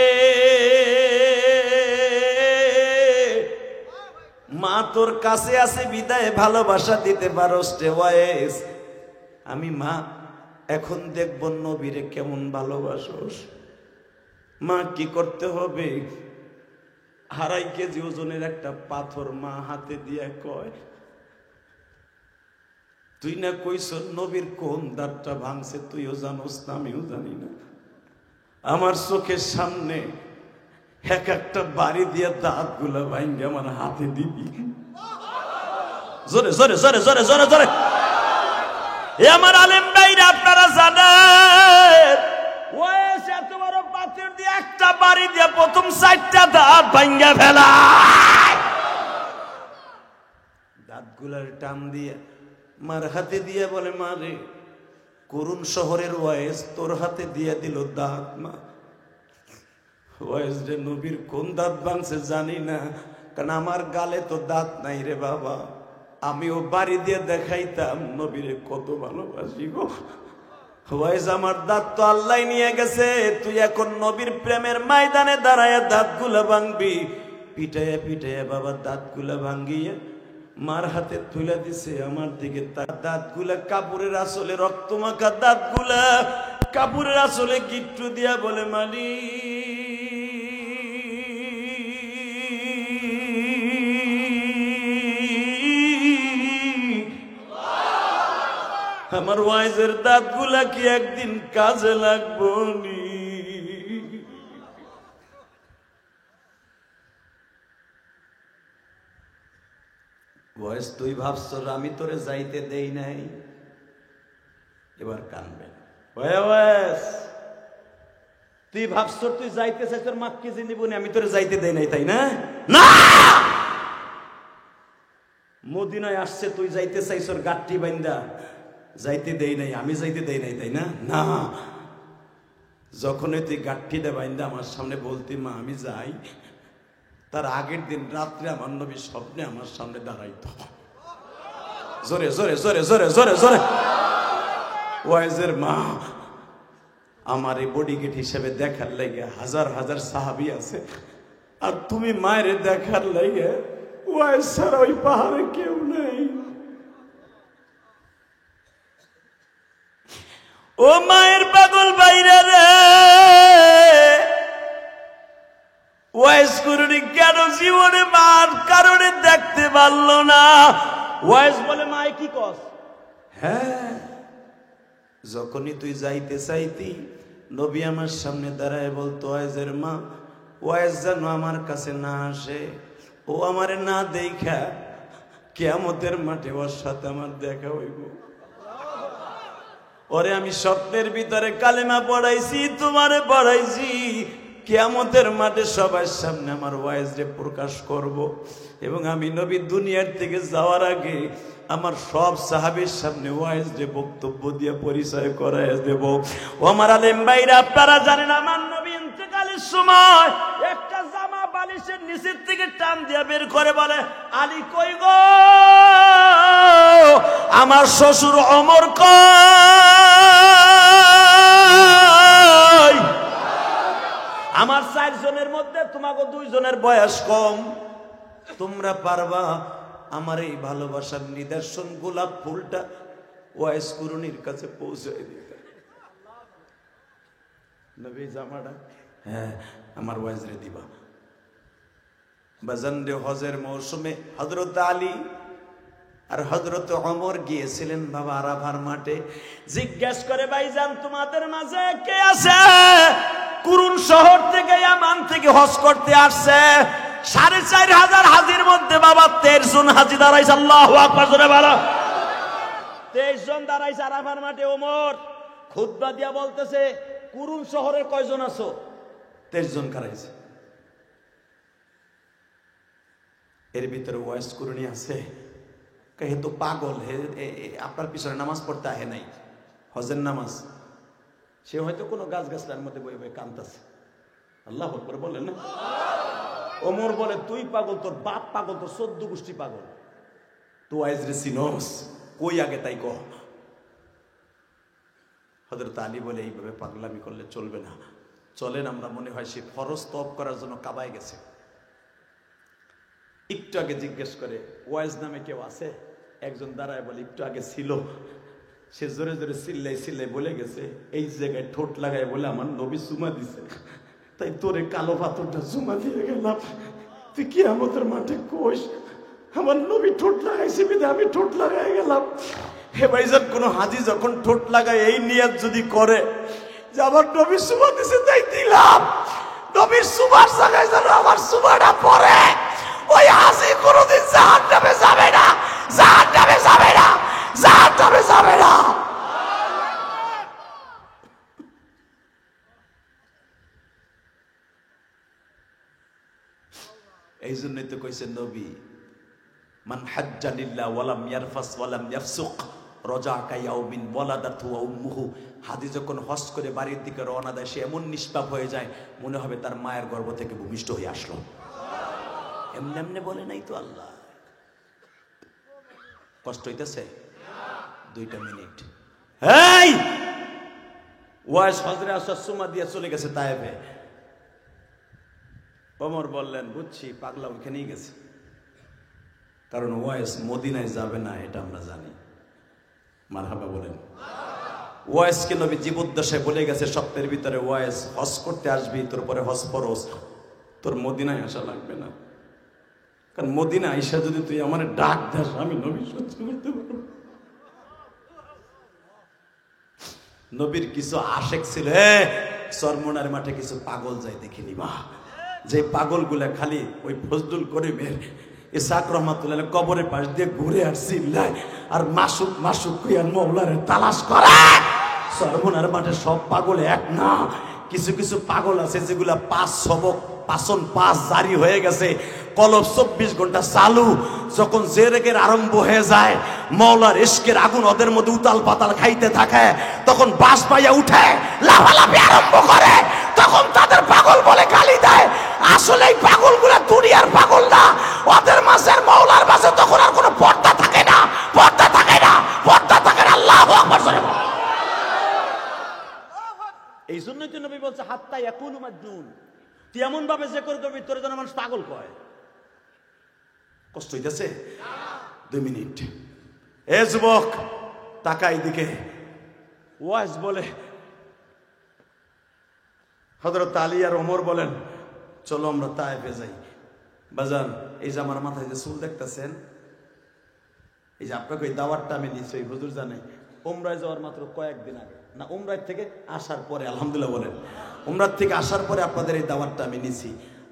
মা তোর কাছে আছে বিদায় ভালোবাসা দিতে পারস রে ওয়াইস। আমি মা এখন দেখব নবীরে কেমন ভালোবাসোস। মা কি করতে হবে? 2.5 কেজি ওজনের একটা পাথর মা হাতে দিয়ে কয়, তুই না কইস নবীর কোন দাঁতটা ভাঙছে, তুইও জানোস না আমিও জানি না। আমার চোখের সামনে এক একটা বাড়ি দিয়ে দাঁত গুলা ভাঙ্গে আমার হাতে দিবি। জোরে জোরে জোরে জোরে জোরে জোরে। আমার আলেম ভাইরা আপনারা জানেন, ওয়েস এত বড় পাথর দিয়ে একটা বাড়ি দিয়ে প্রথম 4টা দাঁত ভাঙ্গে ফেলা। দাঁতগুলার টান দিয়ে মার হাতে দিয়ে বলে, মা রে, করুণ শহরের ওয়েস তোর হাতে দিয়ে দিল দাঁত। মা ওয়েস রে, নবীর কোন দাঁত ভাঙছে জানি না, কারণ আমার গালে তো দাঁত নাই রে বাবা, আমিও বাড়ি দিয়ে দেখাইতাম নবীরে কত ভালোবাসি গো। ওয়েস আমার দাঁত তো আল্লাহ নিয়ে গেছে, তুই এখন নবীর প্রেমের ময়দানে দাঁড়ায় দাঁতগুলা ভাঙবি। পিটাইয়া পিটাইয়া বাবা দাঁতগুলা ভাঙ্গিয়ে মার হাতে তুলে দিছে আমার দিকে। তার দাঁতগুলা কাপড়ের আসলে রক্ত মাখা দাঁতগুলা কাপড়ের আসলে গিট্টু দিয়া বলে, মালি আমার ওয়াইজের দাঁতগুলা কি একদিন কাজে লাগবো নি? ওয়াইজ তুই ভাবছ আমি তোরে যাইতে দেই নাই, এবার কানবে। ওয়াইজ তুই ভাবছ তুই যাইতে চাই, তোর মাক্কি জিনিব না, আমি তোরে যাইতে দেই নাই, তাই না? না, মদিনায় আসছে তুই যাইতে চাইছ গাঠটি বাইন্দা, যাইতে দেই নাই, আমি যাইতে দেই নাই, তাই না? না, যখনই তুই গাঠটিটা বাইন্দা আমার সামনে বলতি মা আমি যাই, তার আগের দিন রাত্রে আমার নবী স্বপ্নে আমার সামনে দাঁড়াইতো। জোরে জোরে জোরে জোরে জোরে জোরে। ওয়াইজের মা আমার এই বডিগার্ড হিসেবে দেখার লাগে হাজার হাজার সাহাবী আছে, আর তুমি মায়ের দেখার লাগে ওয়াইজ ছাড়া ওই পাহাড়ে কেউ নেই। ও মায়ের পাগল বাইরে রে, ওয়াইজ করুনি কেন জীবনে মার কারণে দেখতে পারল না? ওয়াইজ বলে, মায় কি কস? হ্যাঁ, যখনই তুই যাইতে চাইতি নবী আমার সামনে দাঁড়ায় বলতো, ওয়াইজের মা ওয়াইজ যেন আমার কাছে না আসে, ও আমারে না দেখা কিয়ামতের মাঠে ওর সাথে আমার দেখা হইব। ওরে আমি স্বপ্নের ভিতরে কালেমা পড়াইছি, তোমারে পড়াইছি, কিয়ামতের মাঠে সবার সামনে আমার ওয়াইজরে প্রকাশ করব, এবং আমি নবী দুনিয়ার থেকে যাওয়ার আগে আমার সব সাহাবীর সামনে ওয়াইজরে বক্তব্য দিয়ে পরিচয় করায় দেব। ও আমার আলেম ভাইরা, আপনারা জানেন আমার নবী ইন্তেকালের সময় একটা জামা বালিশের নিচের থেকে টান দিয়ে বের করে বলে, আলী কই গো? আমার শ্বশুর ওমর কই? আমার 4 জনের মধ্যে তোমাকে 2 জনের বয়স কম, তোমরা পারবা আমার এই ভালোবাসার নিদর্শন গোলাপ ফুলটা ওয়াইজ কুরুনির কাছে পৌঁছায় দিতে? নবী জামাটা, হ্যাঁ আমার ওয়াইজরে দিবা। বাজান রে, হজের মৌসুমে হযরত আলী আর হযরত ওমর গিয়েছিলেন বাবা আরাফার মাঠে। জিজ্ঞেস করে, ভাইজান তোমাদের মাঝে কে আছে কুরুন শহর থেকে ইয়ামান থেকে হজ করতে আসছে? 4500 হাজির মধ্যে বাবা 23 জন হাজি দাঁড়াইছে। আল্লাহু আকবার, জোরে বলো। 23 জন দাঁড়াইছে আরাফার মাঠে। ওমর খুতবা দিয়া বলতেছে, কুরুন শহরের কয়জন আছো? 23 জন দাঁড়াইছে। এর ভিতরে ওয়াইজ কুরুনি আছে, কে তো পাগল, আপনার পিছনে নামাজ পড়তে আহে নাই, হজের নামাজ, সে হয়তো কোনো গাছ গাছলার মধ্যে বই বই কাঁদতেছে। আল্লাহু আকবার বলেন না? ওমর বলে, তুই পাগল, তোর বাপ পাগল, তোর 14 গোষ্ঠী পাগল, তুই আইজরে চিনোস কই আগে তাই কহ। হযরত আলী বলে, এইভাবে পাগলামি করলে চলবে না, চলেন আমরা মনে হয় সে ফরজ তওব করার জন্য কাবায় গেছে। একটু আগে জিজ্ঞেস করে, ওয়াইজ নামে কেউ আছে? একজন দাঁড়ায় বলে, একটু আগে ছিল। সে জোরে জোরে চিল্লাই চিল্লাই বলে গেছে, এই জায়গায় ঠোঁট লাগায় বলে আমার নবী চুমা দিছে, তাই তোরে কালো পাথরটা চুমা দিয়ে গেলাম। তুই কি আমাদের মাঠে কোষ আমার নবী ঠোঁট লাগাইছে বিধে আমি ঠোঁট লাগাই গেলাম। হে ভাইজান, কোন হাজি যখন ঠোঁট লাগায় এই নিয়ত যদি করে যে আমার নবী সুবহান দিছে তাই দিলাম, নবীর সুবহান জায়গায় যেন আমার সুবহানটা পড়ে, ওই হাজি কোনোদিন জাহান্নামে যাবে না, জাহান্নামে যাবে না, জাহান্নামে যাবে না। এই জন্যই তো কইছে নবী, মান হাজ্জা লিল্লাহ ওয়ালাম ইয়ারফাস ওয়ালাম ইয়াফসুক রাজাকা ইয়াউমিন ওয়ালাদাতু উম্মুহু। হাজি যখন হজ করে বাড়ির দিকে রওনা দেয় সে এমন নিষ্পাপ হয়ে যায় মনে হবে তার মায়ের গর্ভ থেকে ভূমিষ্ঠ হয়ে আসলো। এমনি এমনি বলে নাই তো আল্লাহ। কষ্ট হইতেছে? 2 মিনিট। এই ওয়াজ হযরত আসর সুমা দিয়ে চলে গেছে তায়েফে। ওমর বললেন, বুঝছি পাগলা ওখানেই গেছে, কারণ ওয়াইস মদিনায় যাবে না এটা আমরা জানি। মারহাবা বলেন। ওয়াইসকে নবী জীবদ্দশায় বলে গেছে স্বপ্নের ভিতরে, ওয়াইস হজ করতে আসবি, তোর পরে হজ ফরজ, তোর মদিনায় আসা লাগবে না, কারণ মদিনা আইসা যদি তুই আমার ডাক দাস আমি নবী সহ্য করতে পারবো। নবীর কিছু আশেক ছিল, চরমোনার মাঠে কিছু পাগল যায় দেখে নিবা, যে পাগলগুলা খালি ওই ফজলুল করিমের ইসাক রহমাতুল্লাহ কবরের পাশ দিয়ে ঘুরে আর চিল্লায় আর মাসুক মাসুক কুইয়ান মৌলারে তালাশ করে। চরমোনার মাঠে সব পাগল এক না, কিছু কিছু পাগল আছে যেগুলা 5 সবক পাচন 5 জারি হয়ে গেছে, কলব 24 ঘন্টা চালু। যখন জেরেকের আরম্ভ হয়ে যায়, মৌলার ইশকের আগুন ওদের মধ্যে উতাল পাতাল খাইতে থাকে, তখন বাস পাইয়া উঠে লাফালাফি আরম্ভ করে, তখন তাদের পাগল বলে গালি দেয়। আসলে এই পাগলগুলা দুনিয়ার পাগল না, ওদের মাঝে মৌলার মাঝে তখন আর কোনো পর্দা থাকে না, পর্দা থাকে না, পর্দা থাকে না। আল্লাহু আকবার। এই জন্যই তো নবী বলছে হাত্তা ইয়াকুলু মাজনুন, তুই এমন ভাবে যে করে করবি তোর জন্য মানুষ পাগল কয়। কষ্ট হইতেছে? 2 মিনিট। এ যুবক তাকাই দিকে। ওয়াজ বলে হযরত আলী আর ওমর বলেন, চলো আমরা তায়েফে যাই। বাজান, এই যে আমার মাথায় যে চুল দেখতেছেন, এই যে আপনাকে ওই দাওয়াতটা আমি নিচ্ছি, ওই হুজুর জানে উমরায় যাওয়ার মাত্র কয়েকদিন আগে, না উমরায় থেকে আসার পরে, আলহামদুলিল্লাহ বলেন, উমরার থেকে আসার পরে আপনাদের এই দাওয়াতটা আমি নিছি।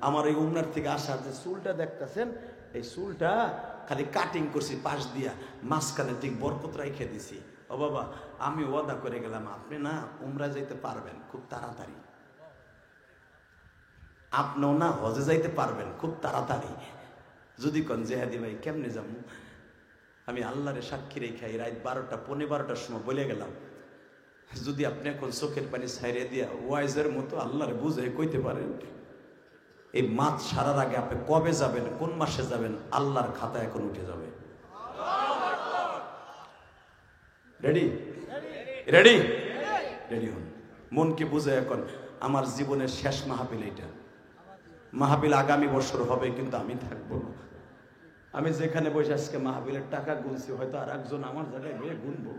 আমার এই উমরার থেকে আসার যে চুলটা দেখতেছেন, এই চুলটা খালি কাটিং করছি পাশ দিয়া, মাঝখানে ঠিক বরকত রাইখে দিছি। ও বাবা, আমি ওয়াদা করে গেলাম আপনি না উমরা যাইতে পারবেন খুব তাড়াতাড়ি, আপনিও না হজে যাইতে পারবেন খুব তাড়াতাড়ি। যদি কোন জেহাদি ভাই কেমনে যাবো, আমি আল্লাহরে সাক্ষী রেখে রাত 12টা পৌনে 12টার সময় বলে গেলাম, যদি আপনি এখন চোখের পানি ছাইরে দিয়া ওয়াইজের মতো আল্লাহরে বুঝে কইতে পারেন, এই মাছ সারার আগে আপনি কবে যাবেন, কোন মাসে যাবেন, আল্লাহর খাতা এখন উঠে যাবে। রেডি? রেডি? রেডি হন। মনকে বুঝে এখন আমার জীবনের শেষ মাহফিল এইটা। মাহফিল আগামী বছর হবে, কিন্তু আমি থাকবো না। আমি যেখানে বসে আজকে মাহফিলের টাকা গুনছি, হয়তো আর একজন আমার জায়গায় গিয়ে গুনবো।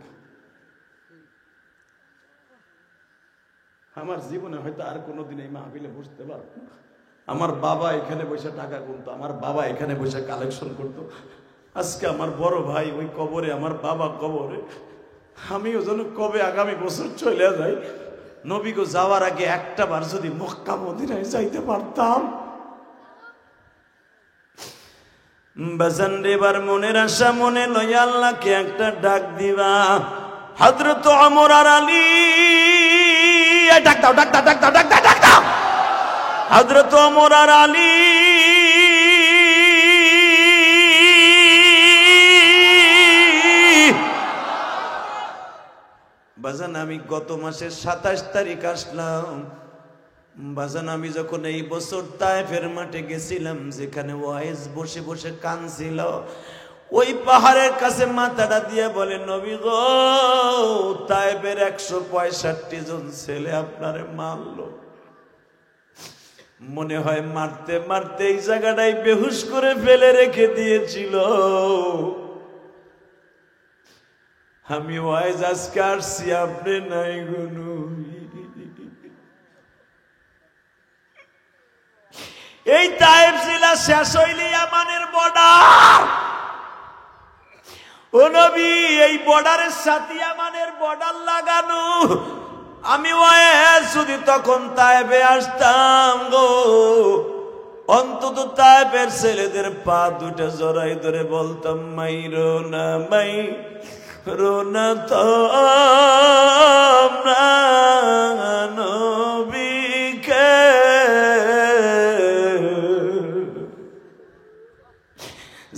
আমার জীবনে হয়তো আর কোনোদিন এই মাহফিলে বসতে পারবো না। আমার বাবা এখানে বসে টাকা গুনতো, আমার বাবা এখানে বসে কালেকশন করতো। আজকে আমার বড় ভাই ওই কবরে, আমার বাবা কবরে, আমিও যেন কবে আগামী বছর চলে যাই। নবী গো যাওয়ার আগে একটা বার যদি মক্কা মদিনায় যাইতে পারতাম। বাজান এবার মনের আশা মনে লইয়া আল্লাহকে একটা ডাক দিবা। হযরত ওমর আর আলী, ডাক দাও, ডাক দাও, ডাক দাও, ডাক দাও, ডাক দাও। হযরত ওমর আর আলী বাজান, আমি গত মাসের 27 তারিখ আসলাম। বাজান, আমি যখন এই বছর তায়েফের মাঠে গেছিলাম, যেখানে ওয়াইজ বসে বসে কাঁদছিল, ওই পাহাড়ের কাছে মাথাটা দিয়ে বলে, নবী গো, তায়েফের 165 জন ছেলে আপনারে মারলো। মনে হয় মারতে মারতে এই জায়গাটাই বেহুশ করে ফেলে রেখে দিয়েছিল। আমি ওয়াইজ আজকে আসছি, আপনি নাই গো নবী। এই তায়েফ জেলা শেষ হইলে ইয়ামানের বর্ডার। ও নবী, এই বর্ডারের সাথে ইয়ামানের বর্ডার লাগানো। আমি যদি তখন তায়েফে আসতাম গো, অন্তত তায়েফের ছেলেদের পা দুটা জড়াই ধরে বলতাম, মাই রোনা মাই রোনা তোমরা নবীকে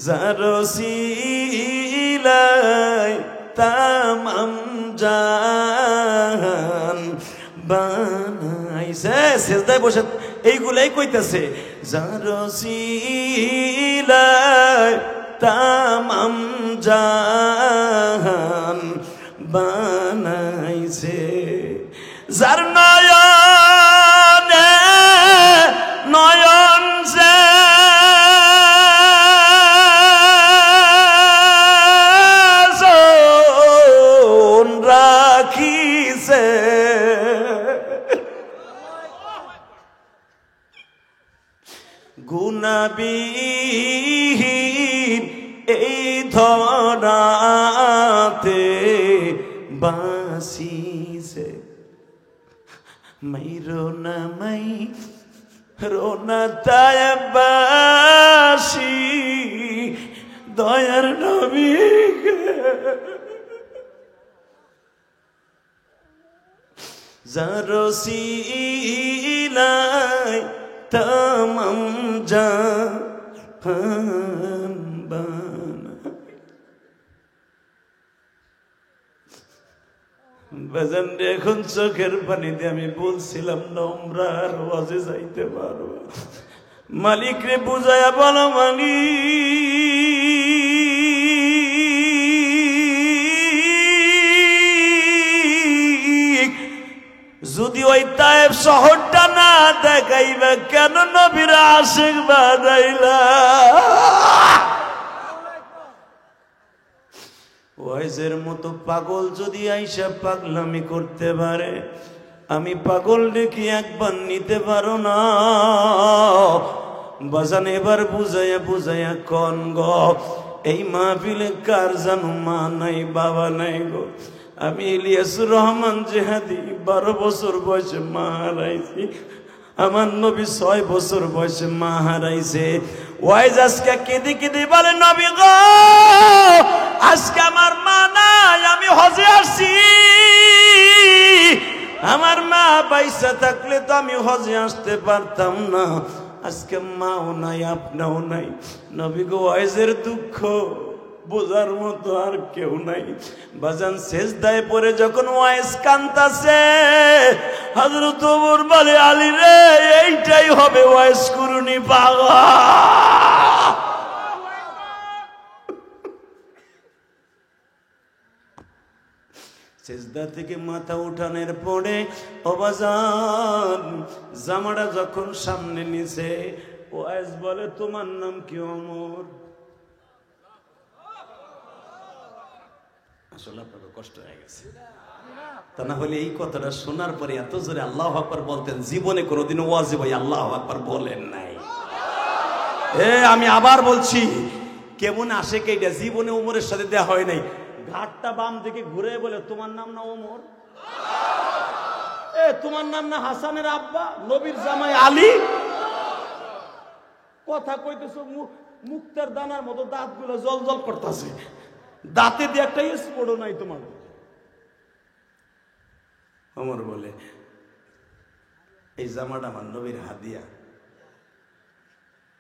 যার ওসিলায় তামাম জাহান বানাইছে। সেজদায় বসে এইগুলাই কইতাছে, যার ওসিলায় তামাম জাহান বানাইছে, যার নয়নে নয়ন যে রাখিছে, গুনাবিহীন এই ধরাতে বাসিছে। মাই রোনা মাই রোনা তায়েফবাসী দয়ার নবীকে যার ওসিলায় তামাম জাহান বাজান। এখন চোখের পানিতে আমি বলছিলাম না উমরার ওয়াজে যাইতে পারবো। মালিক রে বুঝায়া বলো, মালিক যদি ওই তায়েফ শহরটা না দেখাইবা কেন নবীর আশিক বানাইলা? ওয়াইজের মতো পাগল যদি আইসা পাগলামি করতে পারে, আমি পাগল ডেকে একবার নিতে পারো না? বাজান এবার বুঝাইয়া বুঝাইয়া কন গো, এই মাহফিলে কার জানো মা নাই বাবা নাই গো? আমি ইলিয়াসুর রহমান জেহাদি 12 বছর বয়সে মা হারাইছি, আমার নবী 6 বছর বয়সে মা হারাইছে। ওয়াইজ আজকে কেঁদে কেঁদে বলে, নবী গো আজকে আমার মা নাই, আমি হজে আসছি। আমার মা বাইসা থাকলে তো আমি হজে আসতে পারতাম না। আজকে মাও নাই, আপনাও নাই। নবী গো ওয়াইজের দুঃখ বোঝার মতো আর কেউ নাই। বাজান সেজদায় পড়ে যখন ওয়াইজ কান্তাছে, হযরত ওমর বলে, আলী রে এইটাই হবে ওয়াইজ কুরুনি পাগল। সেজদা থেকে মাথা উঠানোর পরে অবাজান জামাটা যখন সামনে নিছে, ওয়াইজ বলে, তোমার নাম কি? ওমর। আসলে আপনাদের কষ্ট হয়ে গেছে, তা না হলে এই কথাটা শোনার পরে এত জোরে আল্লাহু আকবার বলতেন, জীবনে কোনোদিন ওয়াজে ভাই আল্লাহু আকবার বলেন নাই। আমি আবার বলছি, কেমন আসে কেইটা জীবনে ওমরের সাথে দেয়া হয় নাই। ঘাটটা বাম দিকে ঘুরে বলে, তোমার নাম না ওমর? তোমার নাম না হাসানের আব্বা নবীর জামাই আলী? কথা কইতেছো মুক্তার দানার মতো দাঁতগুলো জল জল করতেছে, দাঁতে দিয়ে একটা স্পোর্টও নাই তোমার। ওমর বলে, এই জামাটা আমার নবীর হাদিয়া,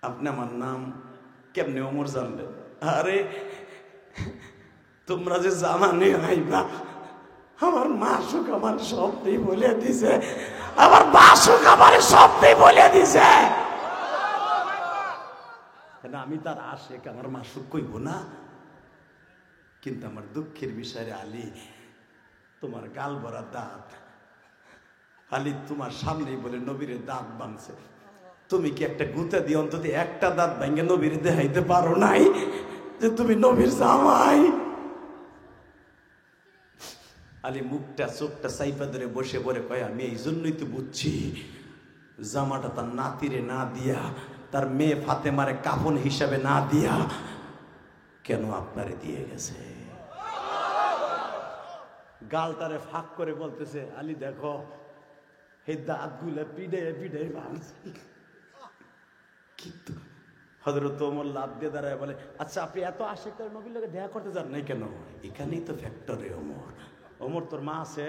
আপনি আমার নাম কেমনে ওমর জানলেন? আরে তোমরা যে জামা নিয়ে আইবা, আমার মাসুক আমার সবটাই বলে দিছে, আমার বাসুক আমার সবটাই বলে দিছে। আমি তার আশেক, আমার মাসুক কইব না? কিন্তু আমার দুঃখের বিষয়ে আলী, তোমার গাল ভরা দাঁত, আলী তোমার সামনেই বলে নবীর দাঁত ভাঙছে, তুমি কি একটা গুঁতা দিয়ে অন্তত একটা দাঁত ভাঙে নবীর দেখাইতে পারো নাই যে তুমি নবীর জামাই? আলী মুখটা চোখটা সাইফা ধরে বসে পড়ে কয়, আমি এই জন্যই তো বুঝছি জামাটা তার নাতিরে না দিয়া তার মেয়ে ফাতেমারে কাফন হিসাবে না দিয়া কেন আপনারে দিয়ে গেছে? গালটারে ফাঁক করে বলতেছে, আলী দেখো এই দাঁতগুলো পিডে পিডে ভাঙছে। কিন্তু হযরত ওমর লাভ দিয়ে দাঁড়ায় বলে, আচ্ছা আপনি এত আশা করে নবীর লোকে দেখা করতে যান নাই কেন? এখানেই তো ফ্যাক্টরে ওমর। ওমর তোর মা আছে?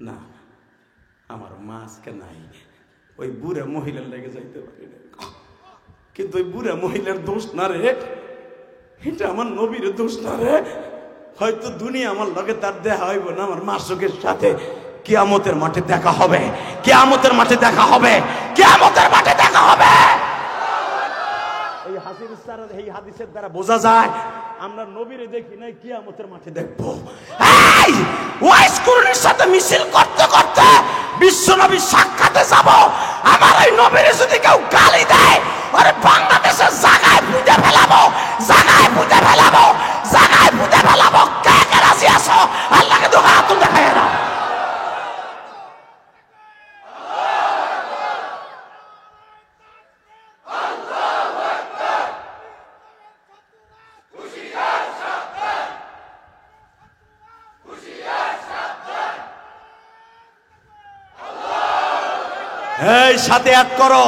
না, আমার মা আজকে নাই, ওই বুড়া মহিলার লেগে যাইতে পারি না। কিন্তু ওই বুড়া মহিলার দোষ না রে, এটা আমার নবীর দোষ না রে। হয়তো দুনিয়া আমার লগে তার দেখা হইব না, আমার মাসুকের সাথে কিয়ামতের মাঠে দেখা হবে, কিয়ামতের মাঠে দেখা হবে, কিয়ামতের মাঠে দেখা হবে। এই হাদিসের দ্বারা বোঝা যায় আমরা নবীরে দেখি নাই, কিয়ামতের মাঠে দেখবো। এই ওয়াইস কুরুনির সাথে মিছিল করতে করতে বিশ্বনবী সাক্ষাতে যাব, আমার এই নবীরে যদি কেউ গালি দেয়, আরে বাংলাদেশের জায়গায় পুঁতে ফেলাবো, জায়গায় পুঁতে ফেলাবো, জায়গায় পুঁতে ফেলাবো। কে কে রাজি আছো? আল্লাহকে তো হাত দেখায় না। এই সাথে অ্যাড করো,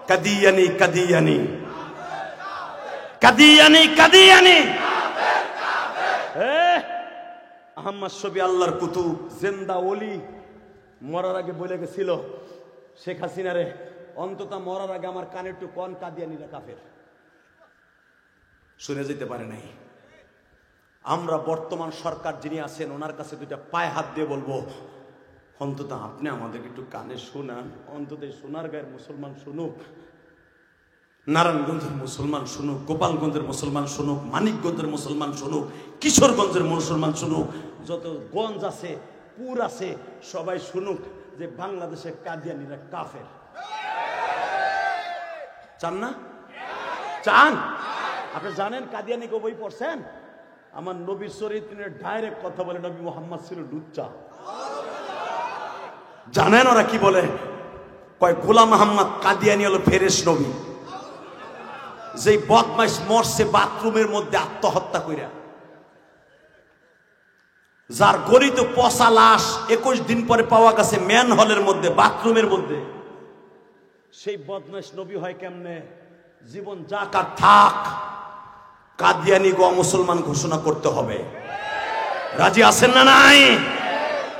কাদিয়ানি কাদিয়ানি কাদিয়ানি কাদিয়ানি। আহমদ শফি আল্লাহর কুতুব জিন্দা ওলি মরার আগে বলে গেছিল, শেখ হাসিনা রে অন্তত মরার আগে আমার কানে একটু কন কাদিয়ানিরা কাফের। শুনে যেতে পারে নাই। আমরা বর্তমান সরকার যিনি আছেন ওনার কাছে দুইটা পায়ে হাত দিয়ে বলবো, অন্তত আপনি আমাদেরকে একটু কানে শোনান, অন্তত সোনার গায়ের মুসলমান শুনুক, নারায়ণগঞ্জের মুসলমান শুনুক, গোপালগঞ্জের মুসলমান শুনুক, মানিকগঞ্জের মুসলমান শুনুক, কিশোরগঞ্জের মুসলমান শুনুক, যত গঞ্জ আছে পুর আছে সবাই শুনুক যে বাংলাদেশের কাদিয়ানিরা কাফের। চান না? চান? আপনি জানেন কাদিয়ানি কে বই পড়ছেন? আমার নবীর চরিত্রের ডাইরেক্ট কথা বলে, নবী মোহাম্মদ ছিল লুচ্চা। জানেন ওরা কি বলে? কয় গোলাম মোহাম্মদ কাদিয়ানি হলো ফেরেশ নবী, যেই বদমাইশ মরছে বাথরুমের মধ্যে আত্মহত্যা কইরা, যার গলিত পচা লাশ 21 দিন পরে পাওয়া গেছে ম্যান হলের মধ্যে, বাথরুমের মধ্যে। সেই বদমাইশ নবী হয় কেমনে? জীবন যা যাকার থাক, কাদিয়ানি গো মুসলমান ঘোষণা করতে হবে। রাজি আছেন না নাই?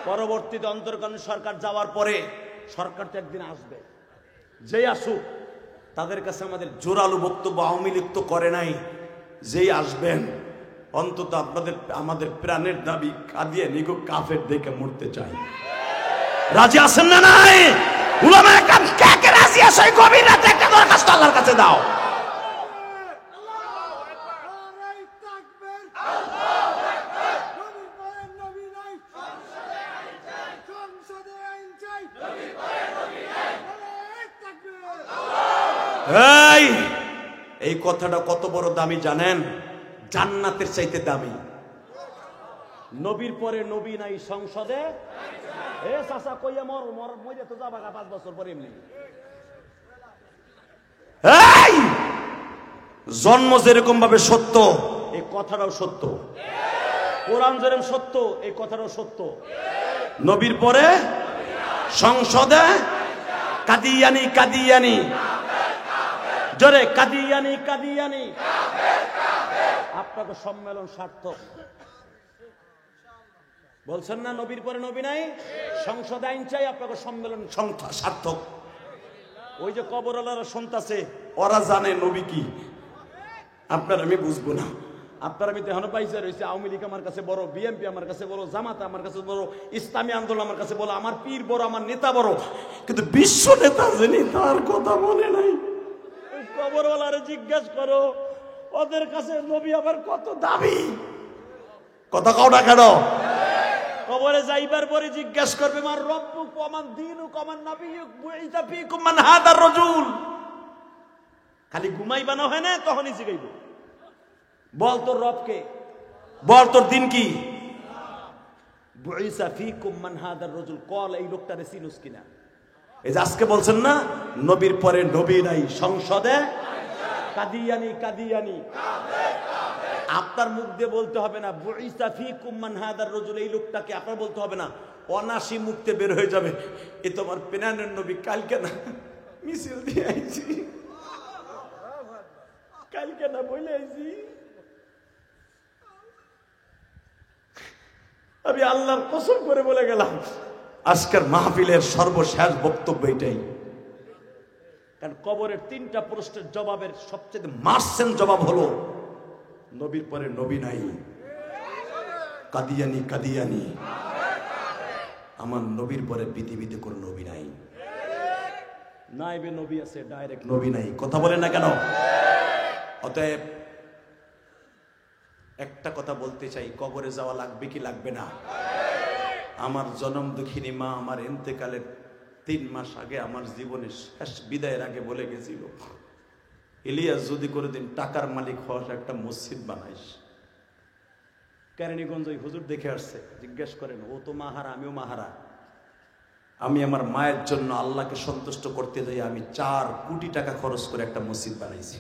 পরবর্তীতে অন্তর্বর্তী সরকার যাওয়ার পরে, সরকার তো একদিন আসবে, যেই আসুক তাদের কাছে আমাদের জোরালো বক্তব্য আওয়ামী লীগ তো করে নাই, যেই আসবেন অন্তত আপনাদের আমাদের প্রাণের দাবি কাদিয়ানি গো কাফের দেখে মরতে চাই। রাজি আছেন না নাই? উলামায়ে কেরাম কে কে রাজি আছে? গভীর রাতে একটা দরখাস্ত আল্লাহর কাছে দাও। এই কথাটা কত বড় দামি জানেন? জান্নাতের চাইতে দামি। নবীর পরে নবী নাই সংসদে। এ চাচা কইয়া মর মর মরে তো যাবা 5 বছর পরে এমনি। এই জন্ম যেরকম ভাবে সত্য, এই কথাটাও সত্য। কোরআন যেরকম সত্য, এই কথাটাও সত্য। নবীর পরে সংসদে কাদিয়ানি কাদিয়ানি, জোরে কাদিয়ানি কাদিয়ানি। আপনাকে সম্মেলন সার্থক বলছেন না? নবীর পরে নবী নাই, সংসদ আইন চাই, আপনাকে সম্মেলন সার্থক। ওই যে কবরওয়ালারা শুনতাছে, ওরা জানে নবী কি, আপনার আমি বুঝবো না। আপনার আমি তেহন পাইছে রয়েছে, আওয়ামী লীগ আমার কাছে বড়, বিএনপি আমার কাছে বড়, জামাত আমার কাছে বড়, ইসলামী আন্দোলন আমার কাছে বড়, আমার পীর বড়, আমার নেতা বড়, কিন্তু বিশ্ব নেতা যিনি তার কথা মনে নাই। কবরওয়ালারে জিজ্ঞেস করো ওদের কাছে নবী আবার কত দাবি। কথা কাউটা কেন? কবরে যাইবার পরে জিজ্ঞেস করবে, মার রব্বুক ওয়া মান দীনুক ওয়া মান নাবিয়ুক বুইসা ফীকুম মান হাদার রাজুল। খালি ঘুমাইবা না হয় না, তখনই জিগাইব, বল তোর রবকে, বল তোর দিন কি। বুইসা ফীকুম মান হাদার রাজুল, কল এই লোকটারে চিনুস কিনা। এই যে আজকে বলছেন না নবীর পরে নবী নাই সংসদে কাদিয়ানি কাদিয়ানি, আপনার মুখ দিয়ে বলতে হবে না বুইসা ফীকুম মান হাদার রাজুল, এই লোকটাকে আপনার বলতে হবে না, অনাসি মুক্তে বের হয়ে যাবে এ তোমার পেনানের নবী। কালকে না মিছিল দিয়ে আইছি, কালকে না বলে আইছি, আমি আল্লাহর কসম করে বলে গেলাম আজকের মাহফিলের সর্বশেষ বক্তব্য এটাই। কারণ কবরের 3টা প্রশ্নের জবাবের সবচেয়ে মার্সেন জবাব হলো নবীর পরে নবী নাই, কাদিয়ানি কাদিয়ানি, আমার নবীর পরে পৃথিবীতে কোনো নবী নাই, নাইবে নবী আছে ডাইরেক্ট নবী নাই। কথা বলে না কেন? অতএব একটা কথা বলতে চাই, কবরে যাওয়া লাগবে কি লাগবে না? আমার জনম দুঃখিনী মা আমার ইন্তেকালের 3 মাস আগে আমার জীবনের শেষ বিদায়ের আগে বলে গেছিল, ইলিয়াস যদি কোনোদিন টাকার মালিক হস একটা মসজিদ বানাইস। কেরানীগঞ্জ ওই হুজুর দেখে আসছে, জিজ্ঞেস করেন ও তো মাহারা আমিও মাহারা, আমি আমার মায়ের জন্য আল্লাহকে সন্তুষ্ট করতে যাই আমি 4 কোটি টাকা খরচ করে একটা মসজিদ বানাইছি।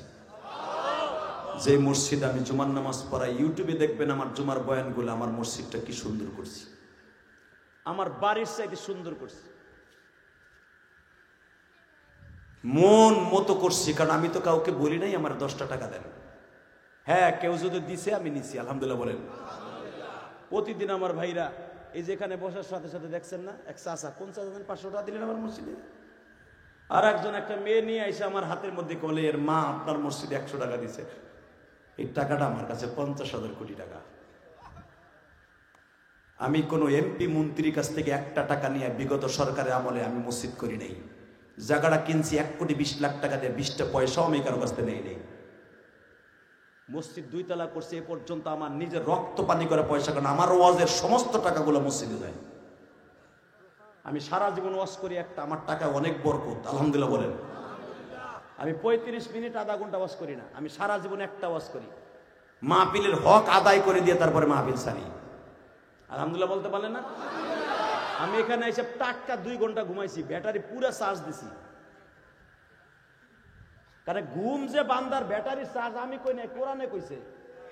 যে মসজিদ আমি জুমার নামাজ পড়াই, ইউটিউবে দেখবেন আমার জুমার বয়ানগুলো, আমার মসজিদটা কি সুন্দর করছি, আমার বাড়ির চাইতে সুন্দর করছি, মন মতো করছি। কারণ আমি তো কাউকে বলি নাই আমার 10টা টাকা দেন, হ্যাঁ কেউ যদি দিছে আমি নিছি, আলহামদুলিল্লাহ বলেন। প্রতিদিন আমার ভাইরা এই যে এখানে বসার সাথে সাথে দেখছেন না এক চাচা, কোন চাচা 500 টাকা দিলেন আমার মসজিদে, আর একজন একটা মেয়ে নিয়ে এসে আমার হাতের মধ্যে বলে এর মা আপনার মসজিদে 100 টাকা দিছে। এই টাকাটা আমার কাছে 50,000 কোটি টাকা। আমি কোনো এমপি মন্ত্রীর কাছ থেকে 1টা টাকা নিয়ে বিগত সরকারের আমলে আমি মসজিদ করি নাই। জায়গাটা কিনছি 1,20,00,000 টাকা দিয়ে, 20টা পয়সাও আমি কারো কাছ থেকে নেই। মসজিদ 2 তলা করছে, এ পর্যন্ত আমার নিজের রক্ত পানি করে পয়সা, কারণ আমার ওয়াজের সমস্ত টাকাগুলো মসজিদে যায়। আমি সারা জীবন ওয়াজ করি একটা, আমার টাকা অনেক বরকত, আলহামদুলিল্লাহ বলেন। আমি 35 মিনিট আধা ঘন্টা ওয়াজ করি না, আমি সারা জীবন একটা ওয়াজ করি, মাহফিলের হক আদায় করে দিয়ে তারপরে মাহফিল সারি, আলহামদুলিল্লাহ বলতে পারলেন না? আমি এখানে এসে টাটকা 2 ঘন্টা ঘুমাইছি, ব্যাটারি পুরো চার্জ দিছি। কারণ ঘুম যে বান্দার ব্যাটারি চার্জ আমি কই নাই, কোরআনে কইছে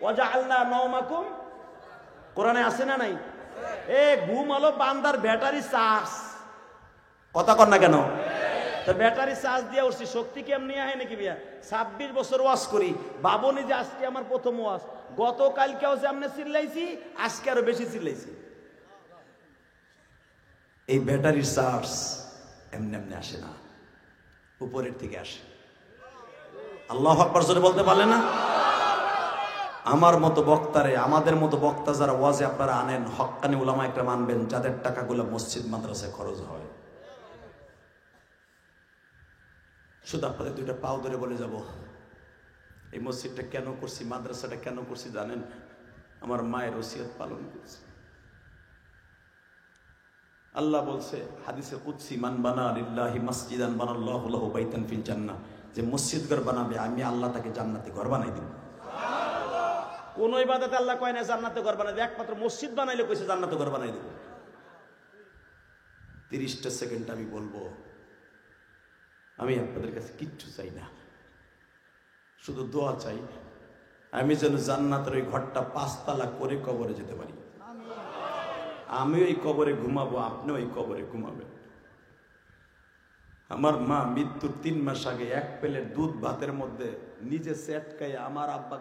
ওয়াজআলনা নাওমাকুম, কোরআনে আছে না নাই? এ ঘুম হলো বান্দার ব্যাটারি চার্জ। কথা কর না কেন? তো ব্যাটারি চার্জ দিয়ে উঠছি, শক্তি কেমনি আহে নাকি বিয়া? 26 বছর ওয়াজ করি, বাবনি যে আজকে আমার প্রথম ওয়াজ, গতকালকেও যে আমনে চিল্লাইছি, আজকে আরো বেশি চিল্লাইছি। এই ব্যাটারির চার্জ এমনি এমনি আসে না, উপরের থেকে আসে। আল্লাহু আকবার জোরে বলতে পারলে না? আমার মতো বক্তারে, আমাদের মতো বক্তা যারা ওয়াজে আপনারা আনেন, হক্কানি উলামা একটা মানবেন যাদের টাকাগুলো মসজিদ মাদ্রাসায় খরচ হয়। শুধু আপনাদের 2টা পাও ধরে বলে যাব, এই মসজিদটা কেন করছি, মাদ্রাসাটা কেন করছি জানেন? আমার মায়ের ওসিয়ত পালন করছি। আল্লাহ বলছে হাদিসে কুদসি, মান বানা লিল্লাহি মাসজিদান বানাল্লাহু লাহু বাইতান ফিল জান্নাহ, যে মসজিদ ঘর বানাবে আমি আল্লাহ তাকে জান্নাতে ঘর বানাই দিব। কোন ইবাদতে আল্লাহ কয় না জান্নাতে ঘর বানাই দেব, একমাত্র মসজিদ বানাইলে কইছে জান্নাতে ঘর বানাই দেব। 30টা সেকেন্ড আমি বলবো, আমি আপনাদের কাছে কিচ্ছু চাই না, শুধু দোয়া চাই আমি যেন জান্নাতের ওই ঘরটা 5 তলা করে কবরে যেতে পারি। আমি ওই কবরে ঘুমাবো, আপনি ওই কবরে ঘুমাবেন। আমার মা মৃত্যুর 3 মাস আগে 1 প্লেট দুধ ভাতের মধ্যে নিজে সেটকাই, আমার আব্বা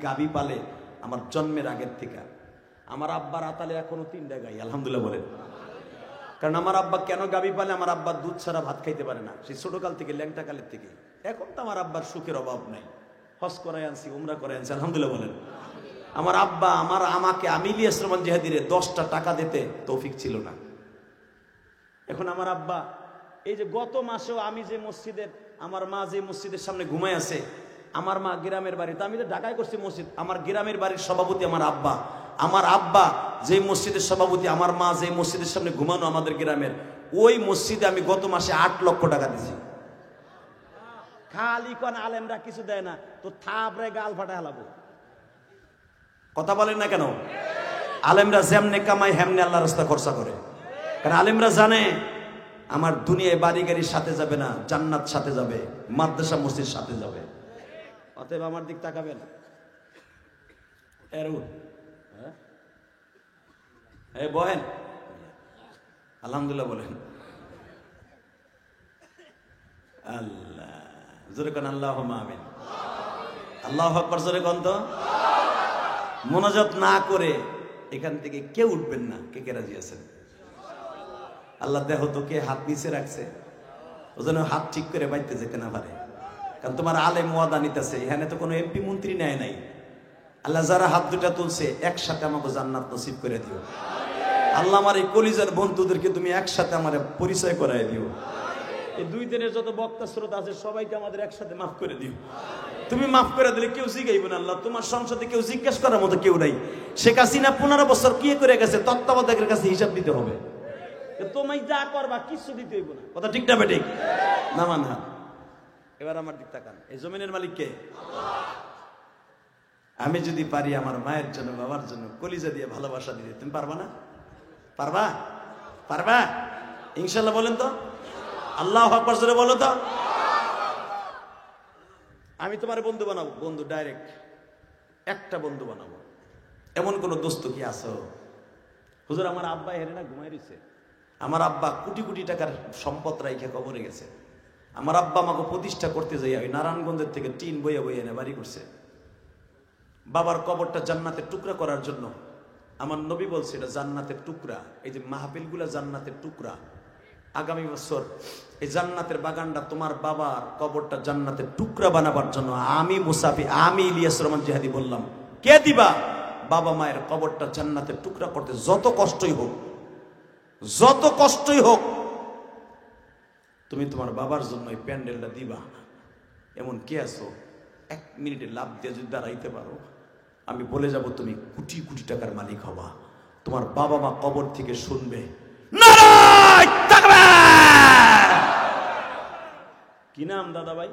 গাবি পালে আমার জন্মের আগের থেকে। আমার আব্বার আতালে এখনো 3টা গাই, আলহামদুলিল্লাহ বলেন। কারণ আমার আব্বা কেন গাবি পালে? আমার আব্বা দুধ ছাড়া ভাত খাইতে পারে না, সেই ছোটকাল থেকে, ল্যাংটা কালের থেকে। এখন তো আমার আব্বার সুখের অভাব নাই, হজ করাই আনছি, উমরা করাই আনছি, আলহামদুলিল্লাহ বলেন। আমার আব্বা আমাকে আমি ইলিয়াস রহমান জিহাদিরে 10টা টাকা দিতে তৌফিক ছিল না। এখন আমার আব্বা এই যে গত মাসেও আমি যে মসজিদের, আমার মা যে মসজিদের সামনে ঘুমাই আছে, আমার মা গ্রামের বাড়ি, তো আমি তো ঢাকায় করছি মসজিদ, আমার গ্রামের বাড়ির সভাপতি আমার আব্বা। আমার আব্বা যে মসজিদের সভাপতি, আমার মা যে মসজিদের সামনে ঘুমানো আমাদের গ্রামের, ওই মসজিদে আমি গত মাসে 8 লক্ষ টাকা দিছি। খালি কোন আলেমরা কিছু দেয় না তো থাপড়ে গাল ফাটা হালাবো। কথা বলেন না কেন? আলেমরা যেমনে কামাই হেমনে আল্লাহ রাস্তা খরচা করে। কারণ আলেমরা জানে আমার দুনিয়ায় বাড়ি গাড়ির সাথে যাবে না, জান্নাত সাথে যাবে, মাদ্রাসা মসজিদ সাথে যাবে। অতএব আমার দিক তাকাবেন। বহেন আলহামদুলিল্লাহ বলেন। আল্লাহ জোরে কোন আল্লাহুম্মা আমিন। আল্লাহু আকবার জোরে কোন তো। মোনাজাত না করে এখান থেকে কেউ উঠবেন না। কে কে রাজি আছেন? আল্লাহ দেহ তো কে হাত নিচে রাখছে, ও যেন হাত ঠিক করে বাইতে যেতে না পারে। কারণ তোমার আলেম ওয়াদা নিতেছে, এখানে তো কোনো এমপি মন্ত্রী নেয় নাই। আল্লাহ যারা হাত দুটা তুলছে একসাথে আমাকে জান্নাত নসিব করে দিও। আল্লাহ আমার এই কলিজার বন্ধুদেরকে তুমি একসাথে আমার পরিচয় করাই দিও। এই 2 দিনের যত বক্তা শ্রোতা আছে সবাইকে আমাদের একসাথে মাফ করে দিও। তুমি মাফ করে দিলে কেউ জিগাইব না। আল্লাহ তোমার সংসদে কেউ জিজ্ঞেস করার মতো কেউ নাই। শেখ হাসিনা 15 বছর কি করে গেছে, তত্ত্বাবধায়কের কাছে হিসাব দিতে হবে। তুমি যা করবা কিছু দিতে হইব না। কথা ঠিক না বেঠিক? না মানা। এবার আমার দিক তাকান। এই জমিনের মালিক কে? আমি যদি পারি আমার মায়ের জন্য, বাবার জন্য কলিজা দিয়ে ভালোবাসা দিতে, তুমি পারবা না? পারবা? পারবা ইনশাল্লাহ বলেন তো। আল্লাহু আকবার জোরে বলো তো। আমি তোমার বন্ধু বানাবো। বন্ধু ডাইরেক্ট একটা বন্ধু বানাবো। এমন কোন দোস্ত কি আছো? হুজুর আমার আব্বা হেরে না ঘুমাই রয়েছে। আমার আব্বা কোটি কোটি টাকার সম্পদ রাইখে কবরে গেছে। আমার আব্বা আমাকে প্রতিষ্ঠা করতে যাই ওই নারায়ণগঞ্জের থেকে টিন বইয়া বইয়া এনে বাড়ি করছে। বাবার কবরটা জান্নাতের টুকরা করার জন্য আমার নবী বলছে এটা জান্নাতের টুকরা। এই যে মাহফিলগুলা জান্নাতের টুকরা। আগামী বছর এই জান্নাতের বাগানটা তোমার বাবার কবরটা জান্নাতের টুকরা বানাবার জন্য আমি ইলিয়াস রহমান জিহাদি বললাম, কে দিবা? বাবা মায়ের কবরটা জান্নাতের টুকরা করতে যত কষ্টই হোক, যত কষ্টই হোক, তুমি তোমার বাবার জন্য এই প্যান্ডেলটা দিবা। এমন কে আছো 1 মিনিটে লাভ দিয়ে যদি দাঁড়াইতে পারো, আমি বলে যাব তুমি কোটি কোটি টাকার মালিক হবা। তোমার বাবা মা কবর থেকে শুনবে, নারায় তাকবীর। কি নাম দাদা ভাই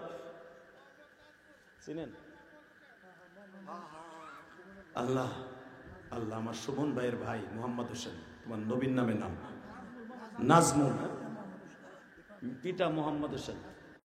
চিনেন? আল্লাহ আল্লাহ আমার সুমন ভাইয়ের ভাই মোহাম্মদ হোসেন, তোমার নবীর নামে নাম নাজমুল, পিতা মোহাম্মদ হোসেন।